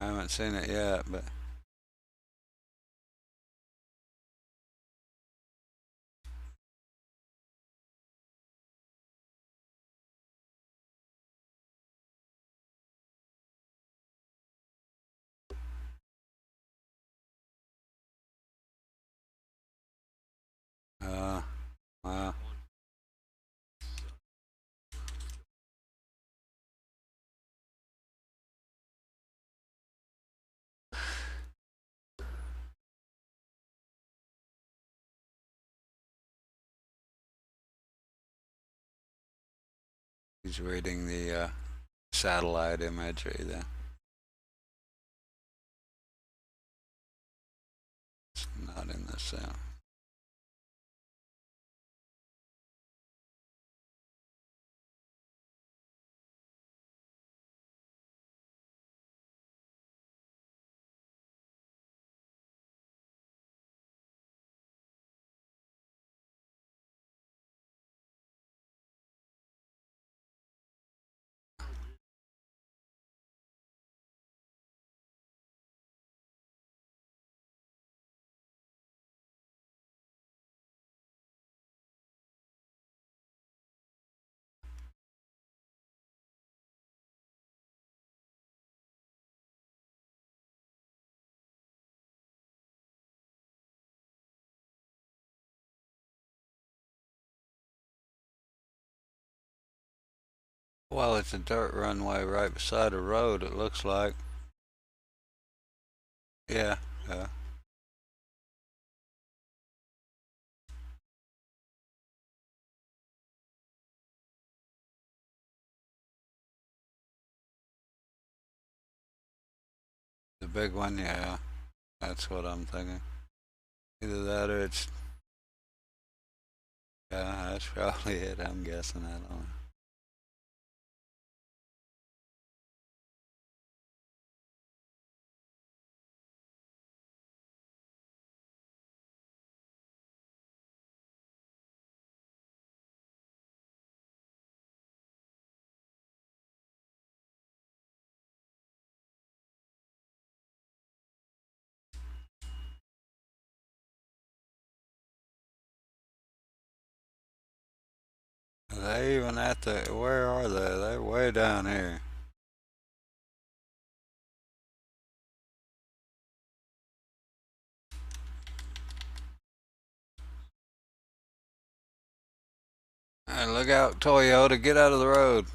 I haven't seen it yet, but uh, wow. He's reading the satellite imagery then. It's not in the sim. Well, it's a dirt runway right beside a road, it looks like. Yeah, yeah. The big one, yeah. That's what I'm thinking. Either that or it's. Yeah, that's probably it, I'm guessing. I don't know. Are they even at the. Where are they? They're way down here. Hey, look out, Toyota, get out of the road.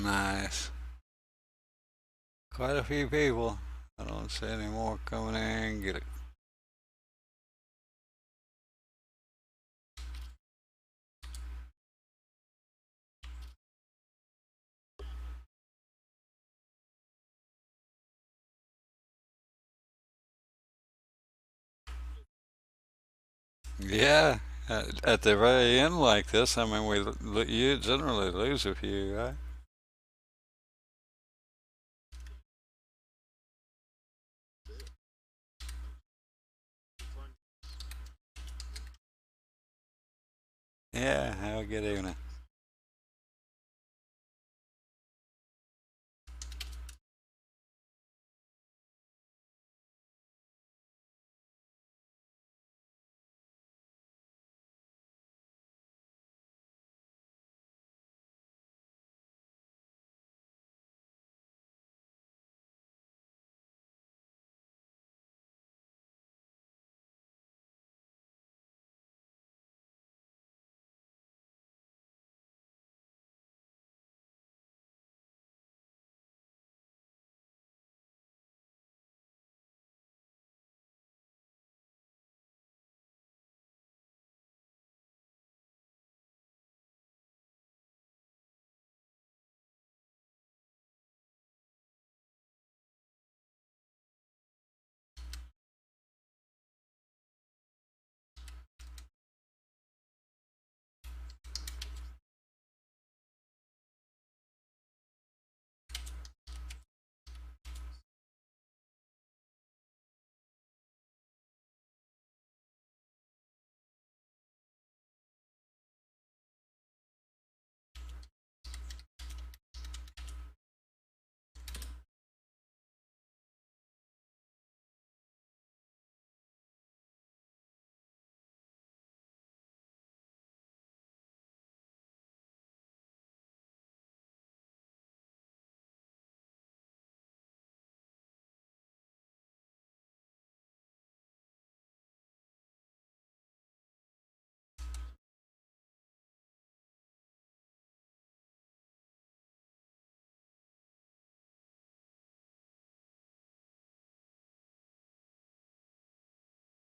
Nice. Quite a few people. I don't see any more coming in. Get it. Yeah. At the very end like this, I mean, you generally lose a few, right? Yeah. Have a good evening.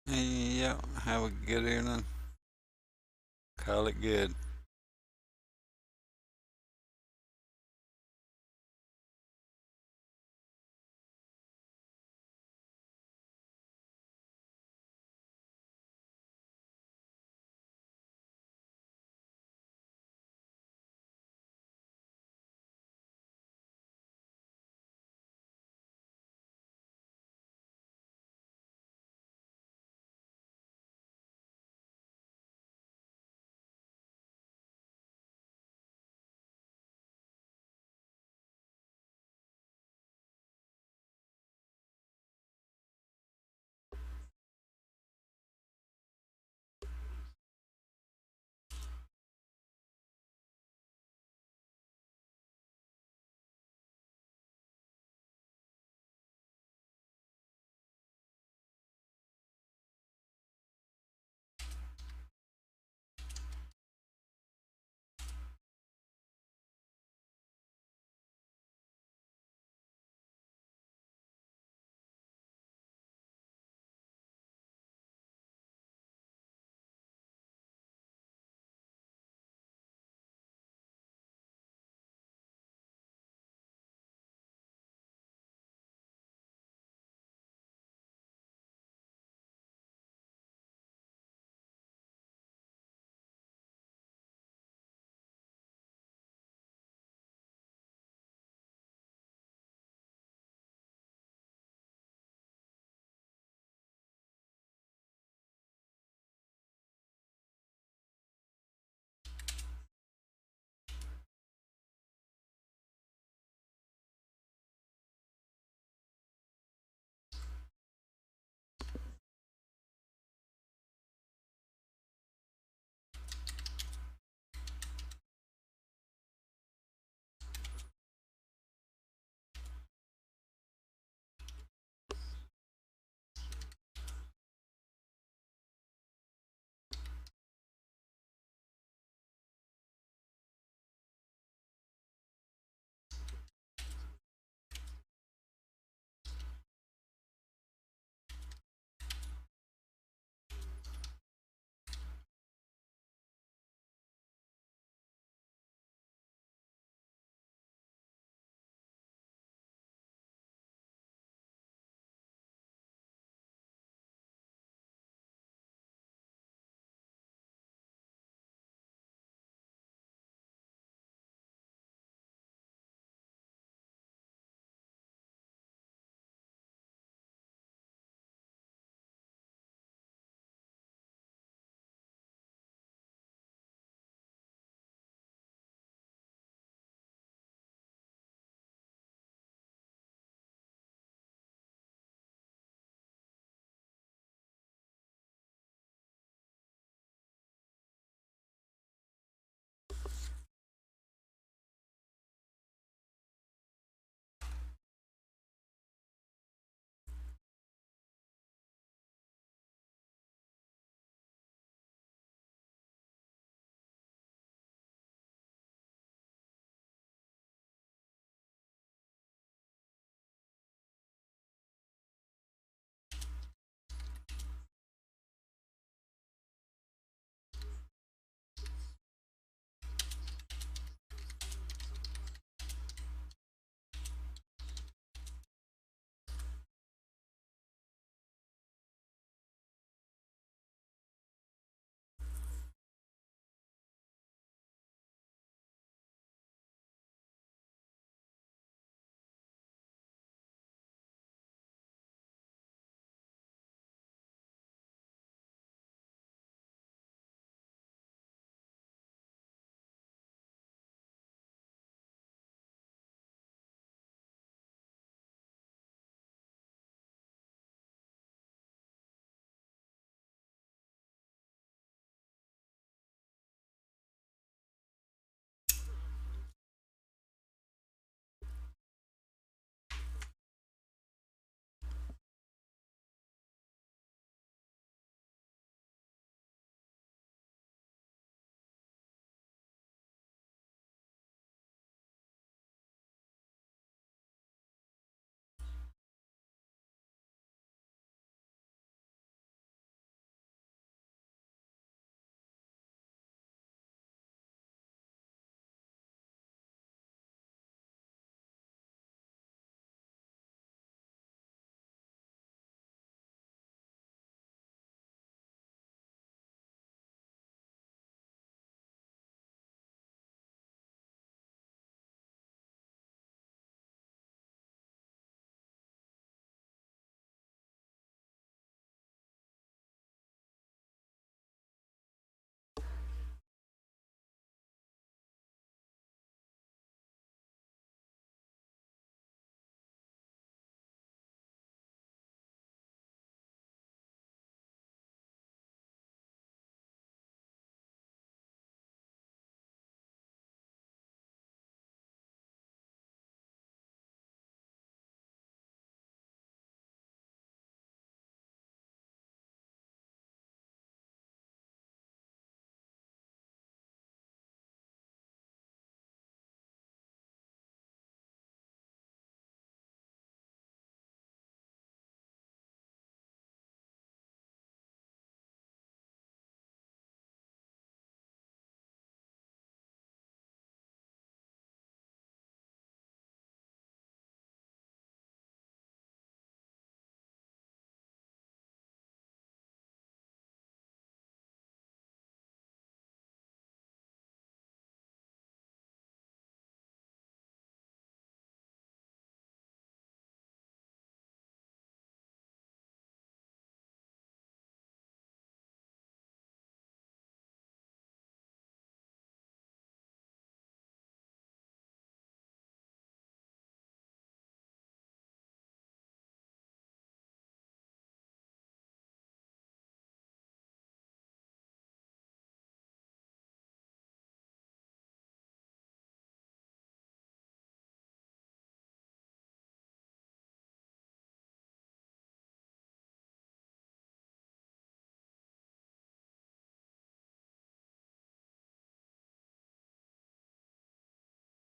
Yeah. Have a good evening. Call it good.